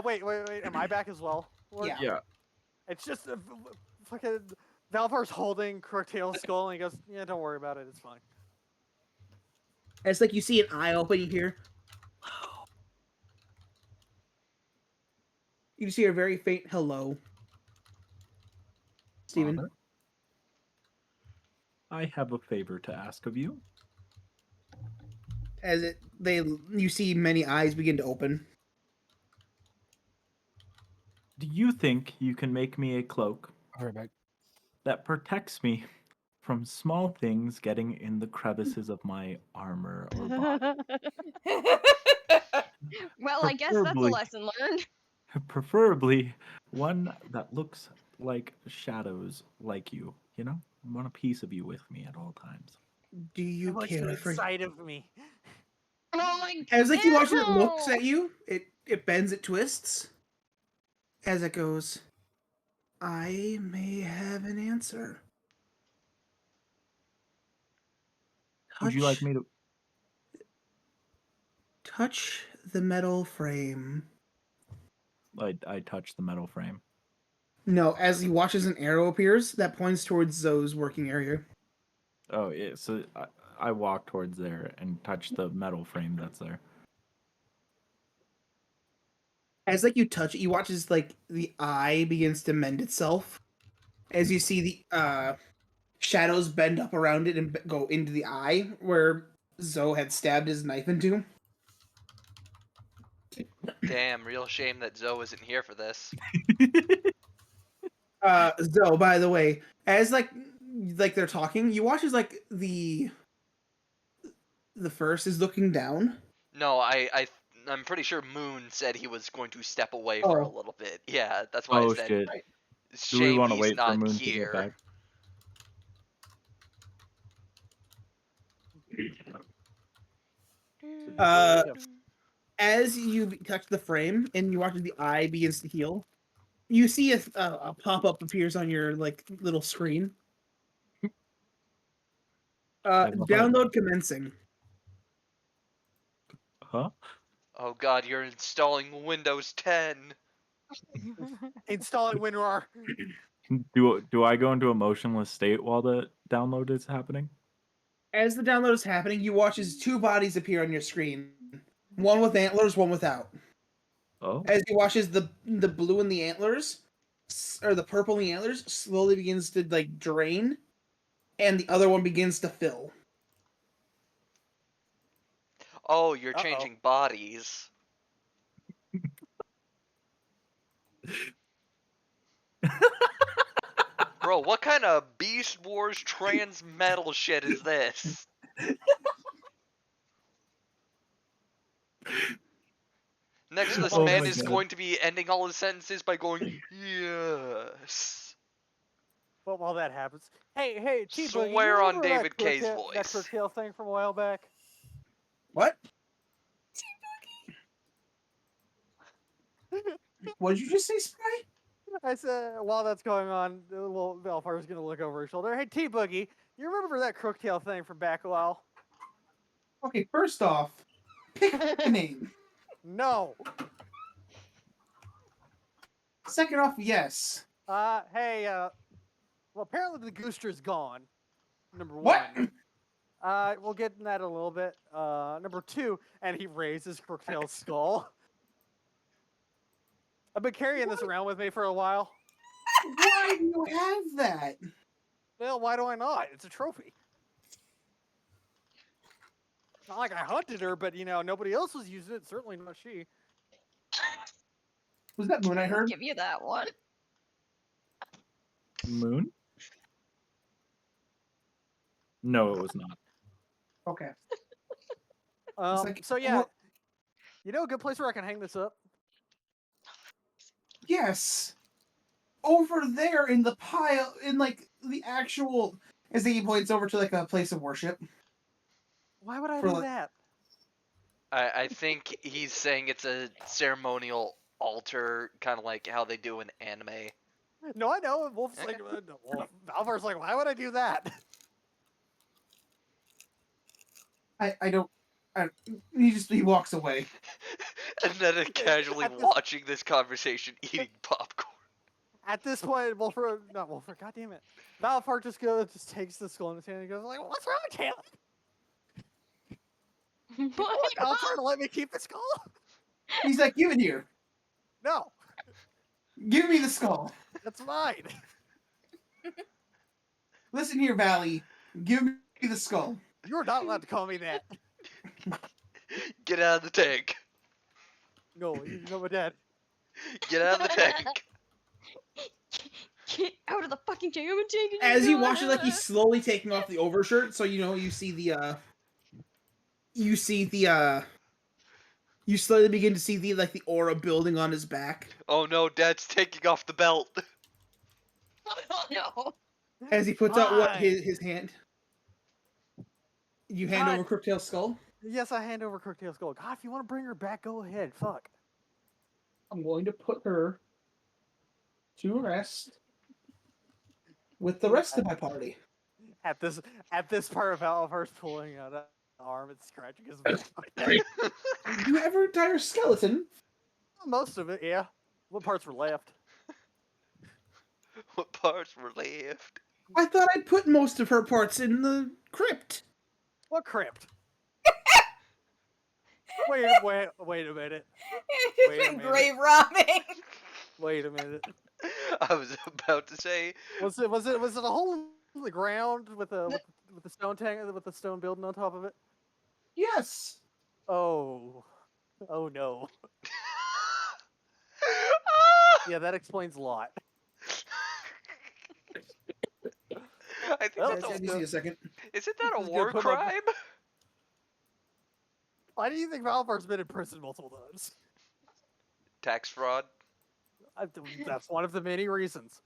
Wait. Am I back as well? Or- Yeah. yeah. It's just fucking Valvar's holding Crooktail's skull and he goes, "Yeah, don't worry about it. It's fine." And it's like you see an eye open. You hear, you see a very faint hello. Steven. Father, I have a favor to ask of you. As you see many eyes begin to open. Do you think you can make me a cloak All right, back. that protects me from small things getting in the crevices of my armor or body? Well, I guess that's a Preferably- lesson learned. Preferably one that looks like shadows like you, you know? I want a piece of you with me at all times. Do I you want you care for? inside of me. Oh my As like you watch it looks Ew! at you, it bends, it twists. As it goes, I may have an answer. Would you like me to? Touch the metal frame. I touch the metal frame. No, as he watches an arrow appears that points towards Zoe's working area. Oh yeah, so I walk towards there and touch the metal frame that's there. As like you touch it, you watch as like the eye begins to mend itself. As you see the shadows bend up around it and go into the eye where Zoe had stabbed his knife into. Damn, real shame that Zoe isn't here for this. Zoe, by the way, as like they're talking, you watch as like the first is looking down. No, I'm pretty sure Moon said he was going to step away for a Oh. little bit. Yeah, that's why I Oh said shit! Right. Do we shame want to he's wait for not Moon to get here. back? Uh, as you touch the frame and you watch as the eye begins to heal, you see a pop up appears on your like little screen. I have a heart. Download commencing. Huh? Oh god, you're installing Windows 10. Installing WinRAR. Do I go into a motionless state while the download is happening? As the download is happening, you watch as two bodies appear on your screen. One with antlers, one without. Oh. As you watch as the blue in the antlers, or the purple in the antlers, slowly begins to like drain, and the other one begins to fill. Oh, you're Uh-oh. changing bodies. Bro, what kind of Beast Wars trans metal shit is this? Next, this Oh man my is God. going to be ending all his sentences by going, yes. But while that happens, hey, T Boogie, Swear on David K's that voice. curtail thing from a while back? What? What did you just say, Spry? I said, while that's going on, the little Valfar's gonna look over his shoulder. Hey, T Boogie, you remember that crooktail thing from back a while? Okay, first off, pick a name. No. Second off, yes. Hey, well, apparently the Gooster's gone. Number What? one. We'll get in that in a little bit. Number two, and he raises Crooktail's skull. I've been carrying this around with me for a while. Why do you have that? Well, why do I not? It's a trophy. Not like I hunted her, but nobody else was using it. Certainly not she. Was that Moon I heard? Give you that one. Moon? No, it was not. Okay. like, So yeah, a good place where I can hang this up. Yes. Over there in the pile, in like the actual, as he points over to like a place of worship. Why would I For do like- that? I think he's saying it's a ceremonial altar, kind of like how they do in anime. No, I know. Wolf's like, Valvar's like, why would I do that? I don't. He walks away. And then casually watching this conversation, eating popcorn. At this point, Wolford, God damn it. Valvar just takes the skull in his hand and goes like, what's wrong, Taylor? Valvar to let me keep the skull? He's like, give it here. No, Give me the skull. that's mine. Listen here, Valley. Give me the skull. You're not allowed to call me that. Get out of the tank. No, you know my dad. Get out of the tank. Get out of the fucking tank. I'm taking As you watch it, like he's he's slowly taking off the overshirt, so you see the you slowly begin to see the aura building on his back Oh no, Dad's taking off the belt. Oh no. as he puts out what Fine. his hand. You hand God. over Crooktail's skull. Yes, I hand over Crooktail's skull. God, if you want to bring her back, go ahead. Fuck. I'm going to put her to rest with the rest of my party. At this part of Valvar's pulling out arm and scratching his back. You have your entire skeleton. Most of it, yeah. What parts were left? What parts were left? I thought I'd put most of her parts in the crypt. What crypt? Wait a minute. Wait a Different minute. grave robbing. Wait a minute. I was about to say, Was it a hole in the ground with the stone tank with the stone building on top of it? Yes. Oh. Oh no. Yeah, that explains a lot. I think Well, that's Guys, a, give me a second. isn't that a This is war gonna put my- crime? Why do you think Valvar's been in prison multiple times? Tax fraud. That's one of the many reasons.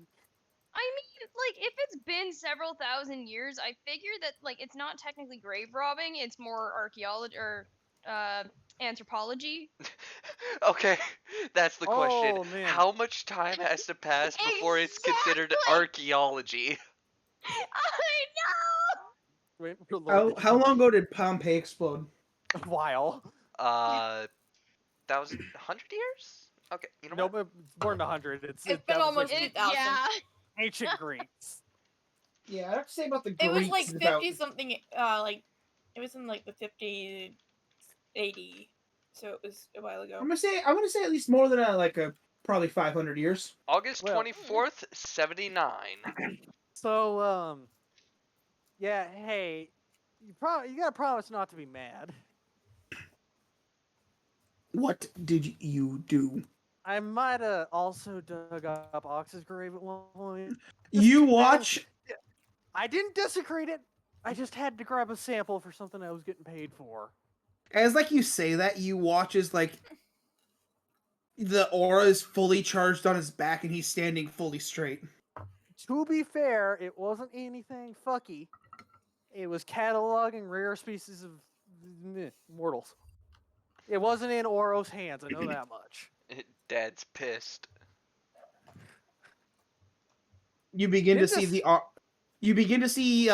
I mean, like, if it's been several thousand years, I figure that, like, it's not technically grave robbing, it's more archaeology or anthropology. Okay, that's the question. Oh, man. How much time has to pass before it's considered archaeology? I know! Wait, Lord, How long ago did Pompeii explode? a while. 100 years? Okay, you know No, what? but it's more than 100. It's that been was almost like 2,000. Yeah. ancient Greeks. Yeah, I have to say about the It Greeks. was like about 50 something. Like it was in like the 50, 80. So it was a while ago. I'm gonna say at least more than probably 500 years. August Well- 24th, 79. So, yeah, hey, you gotta promise not to be mad. What did you do? I might have also dug up Ox's grave at one point. You kidding. watch. I didn't desecrate it. I just had to grab a sample for something I was getting paid for. As like you say that, you watch as like the aura is fully charged on his back and he's standing fully straight. To be fair, it wasn't anything fucky. It was cataloging rare species of mortals. It wasn't in Oro's hands, I know that much. Dad's pissed. You begin to Did see this- you begin to see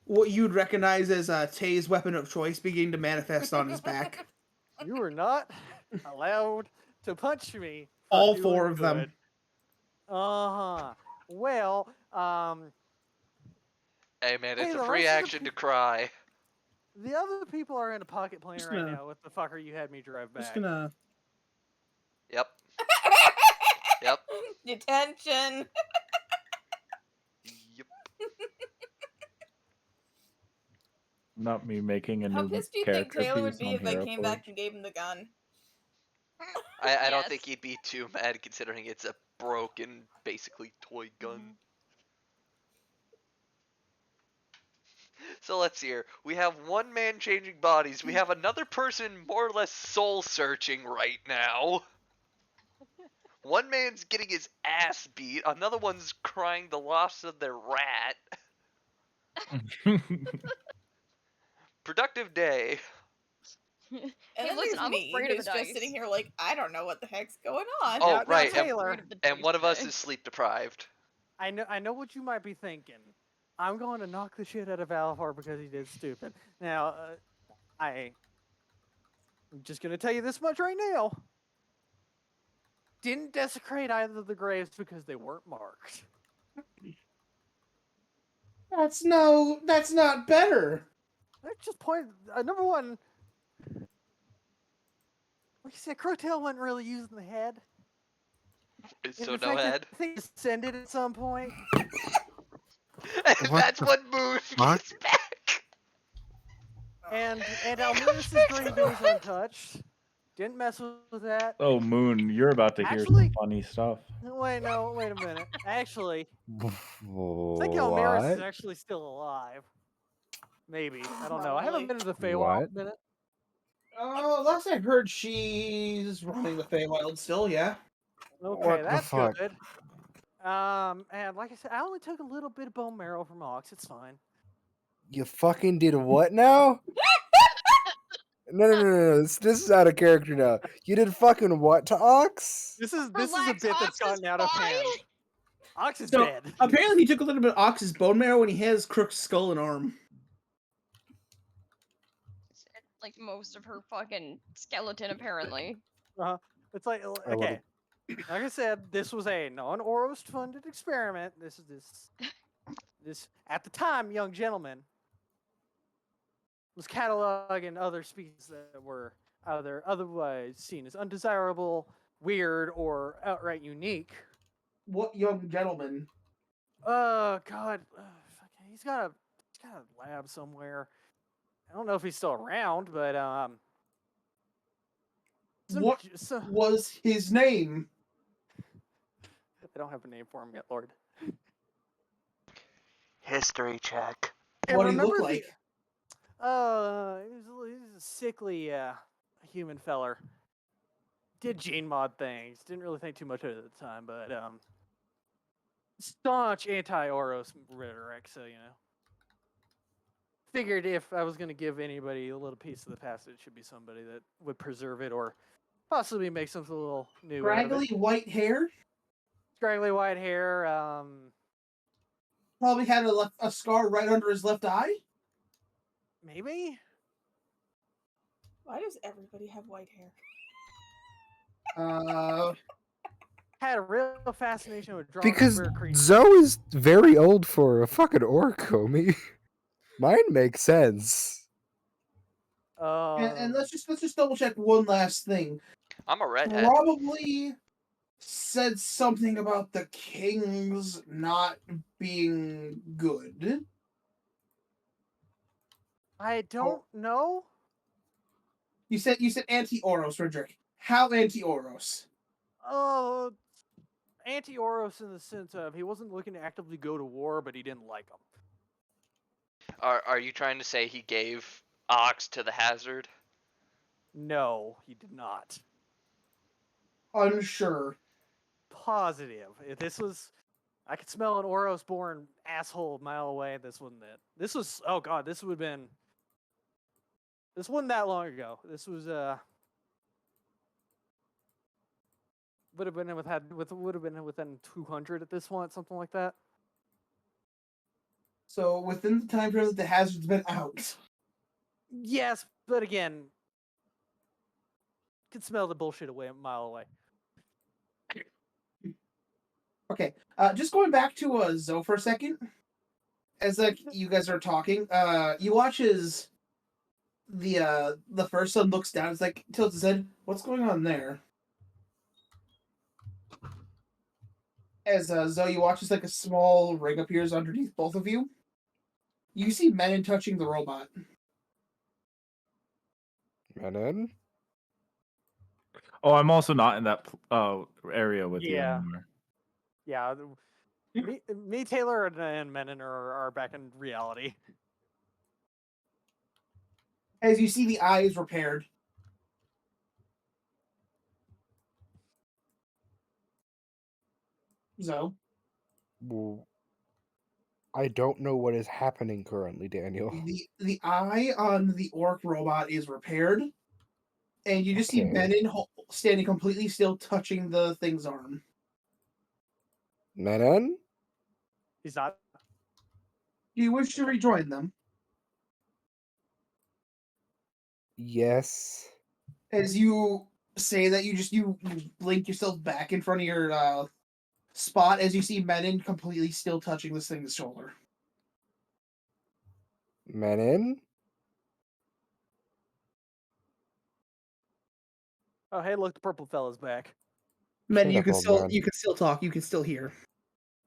what you'd recognize as Tay's weapon of choice begin to manifest on his back. You were not allowed to punch me. for All doing 4 of them. good. Uh-huh. Well, Hey man, Hey, it's the a free rest of the action to cry. the other people are in a pocket playing Just right gonna- now with the fucker you had me drive back. Just gonna. Yep. Yep. Detention. Yep. Not me making a How new pissed do you think character Taylor would piece be on if I Hero came Forge. back and gave him the gun? I don't Yes. think he'd be too mad considering it's a broken, basically toy gun. So let's see here. We have one man changing bodies. We have another person more or less soul searching right now. One man's getting his ass beat. Another one's crying the loss of their rat. Productive day. And Hey, then listen, there's I'm me, afraid of who's the just dice. sitting here like, I don't know what the heck's going on. Oh, Now, right, Now, and- Taylor, Afraid of the And dice one of us today. is sleep deprived. I know what you might be thinking. I'm going to knock the shit out of Alvar because he did stupid. Now, I'm just going to tell you this much right now. Didn't desecrate either of the graves because they weren't marked. That's not better. I just point number one. Like you said, Crowtail wasn't really using the head. And So the no fact that head. the thing descended at some point. And What that's the what Moon fuck? gets back. And Almiras's grave is untouched. Didn't mess with that. Oh, Moon, you're about to hear Actually- some funny stuff. Wait a minute. Actually, I think Almiras is What? actually still alive. Maybe. I don't know. I haven't been to the Feywild What? in a minute. Last I heard, she's running the Feywild still. Yeah. Okay, What the that's fuck? good. And like I said, I only took a little bit of bone marrow from Ox. It's fine. You fucking did what now? No. This is out of character now. You did fucking what to Ox? This is a Relax, bit that's Ox is gotten out of hand. fine. Ox is So dead. apparently, he took a little bit of Ox's bone marrow when he has Crook's skull and arm. like most of her fucking skeleton apparently. It's like I love okay. it. Like I said, this was a non-Oros funded experiment. This at the time, young gentleman was cataloging other species that were either otherwise seen as undesirable, weird, or outright unique. What young gentleman? Oh God, he's got a lab somewhere. I don't know if he's still around, but What was his name? I don't have a name for him yet, Lord. History check. And What did he remember look the like? he's a sickly human feller. Did gene mod things. Didn't really think too much of it at the time, but staunch anti-Oros rhetoric. So figured if I was going to give anybody a little piece of the past, it should be somebody that would preserve it or possibly make something a little new out of Scraggly it. white hair. Scraggly white hair. Probably had a scar right under his left eye. Maybe. Why does everybody have white hair? Had a real fascination with drawing Because rare creatures. Zoe is very old for a fucking orc, homie. Mine makes sense. And let's just double check one last thing. I'm a redhead. Probably said something about the kings not being good. I don't know. You said anti-Oros, Frederick. How anti-Oros? Oh, anti-Oros in the sense of he wasn't looking to actively go to war, but he didn't like them. Are you trying to say he gave Ox to the Hazard? No, he did not. Unsure. Positive. If this was, I could smell an Oros-born asshole a mile away. This wasn't it. This was, oh god, this wasn't that long ago. This was would have been within 200 at this point, something like that. So within the time period that the hazard's been out. Yes, but again, could smell the bullshit away a mile away. Okay, just going back to Zoe for a second. As like you guys are talking, you watch as the first son looks down. It's like tilts his head. What's going on there? As Zoe watches, like a small ring appears underneath both of you. You see Menon touching the robot. Menon? Oh, I'm also not in that area with you Yeah. anymore. Yeah, me, Taylor, and Menon are back in reality. As you see the eyes repaired. Zoe? Well, I don't know what is happening currently, Daniel. The eye on the orc robot is repaired, and you just see Okay. Menon standing completely still, touching the thing's arm. Menon? He's not. Do you wish to rejoin them? Yes. As you say that, you blink yourself back in front of your spot as you see Menon completely still touching this thing's shoulder. Menon? Oh, hey, look, the purple fella's back. Menon, Shut you up, can old still man. talk, you can still hear.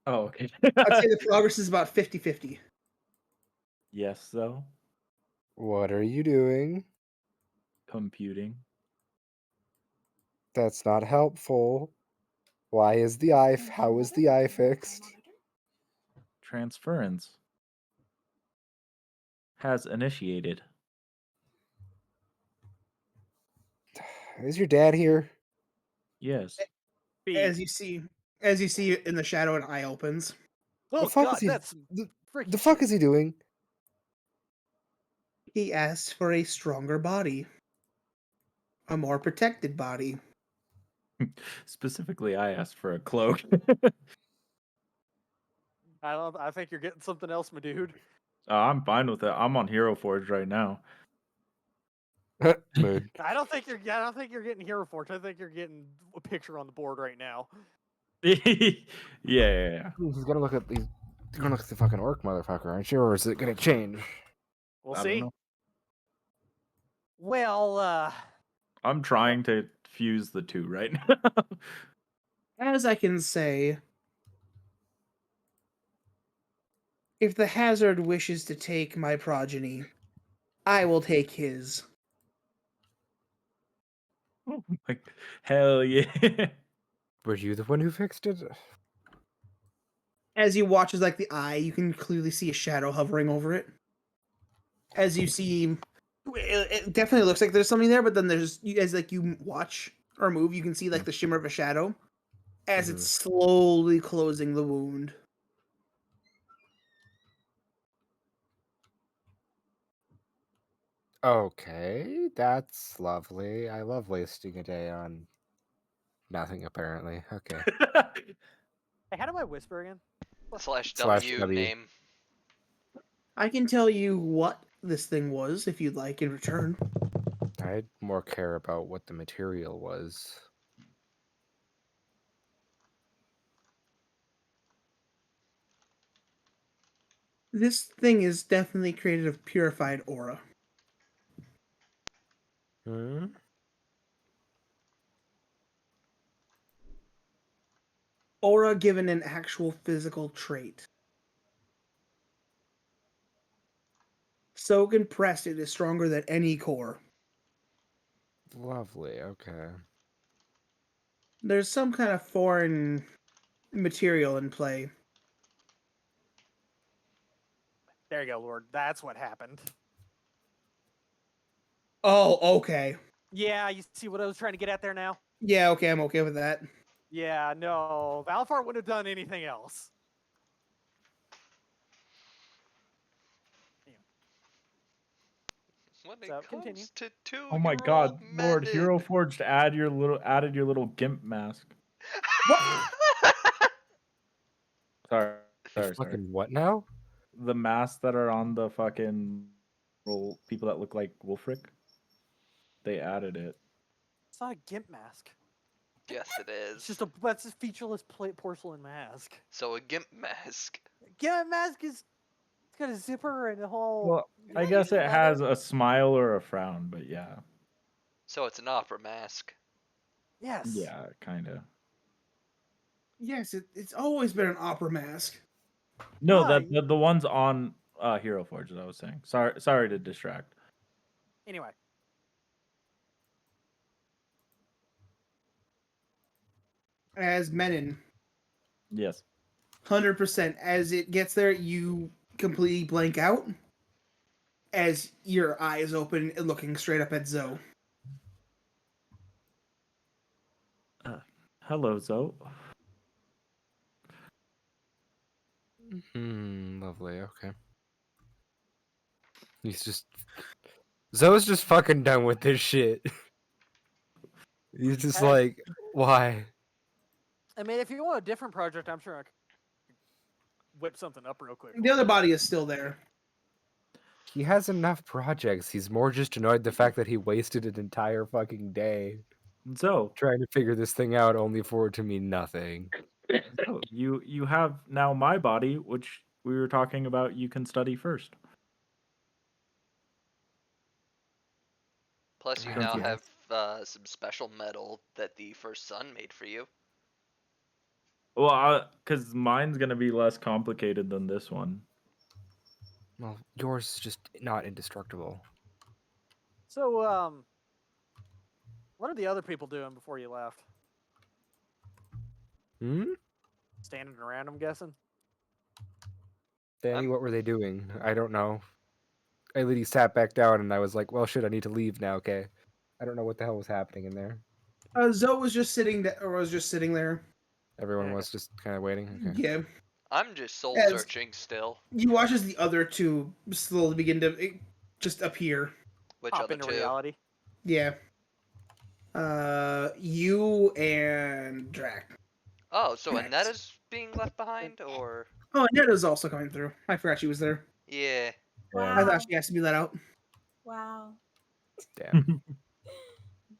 Oh, okay. I'd say the progress is about 50-50. Yes, though. What are you doing? Computing. That's not helpful. Why is the eye? How is the eye fixed? Transference has initiated. Is your dad here? Yes. As you see in the shadow, an eye opens. Oh The fuck god, is he? that's The, freaky the fuck shit. is he doing? He asks for a stronger body, a more protected body. Specifically, I asked for a cloak. I think you're getting something else, my dude. I'm fine with it. I'm on Hero Forge right now. Mood. I don't think you're getting hero forge. I think you're getting a picture on the board right now. Yeah. He's gonna look at the fucking orc motherfucker, aren't you? Or is it gonna change? We'll I don't see. know. Well, I'm trying to fuse the two right now. As I can say, if the hazard wishes to take my progeny, I will take his. Like, hell yeah. Were you the one who fixed it? As you watch as like the eye, you can clearly see a shadow hovering over it. As you see, it definitely looks like there's something there, but then there's as like you watch or move, you can see like the shimmer of a shadow as it's slowly closing the wound. Okay, that's lovely. I love wasting a day on nothing, apparently. Okay. hey, how do I whisper again? Slash Slash W W. name. I can tell you what this thing was if you'd like in return. I'd more care about what the material was. This thing is definitely created of purified aura. Hmm? Aura given an actual physical trait. So compressed it is stronger than any core. Lovely, okay. There's some kind of foreign material in play. There you go, Lord. That's what happened. Oh, okay. Yeah, you see what I was trying to get at there now? Yeah, okay, I'm okay with that. Yeah, no. Valfar wouldn't have done anything else. When it So, comes continue. to Oh my 2-year-old god, Lord, men. Hero Forged added your little gimp mask. What? Sorry. Fucking what now? The masks that are on the fucking little people that look like Wolfric, they added it. It's not a gimp mask. Yes, it is. It's just that's a featureless porcelain mask. So a gimp mask. Gimp mask is it's got a zipper and a whole. Well, I guess it has a smile or a frown, but yeah. So it's an opera mask. Yes. Yeah, kind of. Yes, it's always been an opera mask. No, Ah, the ones on Hero Forge that I was saying. Sorry to distract. Anyway. As Menon. Yes. 100%. As it gets there, you completely blank out. As your eyes open and looking straight up at Zoe. Hello, Zoe. Lovely, okay. Zoe's just fucking done with this shit. He's just like, why? I mean, if you want a different project, I'm sure I could whip something up real quick. The other body is still there. He has enough projects. He's more just annoyed the fact that he wasted an entire fucking day Zoe, trying to figure this thing out only for it to mean nothing. Zoe, you have now my body, which we were talking about. You can study first. Plus, you Don't now you have some special metal that the first son made for you. Well, because mine's gonna be less complicated than this one. Well, yours is just not indestructible. So, what are the other people doing before you left? Hmm? Standing around, I'm guessing. Danny, what were they doing? I don't know. I literally sat back down and I was like, well, shit, I need to leave now, okay? I don't know what the hell was happening in there. Zoe was just sitting there. Everyone Yeah, was just kind of waiting, okay. Yeah. I'm just soul As- searching still. You watch as the other two slowly begin to just appear. Which Pop other into two? reality. Yeah. You and Drac. Oh, so Correct. Annette is being left behind, or Oh, Netta's also coming through. I forgot she was there. yeah? Wow. I thought she has to be let out. Wow. Damn,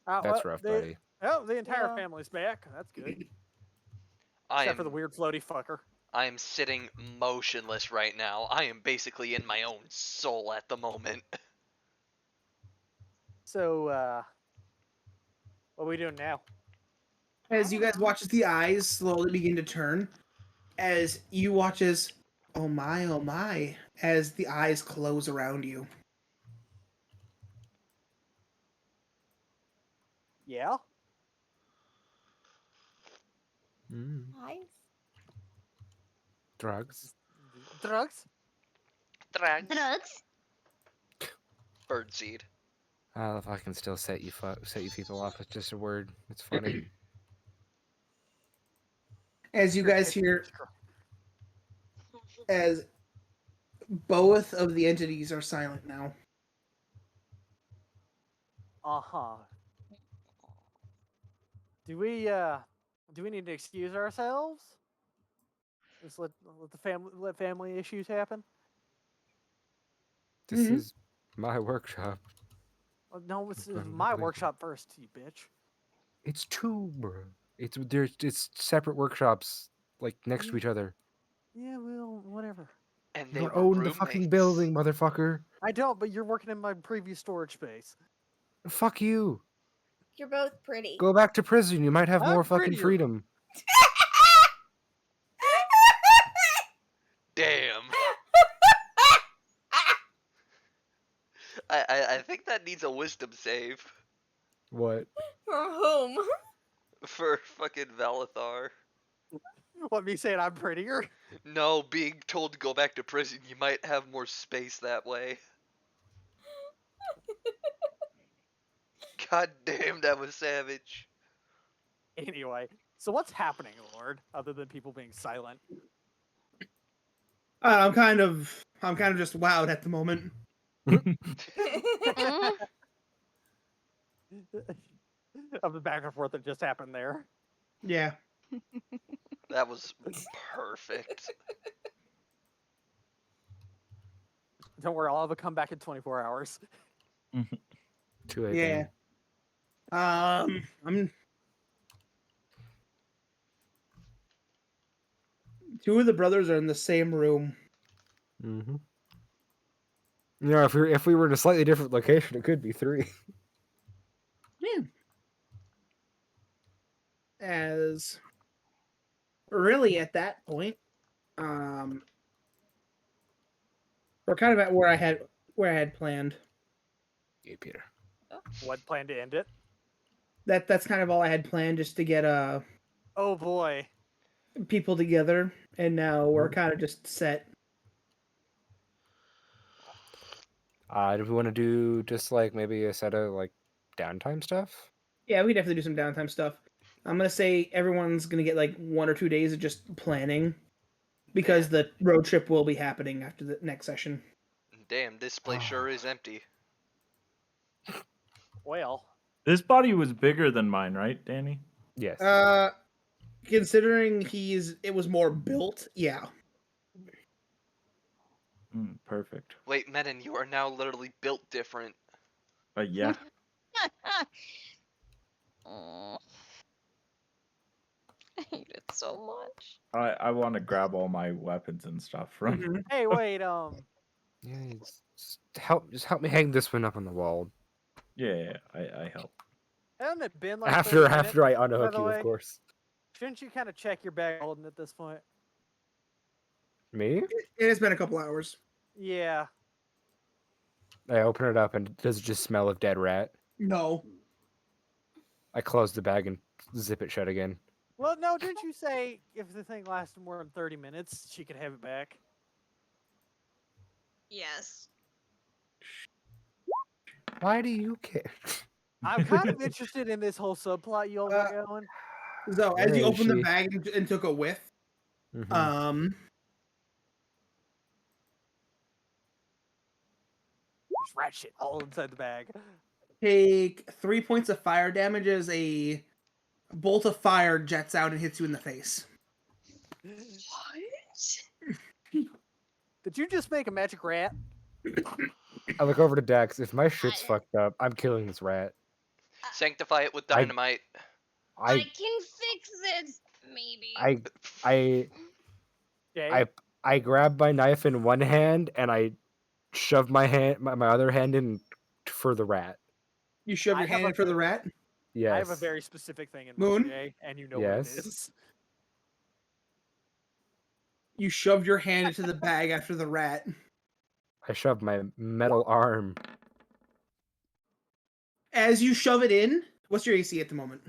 That's that's rough, buddy. Oh, the entire Yeah. family's back. That's good. I Except for the am weird floaty fucker. I am sitting motionless right now. I am basically in my own soul at the moment. So, what are we doing now? As you guys watch as the eyes slowly begin to turn, as you watch as, oh my, as the eyes close around you. Yeah? Nice. Drugs. Drugs? Drugs. Drugs. Birdseed. If I can still set you people off with just a word, it's funny. As you guys hear, as both of the entities are silent now. Uh-huh. Do we need to excuse ourselves? Just let family issues happen? This Mhm. is my workshop. No, it's Well, my wait. workshop first, you bitch. It's two, bro. It's separate workshops, like next to each other. Yeah, well, whatever. And You they don't were own the fucking roommates. building, motherfucker. I don't, but you're working in my previous storage space. Fuck you. You're both pretty. Go back to prison. You might have I'm more fucking prettier. freedom. Damn. I think that needs a wisdom save What? For whom? for fucking Valathar. What, me saying I'm prettier? No, being told to go back to prison, you might have more space that way. God damn, that was savage. Anyway, so what's happening, Lord, other than people being silent? I'm kind of just wowed at the moment. Mm. Of the back and forth that just happened there. Yeah. That was perfect. Don't worry, I'll have a comeback in 24 hours. 2 a.m. Yeah. I'm. Two of the brothers are in the same room. Mm-hmm. You know, if we were in a slightly different location, it could be 3. Yeah. As really at that point, we're kind of at where I had planned. Hey, Peter. What plan to end it? That's kind of all I had planned, just to get Oh boy. people together, and now we're kind of just set. Do we want to do just like maybe a set of like downtime stuff? Yeah, we definitely do some downtime stuff. I'm gonna say everyone's gonna get like 1 or 2 days of just planning, because the road trip will be happening after the next session. Damn, this place sure is empty. Well. This body was bigger than mine, right, Danny? Yes. Considering it was more built, yeah. Perfect. Wait, Menon, you are now literally built different. Yeah. Aw. I hate it so much. I want to grab all my weapons and stuff from. Mhm. Hey, wait, Yeah, just help me hang this one up on the wall. Yeah, I help. hasn't it been like 30 minutes, After I by unhook the you, way? of course. Shouldn't you kind of check your bag holding at this point? Me? It has been a couple hours. Yeah. I open it up and does it just smell of dead rat? No. I close the bag and zip it shut again. Well, no, didn't you say if the thing lasted more than 30 minutes, she could have it back? Yes. Why do you care? I'm kind of interested in this whole subplot you all got going. So as Where you is opened the she? bag and took a whiff, Mhm. There's rat shit all inside the bag. take 3 points of fire damage as a bolt of fire jets out and hits you in the face. What? Did you just make a magic rat? I look over to Dax. If my shit's fucked up, I'm killing this rat. Sanctify it with I- dynamite. I I can fix this, maybe. I Jay, I grab my knife in one hand and I shove my other hand in for the rat. You shove I your have hand a in for the very- rat. Yes. I have a very specific thing in Moon? mind, Jay, and you know what it Yes. is. You shove your hand into the bag after the rat. I shove my metal arm. As you shove it in, what's your AC at the moment?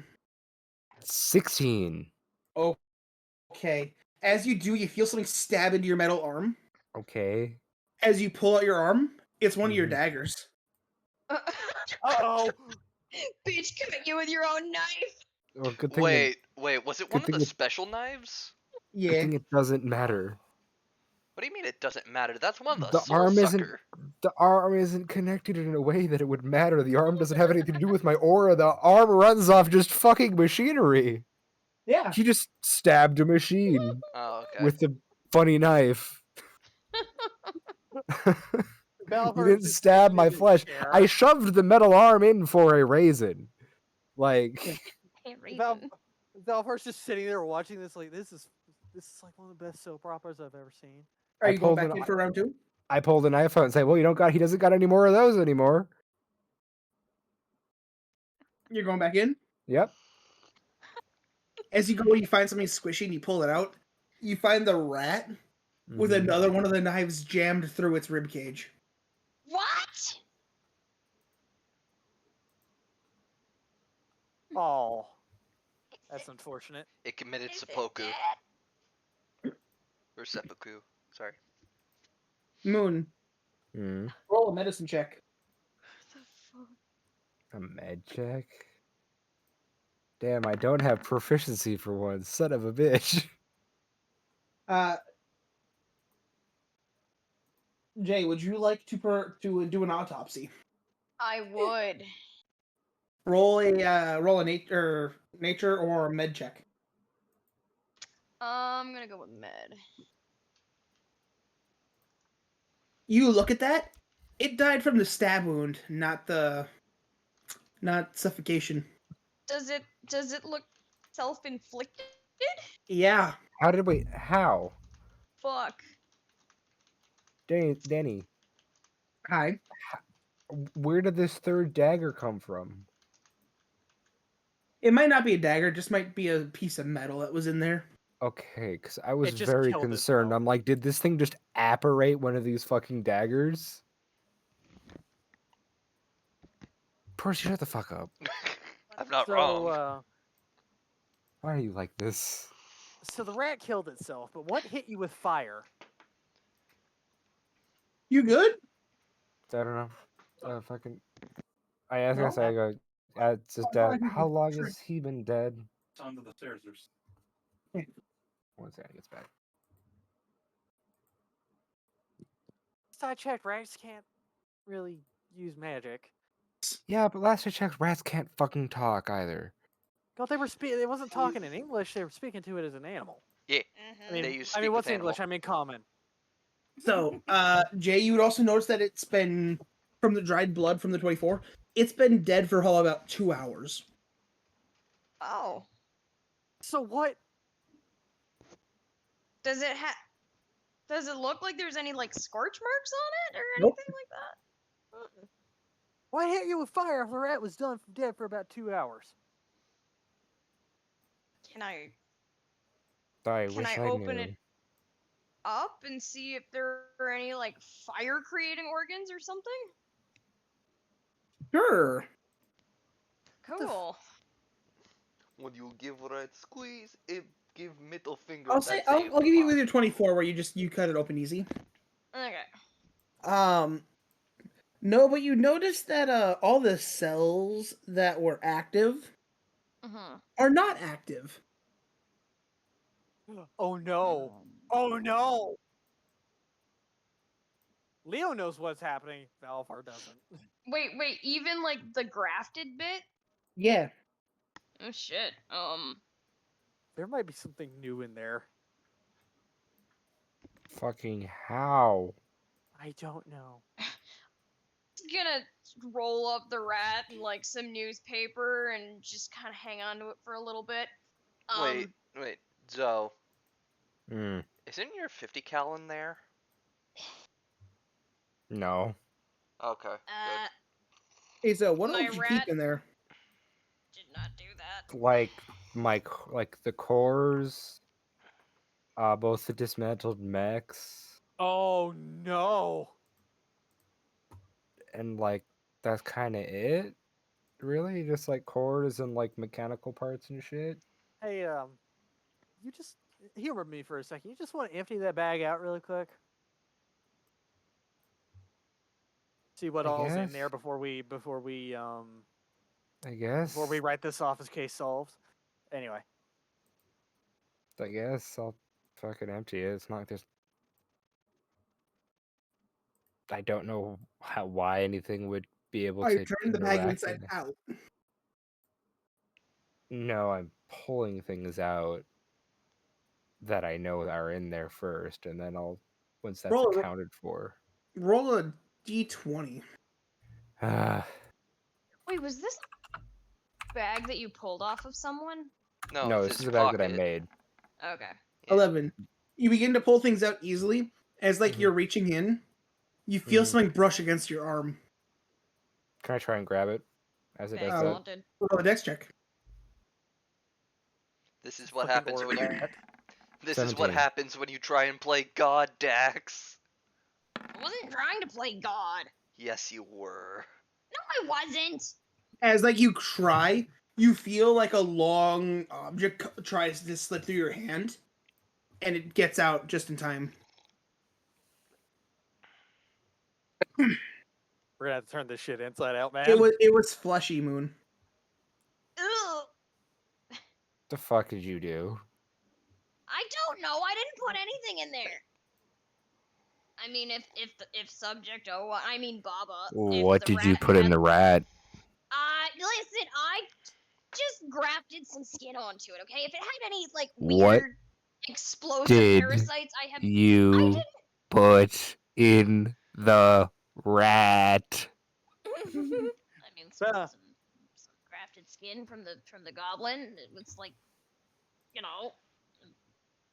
16. Okay. As you do, you feel something stab into your metal arm. Okay. As you pull out your arm, it's one of your Mhm. daggers. Uh-oh. Bitch, come at you with your own knife. Well, good thing. Wait, was it good one of thing the it- special knives? Good Yeah. thing it doesn't matter. What do you mean it doesn't matter? That's one of the The soul arm sucker. the arm isn't connected in a way that it would matter. The arm doesn't have anything to do with my aura. The arm runs off just fucking machinery. Yeah. He just stabbed a machine Oh, okay. with the funny knife. He Balfour's didn't just stab sitting my in his flesh. chair. I shoved the metal arm in for a raisin. Like, Hey, Val- reason. Valfar's just sitting there watching this like this is like one of the best soap operas I've ever seen. Are I you going pulled back an- in for round 2? I pulled a knife out and say, "Well, he doesn't got any more of those anymore." You're going back in? Yep. As you go, you find something squishy and you pull it out. You find the rat with Mhm. another one of the knives jammed through its rib cage. What? Oh, that's unfortunate. It committed Is it seppuku. dead? Or seppuku. Sorry. Moon, Mhm. roll a medicine check. The fuck? A med check. Damn, I don't have proficiency for one. Son of a bitch. Jay, would you like to do an autopsy? I would. Roll a nature or a med check. I'm gonna go with med. You look at that. It died from the stab wound, not suffocation. Does it look self-inflicted? Yeah. How? Fuck. Danny, Hi. where did this third dagger come from? It might not be a dagger, it just might be a piece of metal that was in there. Okay, because I was It just very killed concerned. itself. I'm like, did this thing just apparate one of these fucking daggers? Percy, shut the fuck up. I'm not So, wrong. Why are you like this? so the rat killed itself, but what hit you with fire? You good? I don't know. Fucking. I asked, No? I go, it's just I thought I could how do long trick. has he been dead? It's under the stairs. There's Once he gets back. I checked, rats can't really use magic. Yeah, but last I checked, rats can't fucking talk either. God, they wasn't talking in English. They were speaking to it as an animal. Yeah. I mean, They use speak what's with English? animal. I mean, common. So, Jay, you would also notice that it's been from the dried blood from the 24. It's been dead for all about 2 hours. Oh. So what? Does it look like there's any like scorch marks on it or Nope. anything like that? Why hit you with fire if the rat was dead for about 2 hours? Can I I Can wish I I open knew. it up and see if there are any like fire creating organs or something? Sure. Cool. When you give rat squeeze, it give middle finger. I'll that I'll same give you amount. with your 24 where you cut it open easy. Okay. No, but you notice that all the cells that were active are not active. Oh no! Oh no! Leo knows what's happening. Valfar doesn't. Wait, even like the grafted bit? Yeah. Oh shit. There might be something new in there. Fucking how? I don't know. gonna roll up the rat in like some newspaper and just kind of hang on to it for a little bit. Wait, Joe. Mm, Isn't your 50 cal in there? no. Okay, good. Hey, so what My else did you rat keep in there? did not do that. Like like the cores, both the dismantled mechs, Oh no! and like that's kind of it. Really, just like cores and like mechanical parts and shit. Hey, you just humor me for a second. You just want to empty that bag out really quick. See what I all's in guess. there before we I guess. write this off as case solved. Anyway, I guess I'll fucking empty it. It's not just. I don't know why anything would be able Oh, you're to turning the bag interact. inside out. No, I'm pulling things out that I know are in there first, and then once that's Roll a, accounted for. roll a d20. Wait, was this bag that you pulled off of someone? No, No, it's this his is a bag that I pocket. made. Okay. Yeah. 11. You begin to pull things out easily. As like Mhm. you're reaching in, you feel Mhm. something brush against your arm. Can I try and grab it as it does Bag's that? haunted. Roll a dex check. This is what fucking happens when you. rat. This is what 17. happens when you try and play God, Dax. I wasn't trying to play God. Yes, you were. No, I wasn't. As like you try, you feel like a long object tries to slip through your hand, and it gets out just in time. We're gonna have to turn this shit inside out, man. It was fleshy, Moon. Ugh. The fuck did you do? I don't know. I didn't put anything in there. I mean, if subject I mean Baba. What If the did you rat put in had, the rat? listen, I just grafted some skin onto it. Okay, if it had any like What weird explosive did parasites, I you put in the rat? didn't. I mean, some, Uh, some some grafted skin from the goblin. It was like, you know,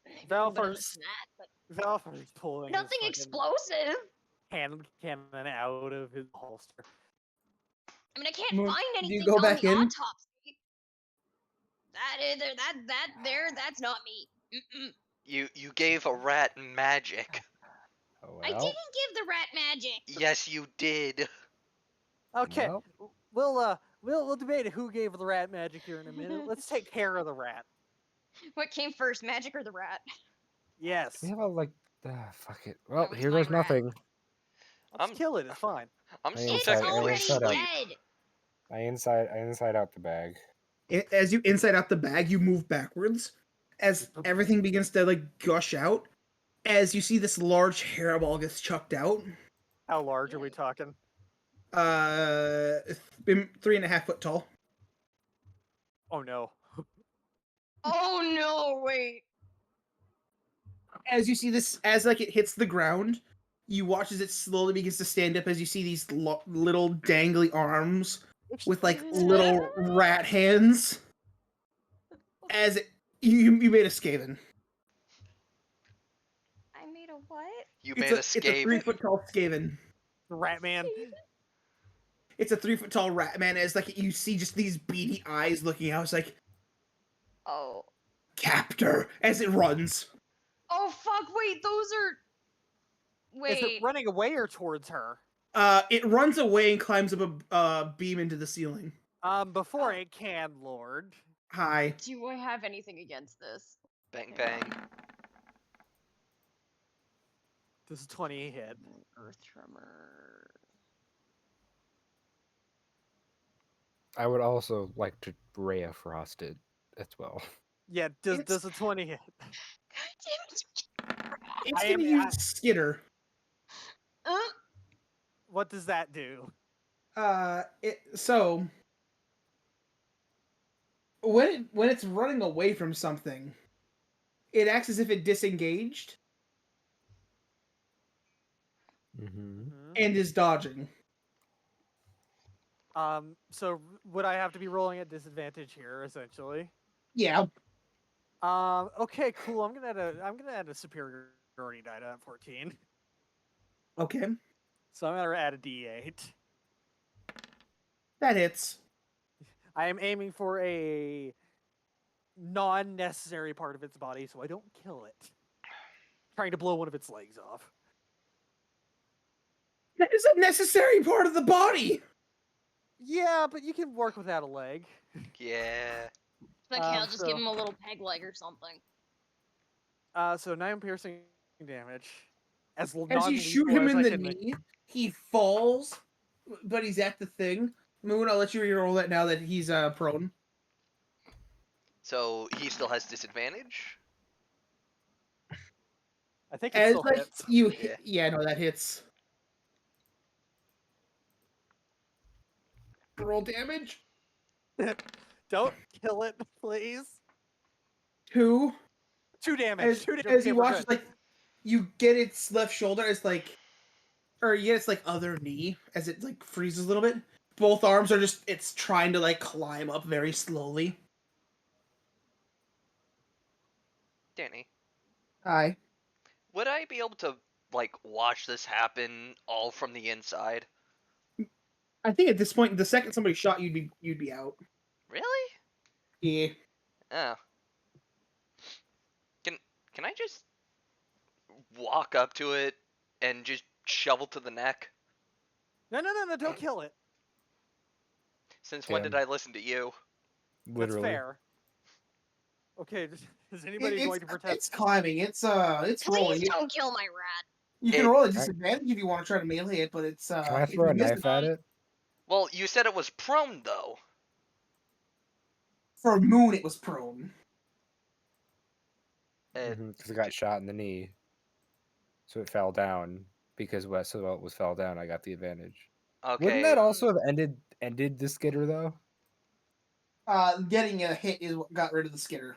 maybe a little bit of this Valfar's and that, but Valfar's pulling his nothing fucking explosive. hand cannon out of his holster. I mean, I can't Moon, find do you anything go on back the in? autopsy. That's not me. Mm-mm. You gave a rat magic. Oh, I didn't give the rat magic. Yes, you did. Okay, well. we'll debate who gave the rat magic here in a minute. Let's take care of the rat. What came first, magic or the rat? Yes, We have a like. Fuck it. Well, That was here my goes rat. nothing. let's kill it. It's fine. I'm I still It's inside. I technically already inside out. asleep. dead. I inside out the bag. As you inside out the bag, you move backwards. As everything begins to like gush out, as you see this large hairball gets chucked out. How large are we talking? 3.5 foot tall. Oh no. Oh no! Wait. As you see this, as like it hits the ground, you watch as it slowly begins to stand up. As you see these little dangly arms with like little rat hands. As you made a Skaven. I made a what? You It's made a a it's a Skaven. 3 foot tall Skaven. The rat man. It's a 3 foot tall rat man. As like you see just these beady eyes looking out. It's like Oh. captor as it runs. Oh fuck! Wait, those are. Is it Wait. running away or towards her? It runs away and climbs up a beam into the ceiling. Before it can, Lord. Hi. Do I have anything against this? Bang bang. This is 20 hit. Earth tremor. I would also like to Ray of Frost it as well. Yeah, does a 20 hit? It's I gonna am- use Skitter. What does that do? So when it's running away from something, it acts as if it disengaged Mm-hmm. and is dodging. So would I have to be rolling at disadvantage here, essentially? Yeah. Okay, cool. I'm gonna add a superiority die to that 14. Okay. So I'm gonna add a D8. That hits. I am aiming for a non-necessary part of its body, so I don't kill it. Trying to blow one of its legs off. That is a necessary part of the body. Yeah, but you can work without a leg. Yeah. Okay, I'll just give so- him a little peg leg or something. So 9 piercing damage. As As you shoot non-lethal him as in I the can make. knee, he falls, but he's at the thing. Moon, I'll let you reroll that now that he's prone. So he still has disadvantage. I think it As still like hits. you Yeah. hit, yeah, no, that hits. Roll damage. Don't kill it, please. 2. 2 damage. As 2 damage. as Okay, you we're watch, good. like you get its left shoulder, it's like, or you get its like other knee as it like freezes a little bit. Both arms are just it's trying to like climb up very slowly. Danny, Hi. would I be able to like watch this happen all from the inside? I think at this point, the second somebody shot, you'd be out. Really? Yeah. Oh. Can I just walk up to it and just shovel to the neck? No, don't kill it. Since when Damn. did I listen to you? Literally. That's fair. Okay, is anybody going to protect? It's climbing. It's Please rolling. don't kill my rat. You can It- roll a disadvantage if you want to try to melee it, but it's Can I if throw you a miss knife at it? Well, you said it was prone though. for Moon, it was prone. It, Because it got shot in the knee, so it fell down. Because so it was fell down, I got the advantage. Wouldn't okay. that also have ended the skitter though? Getting a hit is what got rid of the skitter.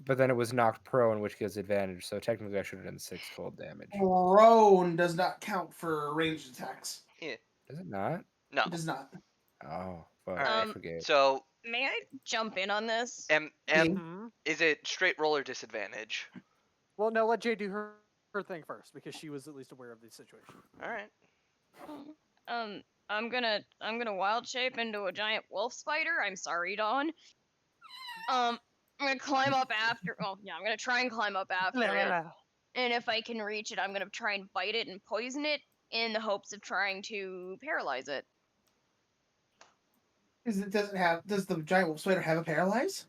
But then it was knocked prone, which gives advantage. So technically, I should have done 6 cold damage. Prone does not count for ranged attacks. Yeah. Does it not? No. It does not. Oh, fuck! Alright. I forget. So May I jump in on this? Mhm. Is it straight roll or disadvantage? Well, no, let Jay do her thing first because she was at least aware of the situation. All right. I'm gonna wild shape into a giant wolf spider. I'm sorry, Dawn. I'm gonna climb up after. Oh yeah, I'm gonna try and climb up after it. And if I can reach it, I'm gonna try and bite it and poison it in the hopes of trying to paralyze it. Does the giant wolf spider have a paralyze?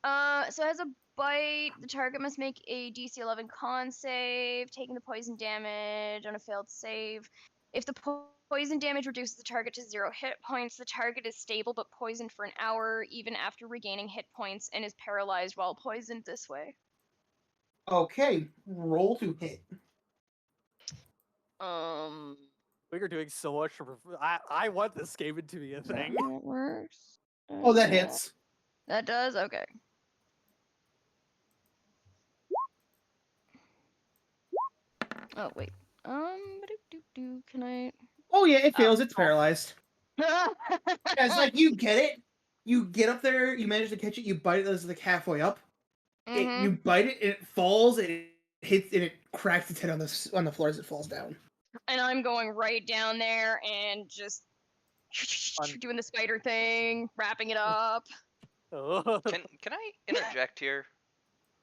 So as a bite, the target must make a DC 11 con save, taking the poison damage on a failed save. If the poison damage reduces the target to 0 hit points, the target is stable but poisoned for an hour, even after regaining hit points, and is paralyzed while poisoned this way. Okay, roll to hit. We are doing so much. I want this game to be a thing. That works. Oh, that hits. That does? Okay. Oh, wait. Can I? Oh yeah, it Oh. fails. It's paralyzed. It's like you get it. You get up there. You manage to catch it. You bite it. It's like halfway up. Mhm. You bite it. And it falls. And it hits. And it cracks its head on the floor as it falls down. And I'm going right down there and just doing the spider thing, wrapping it up. Can I interject here?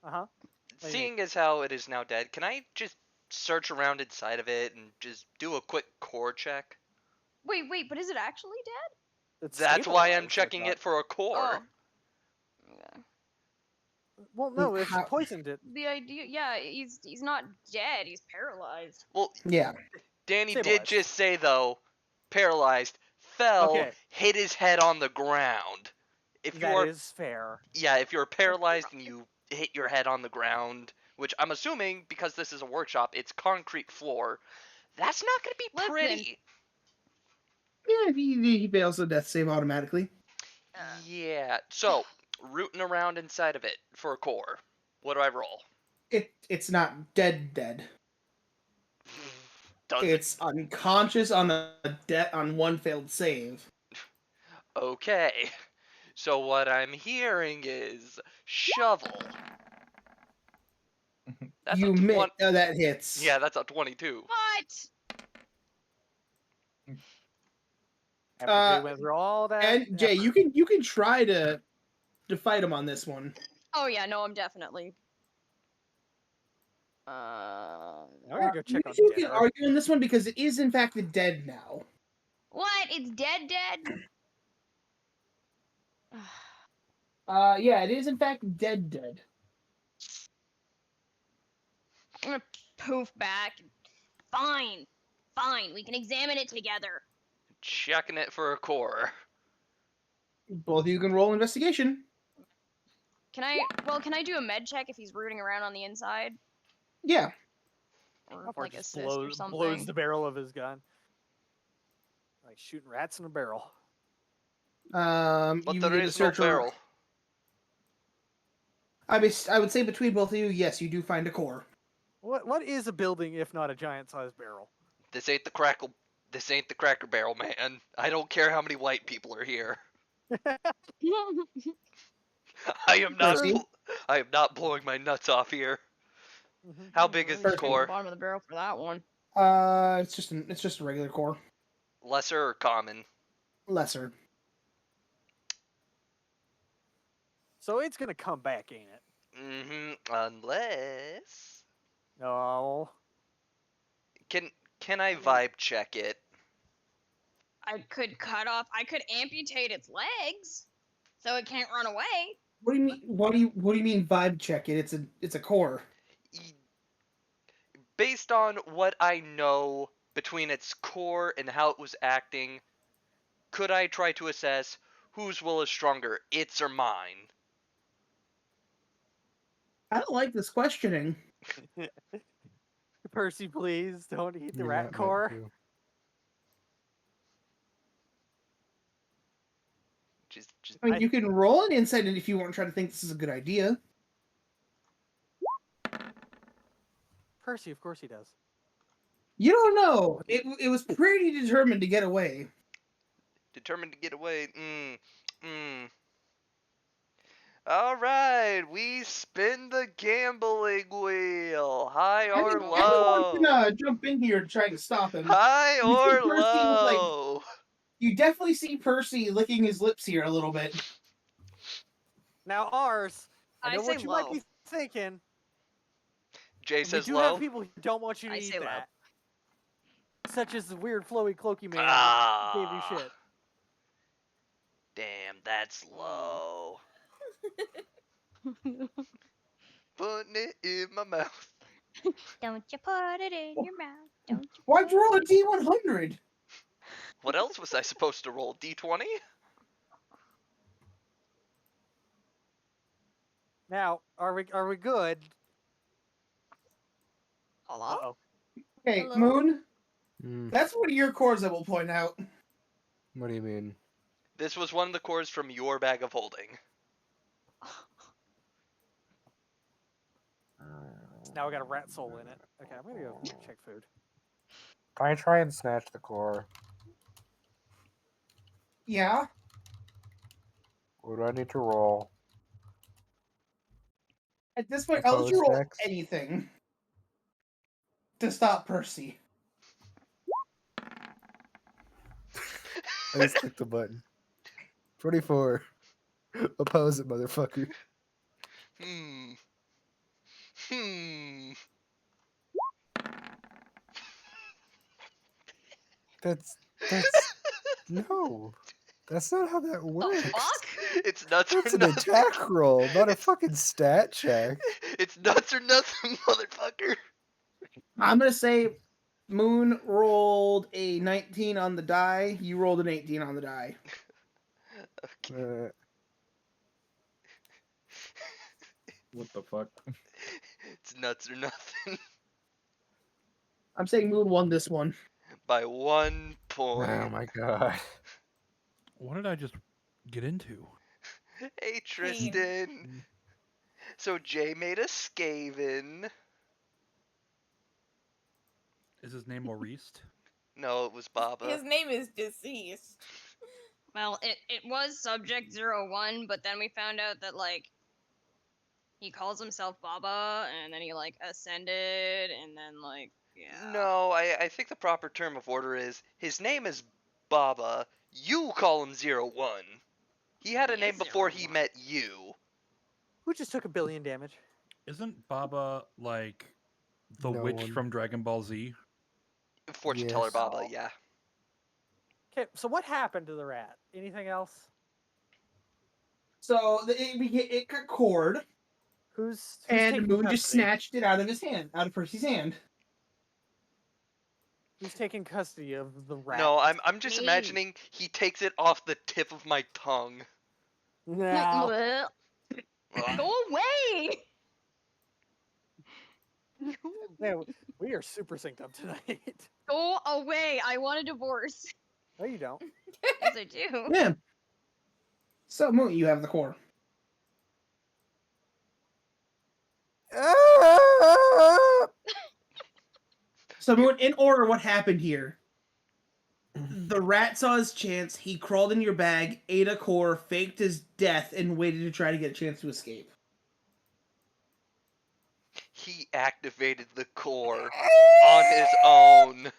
Uh-huh. Seeing as how it is now dead, can I just search around inside of it and just do a quick core check? Wait, but is it actually dead? It's That's why I'm stabilized, I checking thought. it for a core. Oh. Yeah. Well, no, if she How- poisoned it. The idea, yeah, he's not dead. He's paralyzed. Well, Yeah. Danny did Stabilized. just say though, paralyzed, fell, Okay. hit his head on the ground. If That you're is fair. if you're paralyzed and you hit your head on the ground, which I'm assuming because this is a workshop, it's concrete floor. That's not going to be Listen. pretty. Yeah. He fails the death save automatically. Yeah. So, rooting around inside of it for a core. What do I roll? It's not dead. Does It's unconscious on on one failed save. it? Okay. So what I'm hearing is shovel. That's You a miss. 20. Oh, that hits. Yeah, that's a 22. What? After Jay went through all that. And Jay, you can try to fight him on this one. Oh yeah, no, I'm definitely. I'm gonna go check on You can dinner. argue on this one because it is in fact dead now. What? It's dead. Yeah, it is in fact dead. I'm gonna poof back. Fine. We can examine it together. Checking it for a core. Both of you can roll investigation. Can I? Well, can I do a med check if he's rooting around on the inside, Yeah. or Or like just assist or blows something? the barrel of his gun. Like shooting rats in a barrel. But You there get a is no search barrel. I would say between both of you, yes, you do find a core. What is a building if not a giant-sized barrel? This ain't the crackle. This ain't the Cracker Barrel, man. I don't care how many white people are here. I am not. Percy? I am not blowing my nuts off here. Mhm. How big is I'm this just going to core? the bottom of the barrel for that one. It's just a regular core. Lesser or common? Lesser. So it's gonna come back, ain't it? Unless. No. Can I vibe check it? I could amputate its legs, so it can't run away. What do you mean? What do you mean vibe check it? It's a core. Based on what I know between its core and how it was acting, could I try to assess whose will is stronger, its or mine? I don't like this questioning. Percy, please don't eat the You're rat not meant core. to. Just I mean, you can roll an insight if you want to try to think this is a good idea. Percy, of course he does. You don't know. It was pretty determined to get away. determined to get away. All right, we spin the gambling wheel. High I or think everyone low? can jump in here and try to stop him. High You see or Percy, like, low? you definitely see Percy licking his lips here a little bit. Now ours, I I know say what you low. might be thinking. Jay We says do low. have people who don't want you to I eat say low. that. Such as the weird flowy cloaky man Ah, that gave you shit. damn, that's low. Putting it in my mouth. Don't you put it in your mouth. Don't you? Why'd you roll a D100? What else was I supposed to roll? D20? Now, are we good? Hello? Uh-oh. Okay, Hello? Moon, Mm, that's one of your cores I will point out. what do you mean? This was one of the cores from your bag of holding. Now we got a rat soul in it. Okay, I'm gonna go check food. Can I try and snatch the core? Yeah? What do I need to roll? At this point, I'll let you Opposed roll dex? anything to stop Percy. I just clicked the button. 24. Oppose it, motherfucker. Hmm. That's no. That's not how that The works. fuck? It's nuts That's or an nothing. attack roll, not a fucking stat check. It's nuts or nothing, motherfucker. I'm gonna say Moon rolled a 19 on the die. You rolled an 18 on the die. Okay. What the fuck? It's nuts or nothing. I'm saying Moon won this one. By 1 point. Oh my god. What did I just get into? Hey, Tristan. So Jay made a Skaven. Is his name Maurice? No, it was Baba. His name is deceased. Well, it was Subject 01, but then we found out that, like, he calls himself Baba, and then he, like, ascended, and then, like, yeah. No, I think the proper term of order is his name is Baba. You call him 01. He had a He name is before he 01. met you. Who just took 1 billion damage? Isn't Baba like the No witch one. from Dragon Ball Z? Fortune teller Yes. Baba, Oh. yeah. Okay, so what happened to the rat? Anything else? So it got cord, Who's and taking Moon just custody? snatched it out of his hand, out of Percy's hand. Who's taking custody of the rat? No, I'm just Me. imagining he takes it off the tip of my tongue. No. Ugh. Go away! Man, we are super synced up tonight. Go away! I want a divorce. No, you don't. Yes, I do. Yeah. So Moon, you have the core. So Moon, in order, what happened here? The rat saw his chance. He crawled in your bag, ate a core, faked his death, and waited to try to get a chance to escape. He activated the core on his own.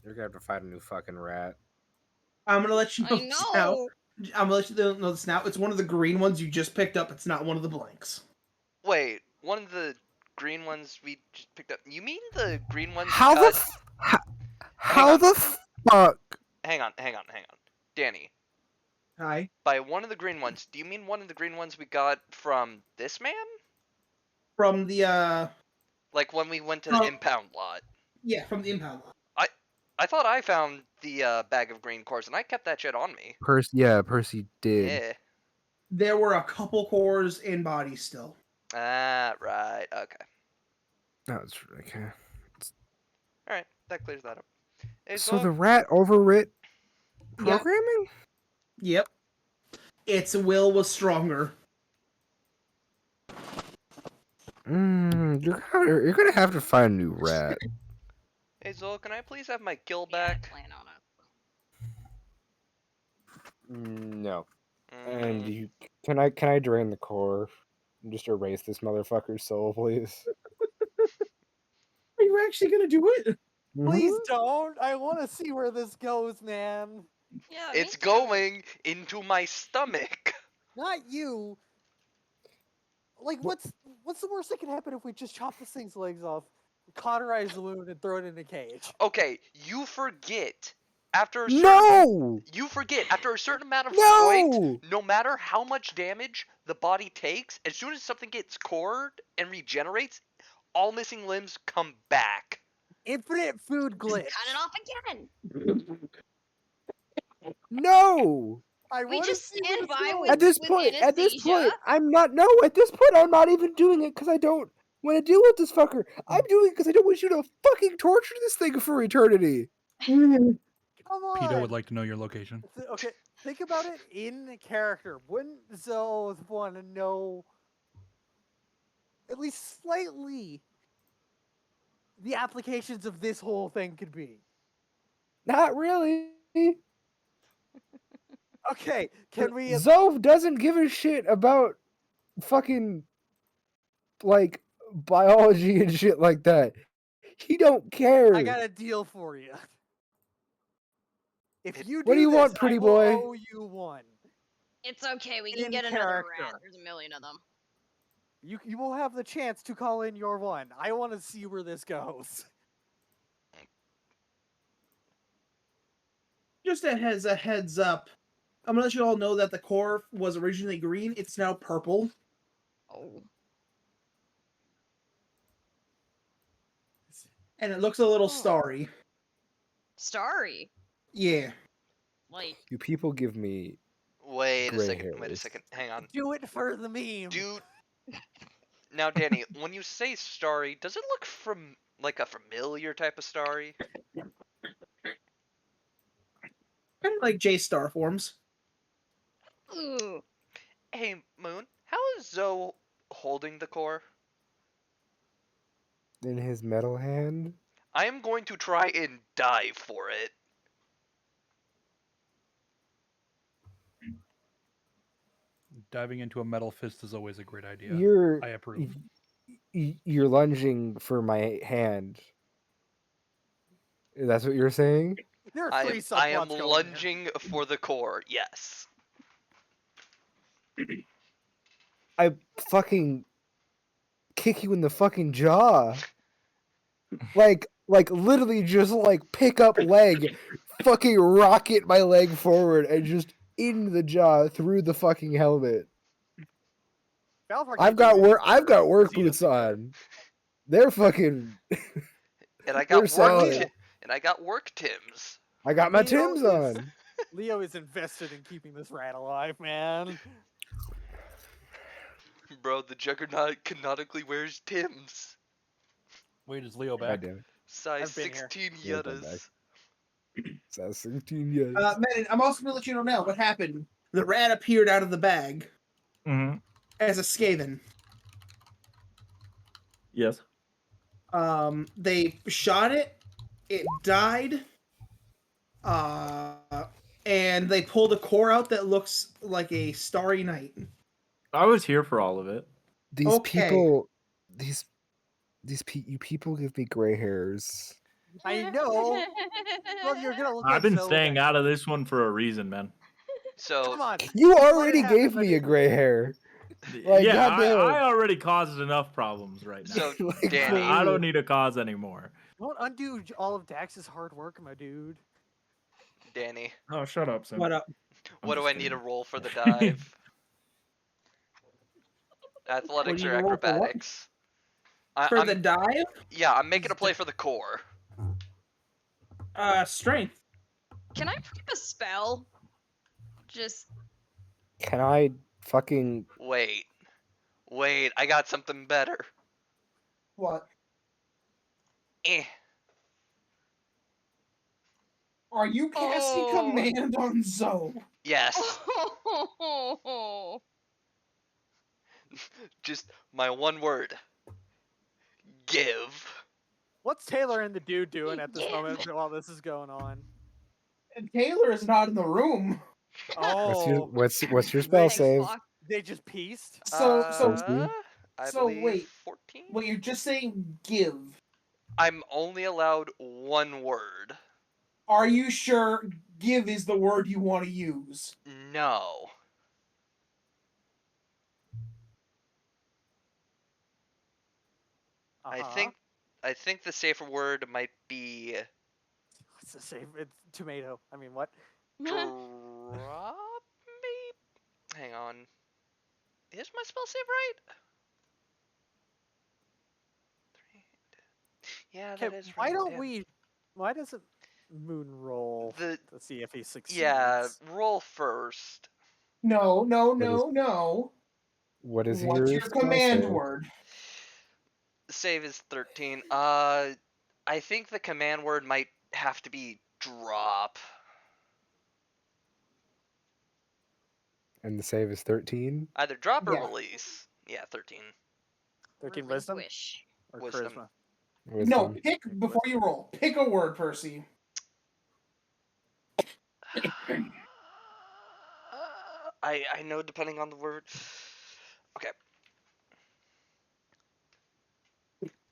You're gonna have to find a new fucking rat. I'm gonna let you know I this now. know. I'm gonna let you know this now. It's one of the green ones you just picked up. It's not one of the blanks. Wait, one of the green ones we just picked up. You mean the green ones How we got? how on. the fuck? Hang on. Danny, Hi. by one of the green ones, do you mean one of the green ones we got from this man? From the Like when we went to the Oh. impound lot? yeah, from the impound lot. I thought I found the bag of green cores and I kept that shit on me. Percy did. Yeah. There were a couple cores in bodies still. Ah, right. Okay. That's okay. Alright, that clears that up. Hey, So Zog, the rat overwrit Yep. programming? Yep. Its will was stronger. You're gonna have to find a new rat. Hey, Zol, can I please have my kill Yeah, I back? plan on it. No. And Mm, can I drain the core and just erase this motherfucker's soul, please? Are you actually gonna do it? Please Mhm. don't. I want to see where this goes, man. Yeah, it's me too. going into my stomach. Not you. Like, What? what's the worst that can happen if we just chop this thing's legs off, cauterize the wound, and throw it in a cage? Okay, you forget. After a certain No! after a certain amount of points, No! no matter how much damage the body takes, as soon as something gets cored and regenerates, all missing limbs come back. Infinite food glitch. Cut it off again. No! I We want to just see where stand this by goes. with At this anesthesia. point, I'm not even doing it because I don't want to deal with this fucker. I'm doing it because I don't want you to fucking torture this thing for eternity. Come on. PETA would like to know your location. Okay, think about it in character. Wouldn't Zoe want to know at least slightly the applications of this whole thing could be? Not really. Okay, can we? Zove doesn't give a shit about fucking like biology and shit like that. He don't care. I got a deal for you. If you What do you this, want, pretty I will boy? owe you one. It's okay. We can In get another rat. character. There's a million of them. You will have the chance to call in your one. I want to see where this goes. Just as a heads up, I'm gonna let you all know that the core was originally green. It's now purple. Oh. And it looks a little Oh. starry. Starry. Yeah. Like, You people give me Wait a gray second. Wait a hairs. second. Hang on. Do it for the meme. Dude. Now, Danny, when you say starry, does it look from like a familiar type of starry? Kind of like J star forms. ooh. Hey, Moon, how is Zoe holding the core? In his metal hand. I am going to try and die for it. Diving into a metal fist is always a great idea. You're I approve. you're lunging for my hand. That's what you're saying? There are I three am subplots going here. lunging for the core. Yes. I fucking kick you in the fucking jaw. Like literally just like pick up leg, fucking rocket my leg forward and just in the jaw through the fucking helmet. Valvar I've can't do anything got work 'cause he boots doesn't care. on. They're fucking And I they're got solid. work Tims. I got my Leo Timbs is- on. Leo is invested in keeping this rat alive, man. Bro, the Juggernaut canonically wears Tims. Wait, is Leo God back? damn it. Size I've been here. 16 Yeah, come back. Yettas. That's 16 years. Menon, I'm also gonna let you know now what happened. The rat appeared out of the bag Mm-hmm. as a Skaven. Yes. They shot it. It died. And they pulled a core out that looks like a starry night. I was here for all of it. These okay. people, you people give me gray hairs. I know. Well, you're gonna look I've like been Zoe staying next out of week. this one for a reason, man. So Come on. You Just let already it happen, gave me a buddy. gray hair. Like, yeah, goddamn. I already caused enough problems right now. So Like, Danny, for I real. don't need to cause any more. Don't undo all of Dax's hard work, my dude. Danny, Oh, shut up, Sim. What up? what do just I need to kidding. roll for the dive? Athletics you or roll for what? acrobatics? For I'm, the dive? yeah, I'm making a play for the core. Strength. Can I prep a spell? Just Can I fucking Wait, I got something better. What? Eh. Are you casting Oh. command on Zoe? Yes, oh. just my one word. Give. What's Taylor and the dude doing at this Yeah. moment while this is going on? And Taylor is not in the room. Oh, what's your spell They- Thanks, save? Flock. they just pieced. Percy? I so believe wait. 14. Well, you're just saying give. I'm only allowed one word. Are you sure give is the word you want to use? No. Uh-huh. I think the safer word might be What's the same? It's tomato. I mean, what? drop. Maybe. Hang on. Is my spell save right? Yeah, Okay, that is right. why don't yeah. we? Why doesn't Moon roll The to see if he succeeds? yeah, roll first. No. What is What's your spell command save? word? Save is 13. I think the command word might have to be drop. And the save is 13? Either drop or Yeah. release. Yeah, 13. 13 wisdom Relinquish. or Wisdom. charisma? No, Wisdom. pick before you roll. Pick a word, Percy. I know depending on the word. Okay.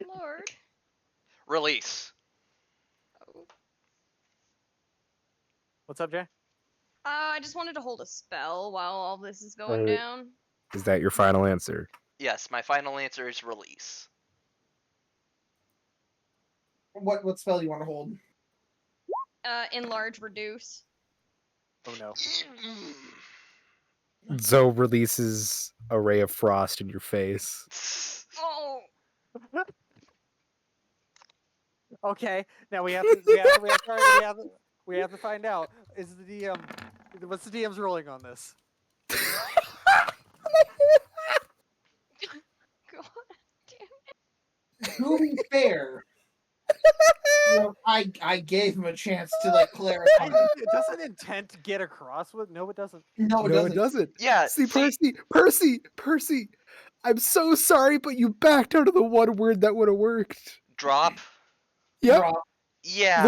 Lord. Release. Oh. What's up, Jay? I just wanted to hold a spell while all this is going Alright. down. Is that your final answer? Yes, my final answer is release. What spell do you want to hold? Enlarge, reduce. Oh no. Zoe releases a ray of frost in your face. Oh. Okay, now we have to find out. Is the DM? What's the DM's ruling on this? God damn. To be fair, I gave him a chance to clarify. Doesn't intent get across with? No, it doesn't. No, it doesn't. Yeah. See, Percy, I'm so sorry, but you backed out of the one word that would have worked. Drop. Yep. Drop. Yeah.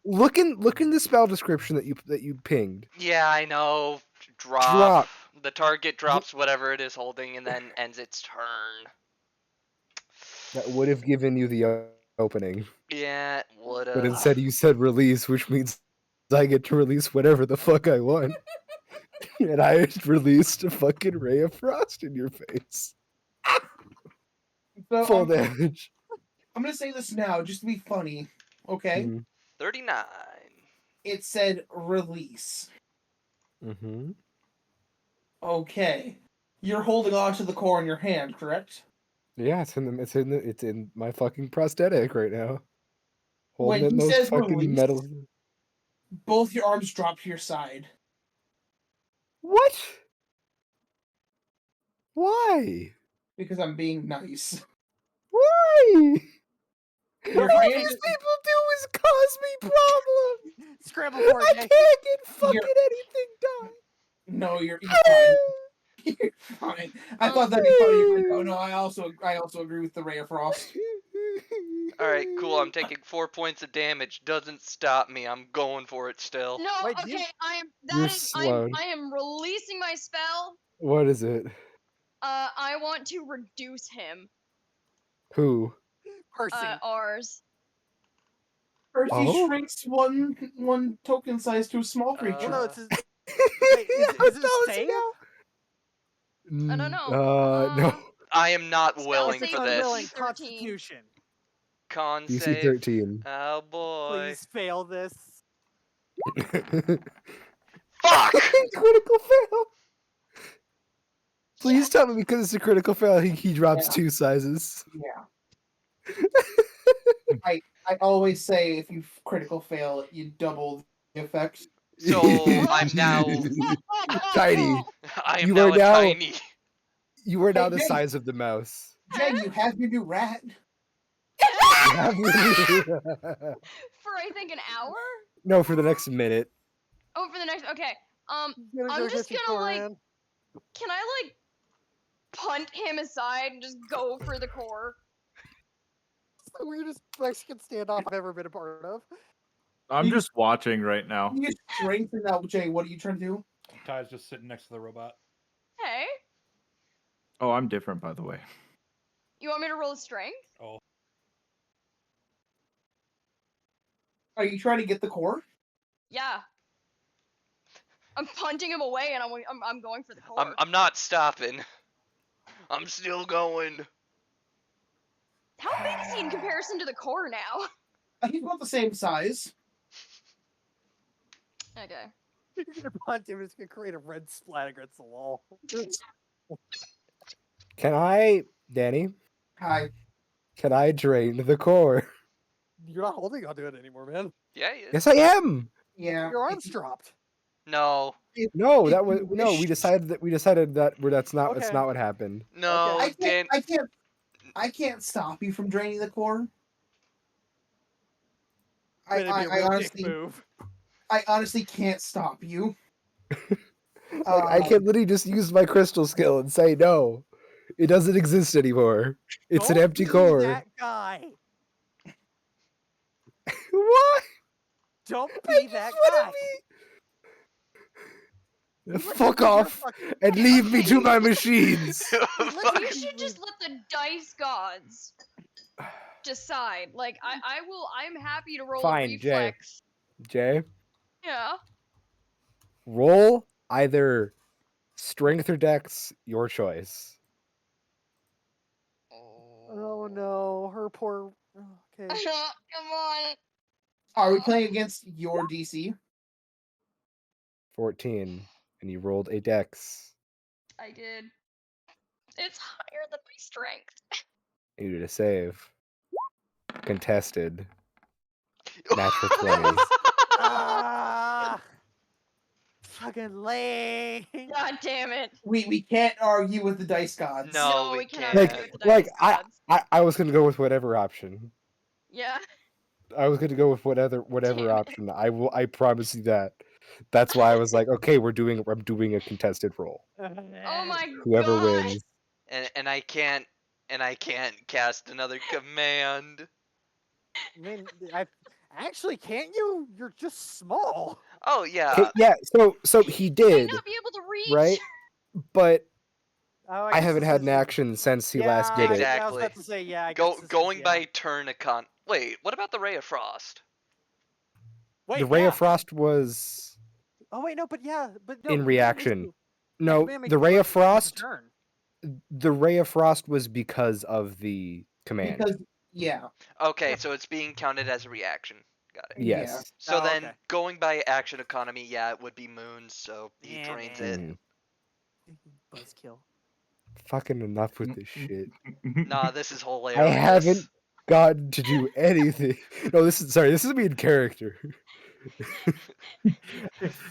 Look in the spell description that you pinged. Yeah, I know. Drop. The target drops whatever it is holding and then ends its turn. That would have given you the opening. Yeah, it would But have. instead you said release, which means I get to release whatever the fuck I want. And I released a fucking ray of frost in your face. So Full damage. I'm gonna say this now, just to be funny. Okay. Mhm. 39. It said release. Mm-hmm. Okay. You're holding on to the core in your hand, correct? Yeah, it's in my fucking prosthetic right now. Holding When in he those says fucking release, metal. both your arms drop to your side. What? Why? Because I'm being nice. Why? Your All hand these is, people do is cause me problems. Scramble for I it, can't Jay. get fucking anything done. no, you're fine. You're fine. I thought that'd be funny. You're like, oh no, I also agree with the Ray of Frost. Alright, cool. I'm taking 4 points of damage. Doesn't stop me. I'm going for it still. No, Wait, okay, You're I slow. am releasing my spell. What is it? I want to reduce him. Who? Percy. Ours. Percy Oh? shrinks one token size to a small well, creature. no, it's his... Wait, is How it tall is he save? now? I don't know. No. I am not Spell willing save for It's DC this. unwilling. 13. Constitution. Con DC save. 13. Oh boy. Please fail this. Fuck! Critical fail. Please Yes. tell me because it's a critical fail, he drops Yeah. 2 sizes. Yeah. I always say if you critical fail, you double the effect. So I'm now tiny. I am You now are a now- tiny. You are Hey, now the Jay. size of the mouse. Jay, you have your new rat. You have your- For I think an hour? no, for the next minute. Oh, for the next. Okay. Gonna I'm go just hit gonna the like. Koran. Can I like punt him aside and just go for the core? It's the weirdest Mexican standoff I've ever been a part of. I'm You- just watching right now. You strengthen that, Jay. What are you trying to do? Ty's just sitting next to the robot. Hey, Oh, I'm different, by the way. you want me to roll strength? Oh, Are you trying to get the core? Yeah. I'm punting him away and I'm going for the core. I'm not stopping. I'm still going. How big is he in comparison to the core now? He's about the same size. Okay. You're gonna punt him, it's gonna create a red splat against the wall. Can I, Danny? Hi. Can I drain the core? You're not holding onto it anymore, man. Yeah, he is. Yes, I am. Yeah. Your arm's dropped. No. No, If that was you no. We wish- decided that that's not Okay. what happened. No, Okay. I can't stop you from draining the core. It'd be a real dick honestly, move. I honestly can't stop you. I can literally just use my crystal skill and say no. It doesn't exist anymore. It's an Don't empty be core. That guy. What? Don't I be just that wanna guy. Fuck off and leave me to my machines. Fuck. You should just let the dice gods decide. Like I'm happy to roll Fine, a Jay. reflex. Jay, Yeah. roll either strength or dex, your choice. Oh no, her poor. Okay. Come on. Are we playing against your DC? 14, and you rolled a dex. I did. It's higher than my strength. You did a save. Contested. Natural 20. Ah, fucking lame. God damn it. We can't argue with the dice gods. No, we cannot can't. argue with the Like, dice gods. I was gonna go with whatever option. Yeah. I was gonna go with whatever Damn it. option. I promise you that. That's why I was like, okay, I'm doing a contested roll. Oh my Whoever god. wins. and I can't cast another command. I mean, actually, can't you? You're just small. Oh yeah. Yeah, so he Might did, not be able to reach. right? But Oh, I guess haven't this had an is- action since he Yeah, last did it. I was Exactly. about to say, yeah. I guess this Going is, by yeah. turn econ. Wait, what about the Ray of Frost? Wait, The Ray yeah. of Frost was Oh wait, no, but yeah, but no. in reaction. No, Command the Ray of makes Frost. a turn. The Ray of Frost was because of the command. Because yeah, Okay, Yeah. so it's being counted as a reaction. Got it. Yes. So Oh, then, okay. going by action economy, yeah, it would be Moon's, so he Yeah, drains man. it. Mm. Buzzkill. Fucking enough with this shit. Nah, this is I hilarious. haven't gotten to do anything. No, this is me in character.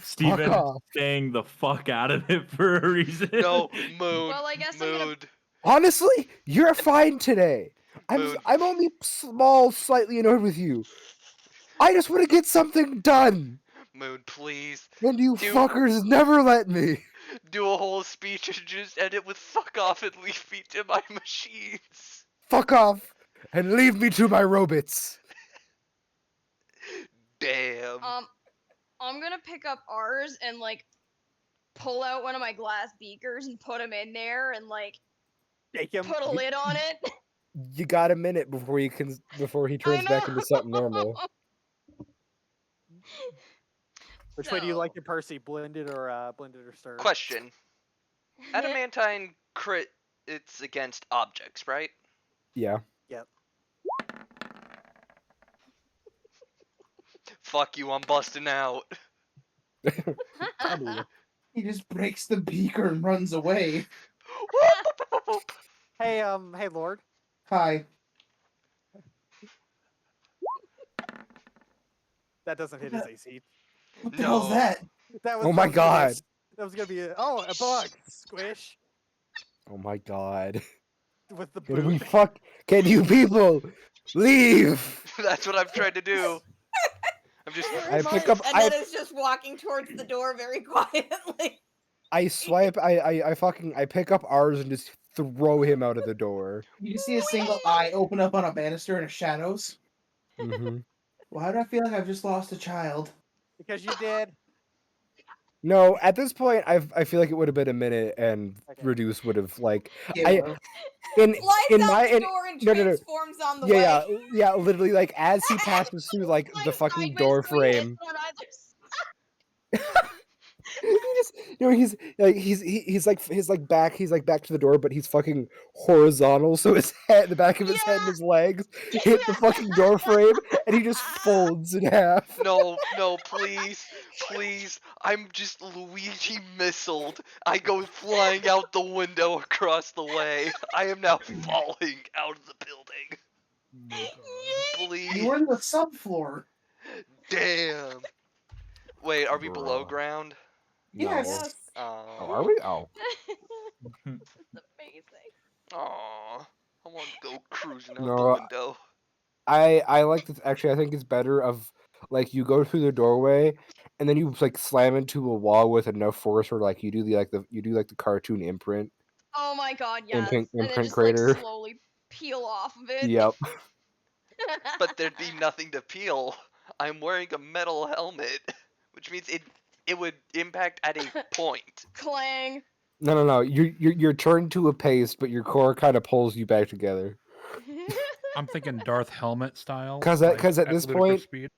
Steven off. staying the fuck out of it for a reason. No, Moon. Well, I guess I'm gonna- Moon. Honestly, you're fine today. Moon. I'm only slightly annoyed with you. I just want to get something done, Moon, please. and you Dude. fuckers never let me. Do a whole speech and just end it with fuck off and leave me to my machines. Fuck off and leave me to my robots. Damn. I'm gonna pick up ours and like pull out one of my glass beakers and put him in there and like Take him. put a lid on it. You got a minute before he turns back into something normal. Which way do you So- like your Percy? Blended or stirred? Question. Adamantine crit, it's against objects, right? Yeah. Fuck you, I'm busting out. he just breaks the beaker and runs away. Hey, hey, Lord. Hi. That doesn't hit his AC. What the hell's No. that? That was. Oh my that was gonna be a God. s- That was gonna be a bug squish Oh my god. with the Can we boot. fuck? Can you people leave? That's what I'm trying to do. I'm just. I pick up. And then is just walking towards the door very quietly. I swipe. I pick up ours and just throw him out of the door. You see a single eye open up on a banister in the shadows. Mm-hmm. Why do I feel like I've just lost a child? Because you did. No, at this point, I feel like it would have been a minute, and Okay. Reduce would have like Yeah, in Flies in out my the in, door and no, no, no. transforms on the way. yeah, literally like as he passes through like the Flying fucking sideways door 3 hits frame. on either He just, he's like he's like back to the door, but he's fucking horizontal, so his head, the back of his head and his legs hit the fucking door frame, and he just folds in half. No, please, please. I'm just Luigi missiled. I go flying out the window across the way. I am now falling out of the building. Please. you were in the subfloor. Damn. Wait, are we below Bruh. ground? Yes. Yes. Oh, are we? Oh, That's amazing. Aw. I want to go cruising out No, the window. I like this. Actually, I think it's better of like you go through the doorway, and then you like slam into a wall with enough force, or like you do the cartoon imprint. Oh my god, yes. Imprint- and then imprint just crater. like slowly peel off of it. Yep. But there'd be nothing to peel. I'm wearing a metal helmet, which means it would impact at a point. Clang. No. You're turned to a paste, but your core kind of pulls you back together. I'm thinking Darth Helmet style. 'Cause at this ludicrous point- speed.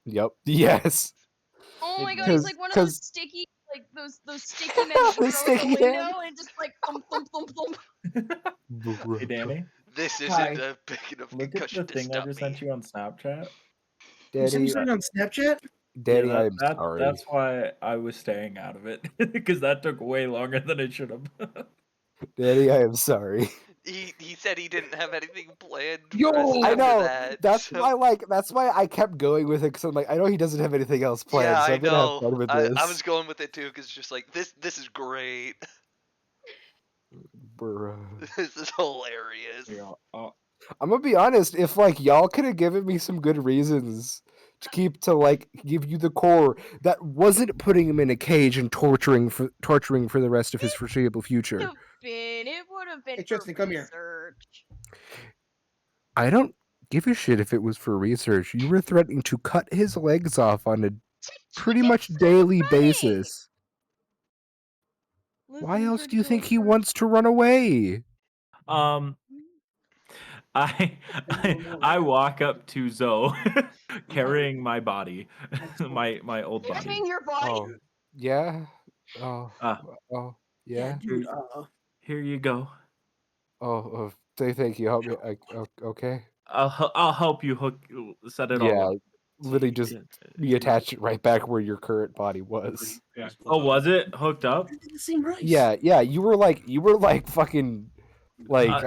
Yep. Yes. Oh my god, 'Cause- he's like one of those 'cause- sticky, like those sticky men that The throw out sticky the window hand. and just like thump thump thump thump. Hey, Danny, This Hi. isn't a big enough look at concussion the to thing I stop just me. sent you on Snapchat. You sent me Daddy, something on Snapchat? Daddy, Yeah, I'm sorry. That's why I was staying out of it because that took way longer than it should have. Daddy, I am sorry. He said he didn't have anything planned. Yo, for us I after know. That, That's so- why that's why I kept going with it, because I'm like, I know he doesn't have anything else planned, Yeah, so I I'm gonna have fun know. with I this. was going with it too because it's just like this is great. Bruh. This is hilarious. Yeah, I'm gonna be honest, if like y'all could have given me some good reasons to like give you the core that wasn't putting him in a cage and torturing for the rest of his foreseeable future. It would have been Hey, for Tristan, come here. research. I don't give a shit if it was for research. You were threatening to cut his legs off on a pretty much It's so daily funny. basis. Why Listen else for do you think he Joker. wants to run away? I I walk up to Zoe carrying my body, my old body. Carrying your body. Oh, yeah. Oh, Ah, oh, Yeah, yeah. dude. here you go. Oh, thank you. Help me. Okay. I'll help you set it all Yeah, up. literally just reattach it right back where your current body was. Oh, was it hooked up? The same rice. Yeah. You were like fucking like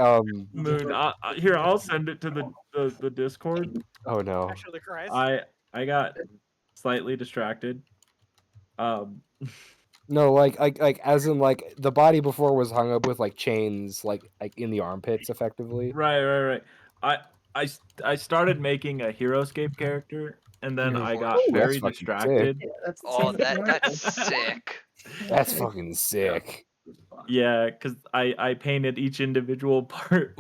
Moon. Here, I'll send it to the Discord. Oh no. Actually, the Christ. I got slightly distracted. No, like as in like the body before was hung up with like chains like in the armpits effectively. Right. I started making a HeroScape character, and then I got Ooh, that's very fucking sick. distracted. Yeah, that's Oh, sounds that's sick. That's fucking sick. Yeah, because I painted each individual part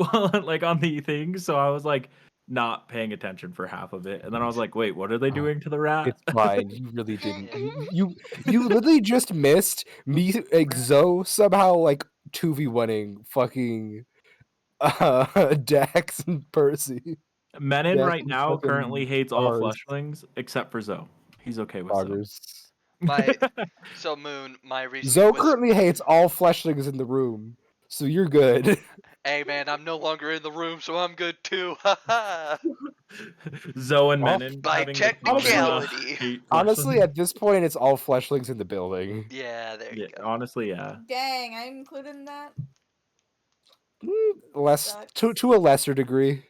like on the thing, so I was like not paying attention for half of it, and then I was like, wait, what are they doing to the rat? It's fine. You really didn't. Yeah. You literally just missed me, Exo somehow like 2v1ing fucking Dax and Percy. Menon Dax right and now fucking currently hates all Bars. fleshlings except for Zoe. He's okay with Zoe. Boggers. So Moon, my reasoning Zoe was, currently hates all fleshlings in the room, so you're good. hey man, I'm no longer in the room, so I'm good too. Haha. Zoe and Well, Menon By having the common, technicality. hate Honestly, fleshlings. at this point, it's all fleshlings in the building. Yeah, there you Yeah, go. honestly, yeah. Dang, I'm included in that. Less Sucks. to a lesser degree.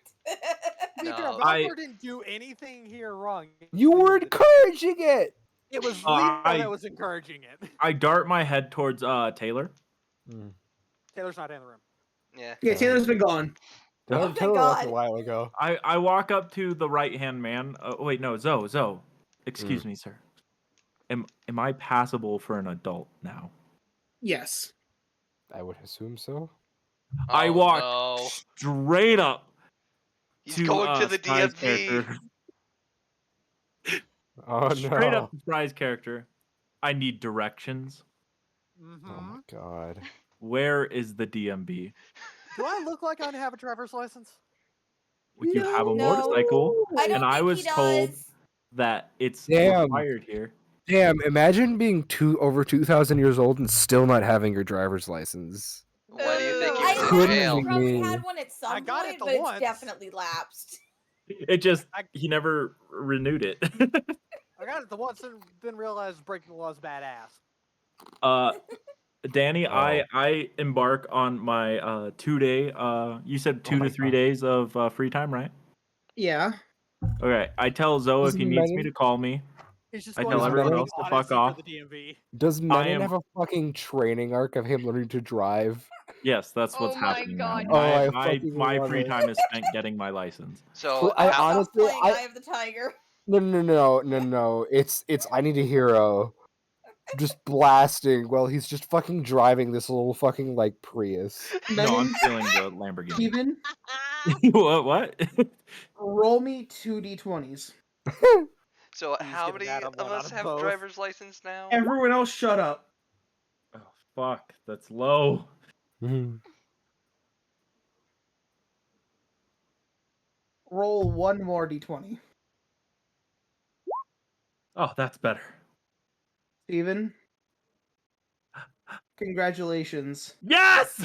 To be fair, No. Valor didn't do anything here wrong. It was You Leo were that- encouraging it. It was Leo I- that was encouraging it. I dart my head towards Taylor. Taylor's not in the room. Yeah. Yeah, Taylor's been gone. Taylor, thank Taylor left a God. while ago. I walk up to the right hand man. Wait, no, Zoe. Excuse me, sir. Am I passable for an adult now? Yes. I would assume so. I Oh, walk no. straight up He's to going to the Spry's DMV. character. Oh Straight no. up to Spry's character. I need directions. Mm-hmm. Oh my god. Where is the DMV? Do I look like I have a driver's license? You have a No. motorcycle, I don't and I think was he told does. that it's Damn. required here. Damn, imagine being over 2,000 years old and still not having your driver's license. Why do you think he I was in Couldn't jail? be probably me. had one at some I got point, it the but once. it's definitely lapsed. It just he never renewed it. I got it the once and then realized breaking the law is badass. Danny, Oh. I embark on my 2-day. You said 2 to 3 days of free time, right? Yeah. Okay. I tell Zoe if he needs me to call me. He's just I going tell on everyone fucking else to fuck Odyssey off. for the DMV. Does Menon am- have a fucking training arc of him learning to drive? Yes, that's what's Oh my happening God, now. Oh, I My fucking my love free it. time is spent getting my license. So, I how, honestly, Stop playing Eye of the Tiger. No. It's I Need a Hero. Just blasting while he's just fucking driving this little fucking like Prius. No, I'm Menon, stealing the Lamborghini. Steven, What? roll me 2d20s. so He's how gonna many add a of one out us of have both. driver's license now? Everyone else shut up. Oh fuck, that's low. Roll one more d20. Oh, that's better. Steven, congratulations. Yes!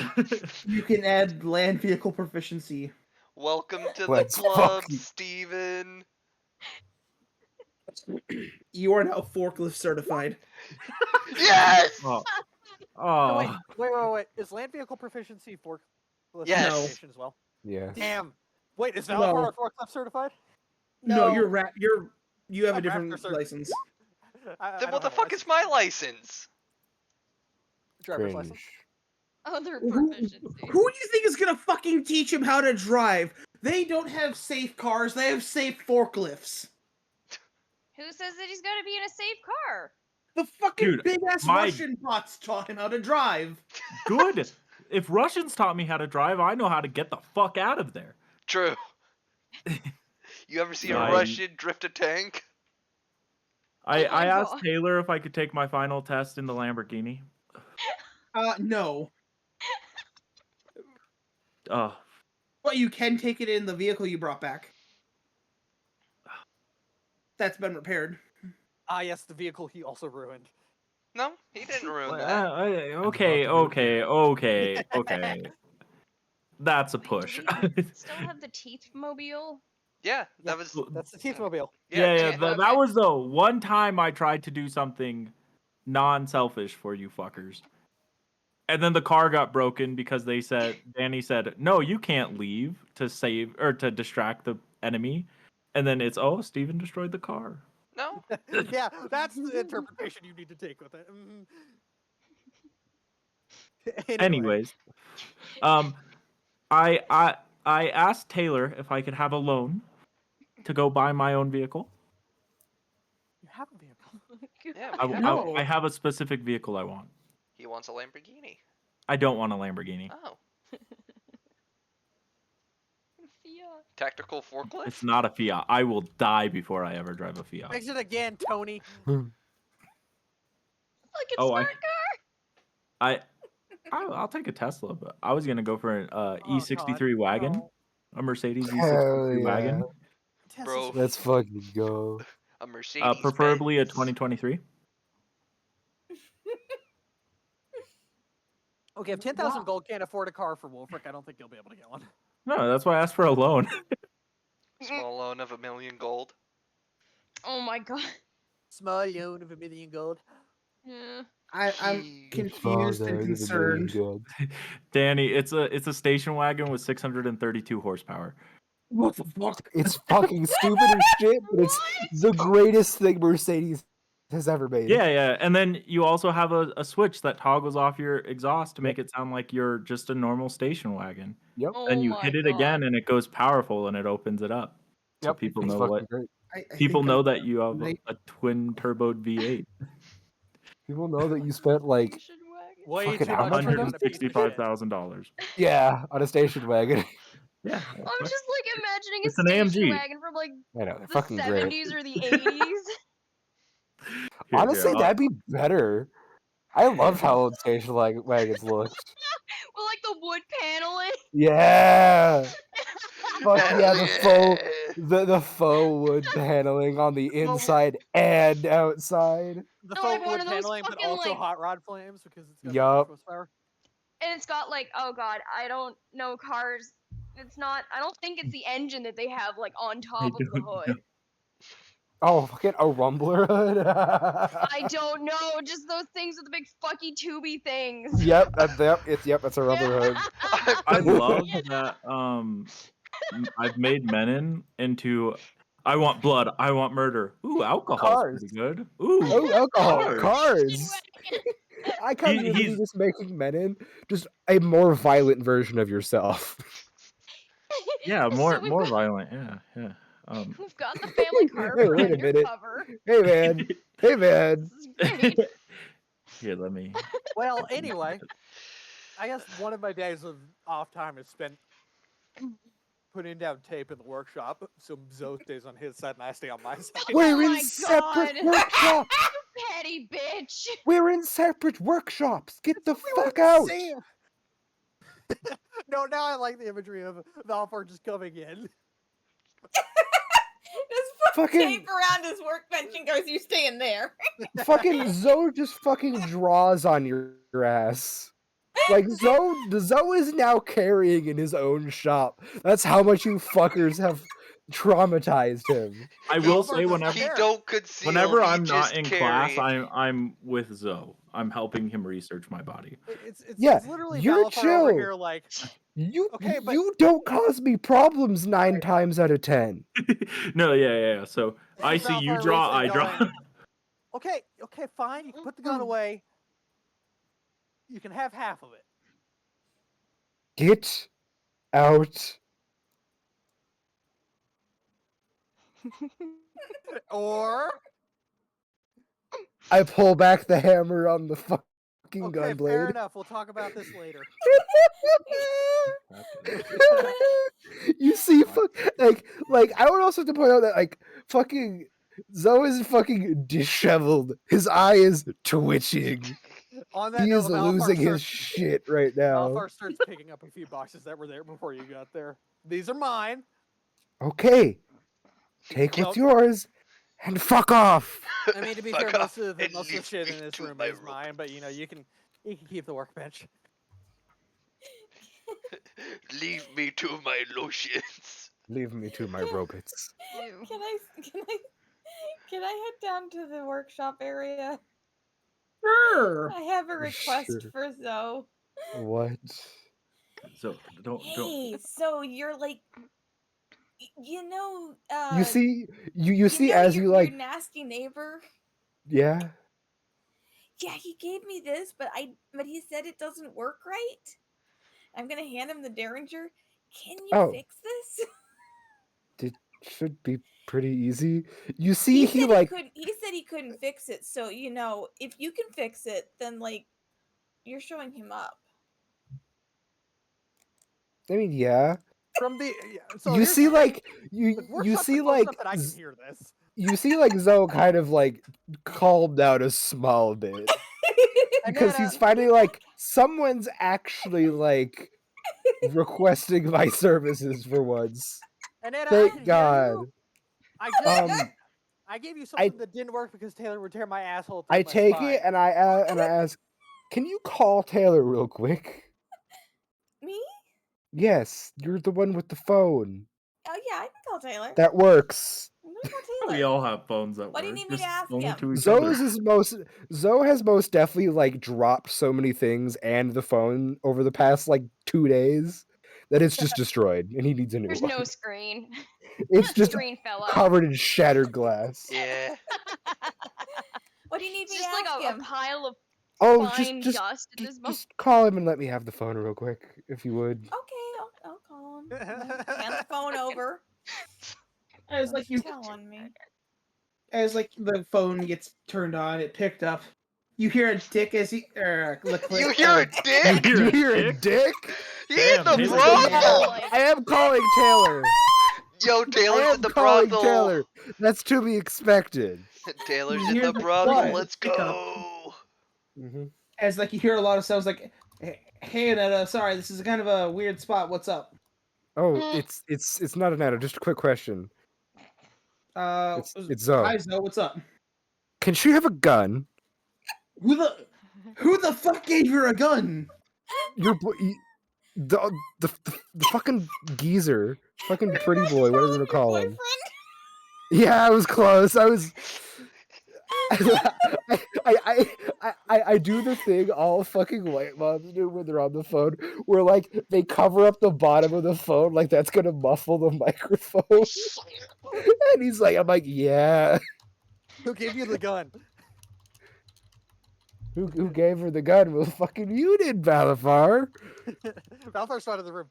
You can add land vehicle proficiency. Welcome to the Let's club, fucking- Steven. You are now forklift certified. Yes! Oh. No, Oh. wait. Is land vehicle proficiency forklift Yes. certification as well? Yeah. Damn. Wait, is No. Valor forklift certified? No, No. you have a I'm different Raptor cert. license. I Then don't what the have a fuck is my license? driver's license? Cringe. Other Who proficiency. do you think is gonna fucking teach him how to drive? They don't have safe cars, they have safe forklifts. Who says that he's gonna be in a safe car? The fucking Dude, big ass my- Russian bots taught him how to drive. Good. If Russians taught me how to drive, I know how to get the fuck out of there. True. You ever see a I- Russian drift a tank? I Oh my asked God. Taylor if I could take my final test in the Lamborghini. No. Oh, But you can take it in the vehicle you brought back. That's been repaired. Ah, yes, the vehicle he also ruined. No, he didn't ruin well, that. okay, about to do it okay. That's a Wait, push. do we still have the teeth mobile? Yeah, Yeah, that was. That's the Teethmobile. yeah, Yeah, Okay. that was the one time I tried to do something non-selfish for you fuckers. And then the car got broken because Danny said, "No, you can't leave to save or to distract the enemy." And then it's, "Oh, Steven destroyed the car." no. Yeah, that's the interpretation you need to take with it. Anyway. Anyways, um I asked Taylor if I could have a loan to go buy my own vehicle. You have a vehicle. Yeah, I, we have. No. I have a specific vehicle I want. He wants a Lamborghini. I don't want a Lamborghini. Oh, Fiat. tactical forklift. It's not a Fiat. I will die before I ever drive a Fiat. Fix it again, Tony. Look, it's Oh, smart I'll take a Tesla, but I was gonna go for an Oh, E63 God, wagon, no. a Mercedes Hell E63 wagon, Tesla's Bro. Let's fucking go. A Mercedes. preferably a Benz. 2023. Okay, if 10,000 gold can't afford a car for Wolfric, I don't think you'll be able to get one. No, that's why I asked for a loan. Small loan of 1,000,000 gold. Oh my God. Small loan of 1,000,000 gold. Yeah. I'm Jeez. confused and concerned. Danny, it's a station wagon with 632 horsepower. What the fuck? It's fucking stupid as shit, but it's the greatest thing Mercedes has ever made. Yeah, and then you also have a switch that toggles off your exhaust to make it sound like you're just a normal station wagon. Yep. Oh Then you my hit it God. again, and it goes powerful, and it opens it up. So Yep. people It's know fucking what great. I people think know I'm- that you have they- a twin turboed V8. People know that you spent like Station wagon. Way Fucking too how much much money on on a piece of shit. $165,000. yeah on a station wagon. Yeah, I'm just like imagining It's a an station AMG. wagon from like I know they're the fucking great. 70s or the 80s. Here, Honestly, I'll- that'd be better. I love how old station wagons look. With like the wood paneling. Yeah. Fuck Hell yeah, yeah. the faux wood paneling on the inside and outside. The No, like faux one wood of those paneling, but fucking, also like- hot rod flames because it's got Yup. so much horsepower. And it's got like, oh God, I don't know cars. It's not, I don't think it's the engine that they have like on top of the don't hood. know. Oh, fucking a rumbler hood. I don't know, just those things with the big fucky tubey things. Yep, that's a rumbler hood. I love that I've made Menon into I want blood, I want murder. Ooh, alcohol's Cars. pretty good. Ooh, Oh, alcohol, Cars. cars. I kind of He's- just making Menon just a more violent version of yourself. yeah, So more we've more got- violent. Yeah. We've got the family car Hey, for wait a minute. undercover. Hey man, hey man. This is great. Here, let me. Well, anyway, I guess one of my days of off time is spent putting down tape in the workshop. So Zoe stays on his side and I stay on my side. We're Oh in my separate God. workshops. Petty bitch. We're in separate workshops. Get the We were fuck out. insane. No, now I like the imagery of Valfor just coming in. Just put Fucking- tape around his workbench and goes, "You stay in there." Fucking Zoe just fucking draws on your ass. Like Zoe is now carrying in his own shop. That's how much you fuckers have traumatized him. I will Valfor say doesn't whenever He care. don't conceal. whenever he I'm not just in carry. class, I'm with Zoe. I'm helping him research my body. Yeah, It's literally you're Valfor over chill. here like, You Okay, but- you don't cause me problems 9 times out of 10. No, yeah. So I see you Valfor draw, I reads it draw. going, okay, fine. You can put the gun away. You can have half of it. Get out. Or I pull back the hammer on the fucking okay, gun fair blade. enough. We'll talk about this later. You see, like I would also have to point out that like fucking Zoe is fucking disheveled. His eye is twitching. On that He note, is losing his starts, shit right now. Valfar starts picking up a few boxes that were there before you got there. These are mine. Okay, take what's yours and fuck off. I mean, to be Fuck fair, off most of the and leave shit me in this to room my is mine, but you know, you can keep the workbench. Leave me to my lotions. Leave me to my robots. Ew. Can I head down to the workshop area? Sure. I have a request Sure. for Zoe. What? So don't. Hey, so you're like, you know, You see, you see as you like, your nasty neighbor. yeah. Yeah, he gave me this, but he said it doesn't work right. I'm gonna hand him the Derringer. Can you fix this? It should be pretty easy. You see, he like He said he couldn't fix it. So you know, if you can fix it, then like, you're showing him up. I mean, yeah. From the so You see, like you workshop's see close like enough that I can hear this. you see like Zoe kind of like calm down a small bit because he's finding like someone's actually like requesting my services for once. Annetta, I Thank can God. hear you. I gave you something that didn't work because Taylor would tear my asshole through I my take spine. it and I ask, can you call Taylor real quick? Me? Yes, you're the one with the phone. Oh yeah, I can call Taylor. That works. I'm gonna call Taylor. We all have phones that What work. do you need me to just ask only him? to each other. Zoe has most definitely like dropped so many things and the phone over the past like 2 days that it's just destroyed and he needs a new There's one. no screen. It's just Screen fell out. covered in shattered glass. Yeah. What do you need me Just to like ask a him? pile of Oh, fine dust at this moment. just call him and let me have the phone real quick, if you would. Okay, I'll call him. Hand the phone over. As like you telling me. As like the phone gets turned on, it picked up. You hear a dick as he You hear a dick? You hear a dick? He in the Taylor's brothel? I am calling Taylor. Yo, I Taylor's am in the calling brothel. Taylor. That's to be expected. Taylor's You in hear the the brothel. blood Let's pick up. go. As like you hear a lot of sounds like, "Hey, Annetta, sorry, this is kind of a weird spot. What's up?" Oh, it's not an adder. Just a quick question. It's Hi, Zoe. Zoe. What's up? Can she have a gun? Who the fuck gave her a gun? Your boy, the fucking geezer, fucking pretty boy, whatever you want to call him. Yeah, I was close. I was. I do the thing all fucking white moms do when they're on the phone, where like they cover up the bottom of the phone, like that's gonna muffle the microphone. And he's like, I'm like, yeah. Who gave you the gun? Who gave her the gun? Well, fucking you did, Balafar. Valfar's out of the room.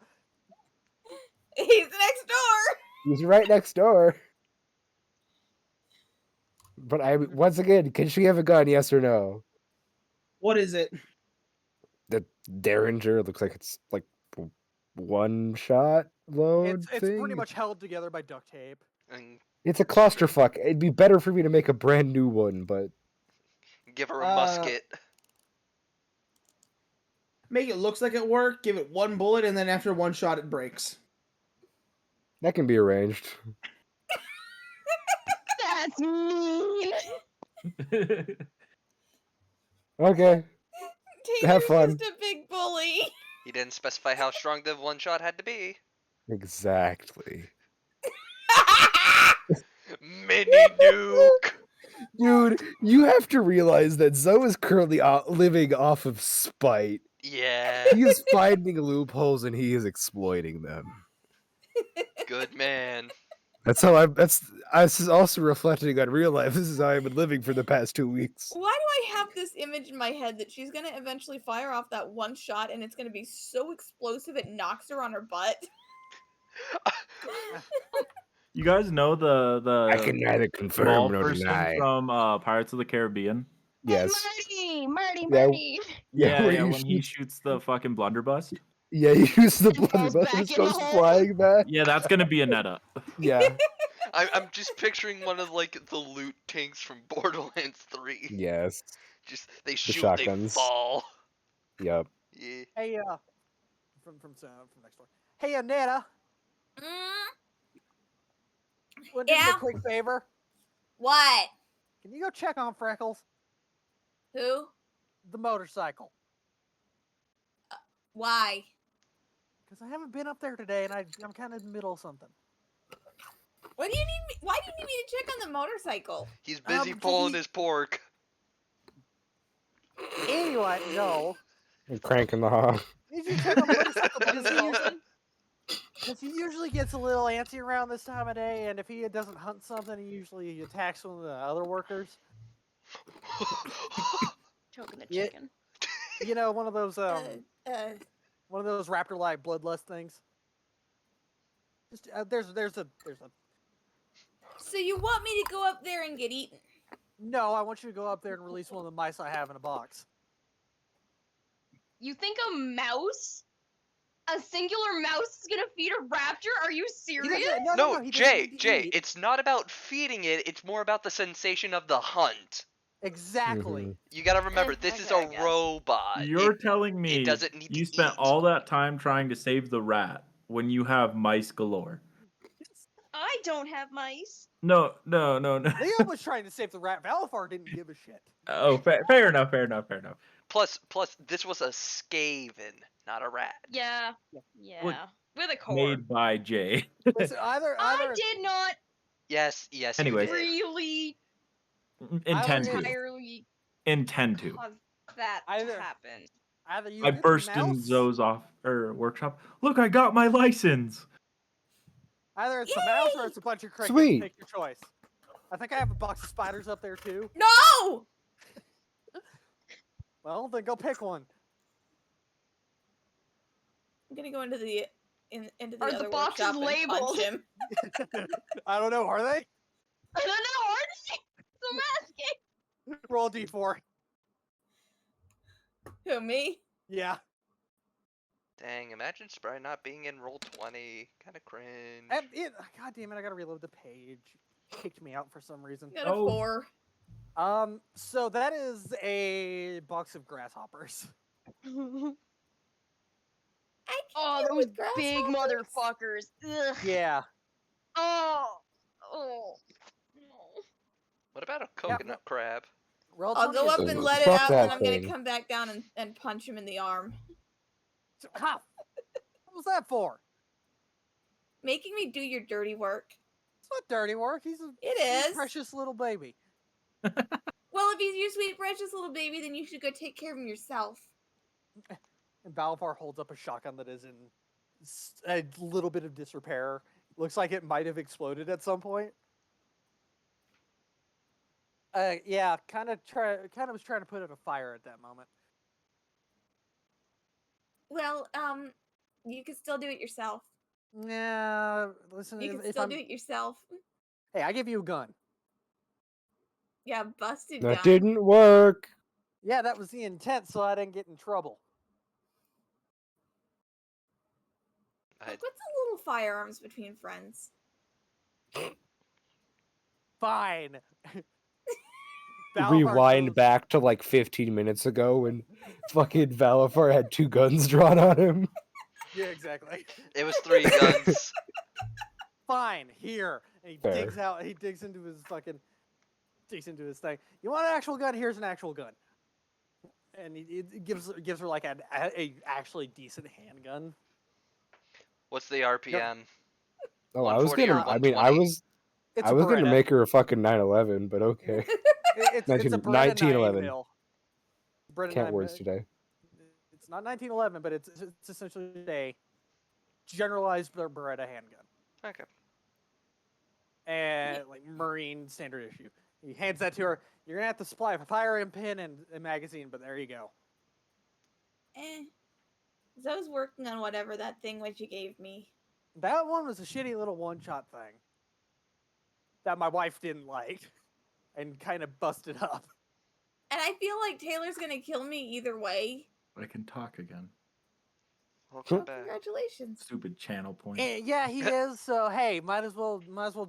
He's next door. He's right next door. But once again, can she have a gun? Yes or no? What is it? The Derringer looks like it's like one shot load It's thing. pretty much held together by duct tape. And It's a clusterfuck. It'd be better for me to make a brand new one, but give her a musket. Make it looks like it worked. Give it one bullet, and then after one shot, it breaks. that can be arranged. That's mean. Okay. Have fun. Just a big bully. He didn't specify how strong the one shot had to be. Exactly. Mini nuke. Dude, you have to realize that Zoe is currently living off of spite. Yeah. He is finding loopholes and he is exploiting them. Good man. That's how this is also reflecting on real life. This is how I've been living for the past 2 weeks. Why do I have this image in my head that she's gonna eventually fire off that one shot and it's gonna be so explosive it knocks her on her butt? You guys know the I can neither confirm small nor person deny. from Pirates of the Caribbean? Yes. Marty. Yeah, Yeah, where you when he shoots the fucking blunderbuss. Yeah, you use the And falls blunderbuss back and in it the goes hole. flying back. Yeah, that's gonna be a neta. Yeah. I'm just picturing one of like the loot tanks from Borderlands 3. Yes. Just they The shoot, they shotguns. fall. Yep. Yeah. Hey, from next door. Hey, Nana, Mm, want to do me Yeah? a quick favor? what? Can you go check on Freckles, Who? the motorcycle? Why? Because I haven't been up there today, and I'm kind of in the middle of something. What do you need me? Why do you need me to check on the motorcycle? He's busy because pulling his pork. Anyway, no. And cranking the hog. I need you to check on the motorcycle because he usually gets a little antsy around this time of day, and if he doesn't hunt something, he usually attacks one of the other workers. Choking the Yeah. chicken. You know, one of those Uh, raptor-like bloodlust things. Just there's a so you want me to go up there and get eaten? no. I want you to go up there and release one of the mice I have in a box. You think a mouse? A singular mouse is gonna feed a raptor? Are you He serious? doesn't- No, he doesn't Jay, need to Jay, eat. it's not about feeding it, it's more about the sensation of the hunt. Exactly. Mhm. You gotta remember, Eh, this is okay, I a guess. robot. You're telling me it doesn't need you to spent eat. all that time trying to save the rat when you have mice galore. I don't have mice. No. Leo was trying to save the rat. Valifar didn't give a shit. Oh, fair enough. Plus, this was a Skaven, not a rat. Yeah. Yeah. Yeah. With a core. Made by Jay. Listen, either I did not Yes, Anyways. you did. really Intend to. entirely Intend to. cause that to Either- happen. either you I get burst the in mouse, Zoe's workshop. Look, I got my license. either it's the mouse or it's a bunch of crickets. Sweet. Pick your choice. I think I have a box of spiders up there too. No! Well, then go pick one. I'm gonna go into the into the Are the other boxes workshop and labeled? punch him. I don't know. Are they? I don't know, are they? I'm asking. Roll a d4. Who, me? Yeah. Dang, imagine Spry not being in roll 20. Kinda cringe. God damn it! I gotta reload the page. Kicked me out for some reason. Got a Oh. 4. So that is a box of grasshoppers. I can Oh, deal those with big grasshoppers. motherfuckers. Ugh. Yeah. Oh. Oh. No. What about a coconut crab? Roll I'll go 20. up and let it Fuck out, that and I'm gonna thing. come back down and punch him in the arm. Ha! What was that for? Making me do your dirty work. It's not dirty work. He's a It sweet, is. precious little baby. Well, if he's your sweet, precious little baby, then you should go take care of him yourself. And Balvar holds up a shotgun that is in a little bit of disrepair. Looks like it might have exploded at some point. Yeah, kind of was trying to put out a fire at that moment. Well, you can still do it yourself. Yeah, listen. You can if still I'm, do it yourself. hey, I give you a gun. Yeah, busted That gun. didn't work. Yeah, that was the intent, so I didn't get in trouble. Like, what's a little firearms between friends? Fine. Balvar Rewind goes- back to like 15 minutes ago when fucking Valifar had 2 guns drawn on him. Yeah, exactly. It was 3 guns. Fine, here. And he Fair. digs into his thing. You want an actual gun? Here's an actual gun. And he gives her like a actually decent handgun. What's the RPM? Oh, I was 140 or gonna. I mean, I 120? was. It's I a was gonna Beretta. make her a fucking 911, but okay. It's a Beretta 1911. 9 mil. Beretta Can't 9 words mil. today. It's not 1911, but it's essentially a generalized Beretta handgun. Okay. And like Marine standard issue. He hands that to her. You're gonna have to supply a firing pin and a magazine, but there you go. Zoe's working on whatever that thing which you gave me. That one was a shitty little one-shot thing that my wife didn't like and kind of busted up. And I feel like Taylor's gonna kill me either way. I can talk again. Welcome Oh, back. congratulations. Stupid channel point. Yeah, he is. So hey, might as well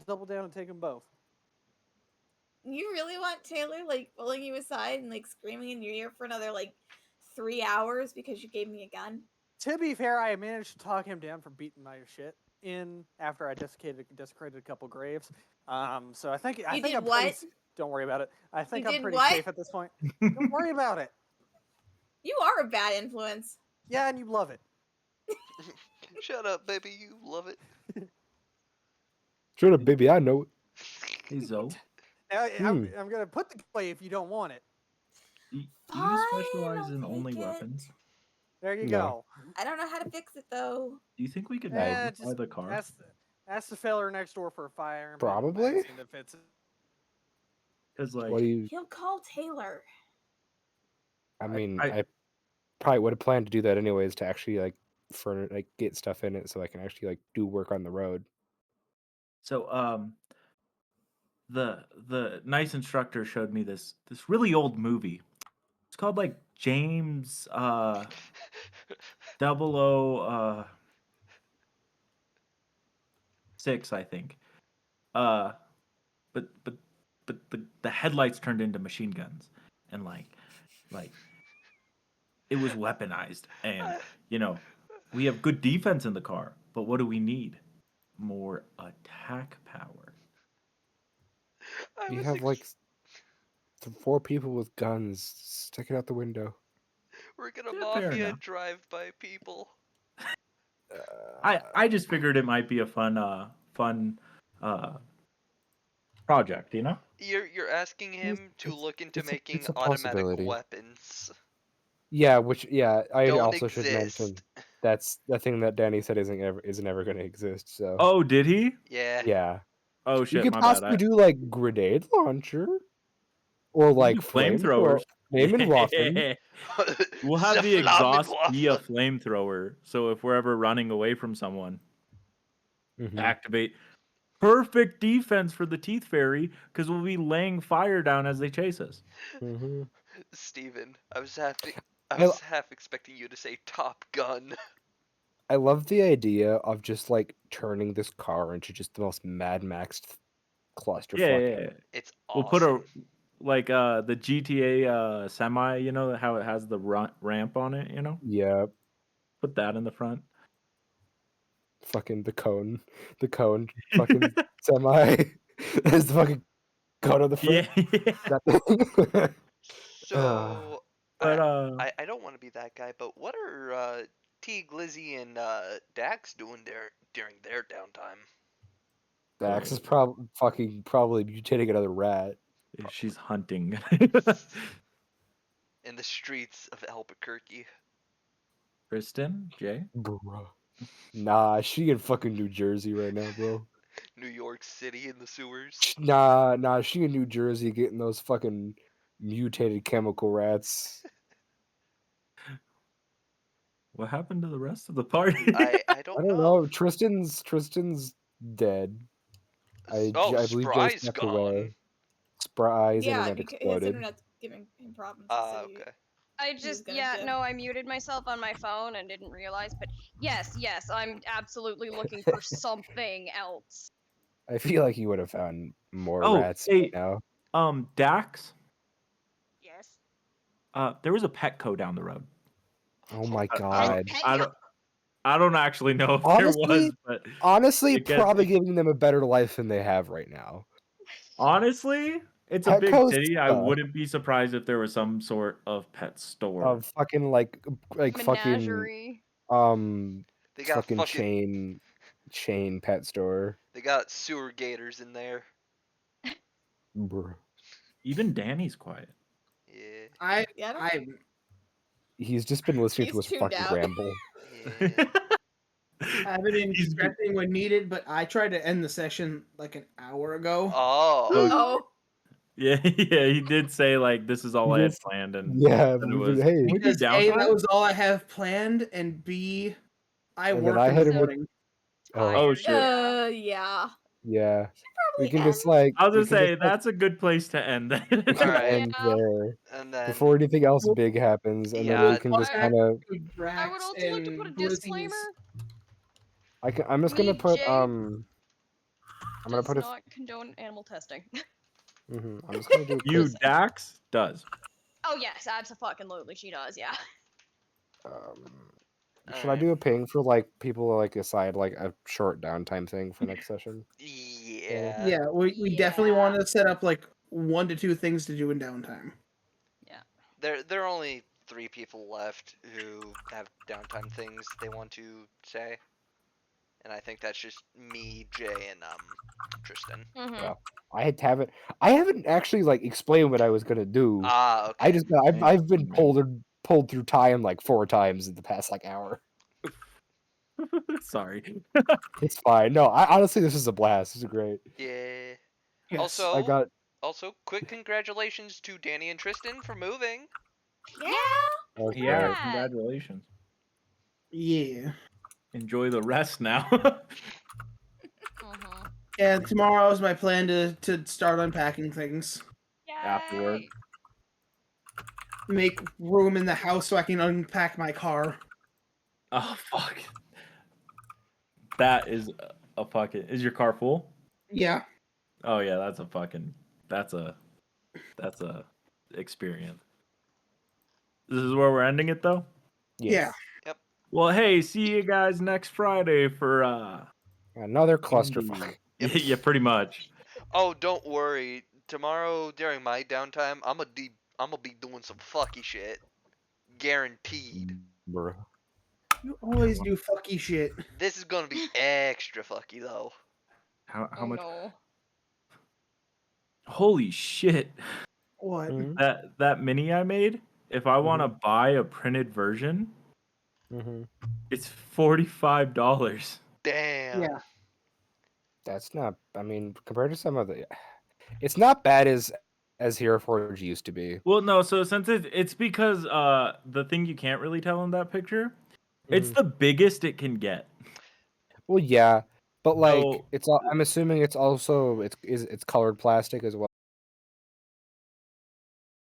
double down and take them both. You really want Taylor like pulling you aside and like screaming in your ear for another like 3 hours because you gave me a gun? To be fair, I managed to talk him down from beating my shit in after I desecrated a couple graves. So I think I'm did pretty. what? Don't worry about it. I think You I'm did pretty what? safe at this point. Don't worry about it. You are a bad influence. Yeah, and you love it. Shut up, baby. You love it. Shut up, baby. I know it. Hey, Zoe, I'm gonna put the away if you don't want it. do Fine, you specialize I'll in only take it. weapons? There you No. go. I don't know how to fix it though. Do you think we could I- modify the car? Ask the feller next door for a firearm Probably. magazine that fits it. Because like, What do you? He'll call Taylor. I mean, I- I probably would have planned to do that anyways to actually like get stuff in it so I can actually like do work on the road. so the nice instructor showed me this really old movie. It's called like James 006, I think. But the headlights turned into machine guns, and like it was weaponized, and we have good defense in the car, but what do we need? More attack power. I You was have like 4 people with guns. Stick it out the window. We're gonna Yeah, fair mafia enough. drive by people. I just figured it might be a fun project, You're asking him to look into making it's a automatic possibility. weapons. Yeah, I Don't also should mention exist. that's the thing that Danny said isn't ever going to exist. So Oh, did he? Yeah. yeah, Oh you shit, could my possibly bad. do like grenade launcher or We like do flamethrowers. flame and waffen. We'll have the exhaust be a Flammenwaffe. flamethrower, so if we're ever running away from someone, Mhm. activate. Perfect defense for the Teeth Fairy, because we'll be laying fire down as they chase us. Mhm. Steven, I I was half expecting you to say Top Gun. I love the idea of just like turning this car into just the most Mad Max clusterfuck ever. It's We'll put awesome. the GTA semi, how it has the ramp on it, Yeah, put that in the front. fucking the cone fucking semi. There's the fucking cone on the front. Yeah. That thing. So But I don't want to be that guy, but what are T Glizzy and Dax doing there during their downtime? Dax is probably mutating another rat. she's hunting. In the streets of Albuquerque. Tristan, Jay. Bruh. Nah, she in fucking New Jersey right now, bro. New York City in the sewers. Nah, she in New Jersey getting those fucking mutated chemical rats. What happened to the rest of the party? I I don't don't know. know. Tristan's dead. I believe Jay Spry's stepped gone. away. Spry's Yeah, internet because his exploded. internet's giving him problems. So Okay. I was just, gonna dip. I muted myself on my phone and didn't realize, but yes, I'm absolutely looking for something else. I feel like you would have found more Oh, rats hey, now. Dax. Yes. There was a Petco down the road. Oh my I god. I don't actually know if there was, but Honestly, I guess probably giving them a better life than they have right now. honestly, it's a big Petco's city. I wouldn't be surprised if there was some sort of pet store. of fucking like fucking Menagerie. They got fucking chain pet store. They got sewer gators in there. Bruh. Even Danny's quiet. Yeah. He's just been listening to He's us tuned fucking out. ramble. Yeah. I've been interjecting when needed, but I tried to end the session like an hour ago. Oh. Yeah, he did say like this is all I had Yes. planned, and Yeah, it but was hey. can we do Because A, that downtime? was all I have planned, and B, I And then work I in hit the him with- morning. Oh shit! Yeah. Yeah, we Probably can just end. like I was we gonna can just say like that's a good place to end. we can Alright. end Yeah. there And then before anything else big happens, and then Yeah, we can just I- kind of. I would Drax also like to put a and Blizzy's- disclaimer. I'm just gonna Me, put Jay, I'm gonna Does put a. not condone animal testing. I'm just gonna do a You quick. Dax does. Oh yes, absolutely, she does. Yeah. Should I Alright. do a ping for like people like aside like a short downtime thing for next session? Yeah. Yeah, we definitely want to set up like 1 to 2 things to do in downtime. Yeah. There are only 3 people left who have downtime things they want to say. And I think that's just me, Jay, and Tristan. Mm-hmm. Yeah. I haven't actually like explained what I was gonna do. Ah, I okay. just I've been pulled through time like 4 times in the past like hour. Sorry. It's fine. No, honestly this is a blast. This is great. Yeah. Yes. Also, I got quick congratulations to Danny and Tristan for moving. Yeah. that's Yeah, great. congratulations. Yeah. Enjoy the rest now. Mm-hmm. And tomorrow is my plan to start unpacking things. After work. Yay. Make room in the house so I can unpack my car. Oh fuck. That is a fucking. Is your car full? Yeah. Oh yeah, that's a experience. This is where we're ending it though. Yes. Well, hey, see you guys next Friday for Another clusterfuck. Yep. Yeah, pretty much. Oh, don't worry. Tomorrow during my downtime, I'm gonna be doing some fucky shit. Guaranteed. Bruh. You always do fucky shit. This is gonna be extra fucky though. How Oh much? no. Holy shit! What? Mhm. That mini I made. If I want to buy a printed version, it's $45. Damn. Yeah. That's not. I mean, compared to some of the, it's not bad as Hero Forge used to be. Well, no. So since it's because the thing you can't really tell in that picture, it's the biggest it can get. Well, yeah, but like So it's. I'm assuming it's also it's colored plastic as well.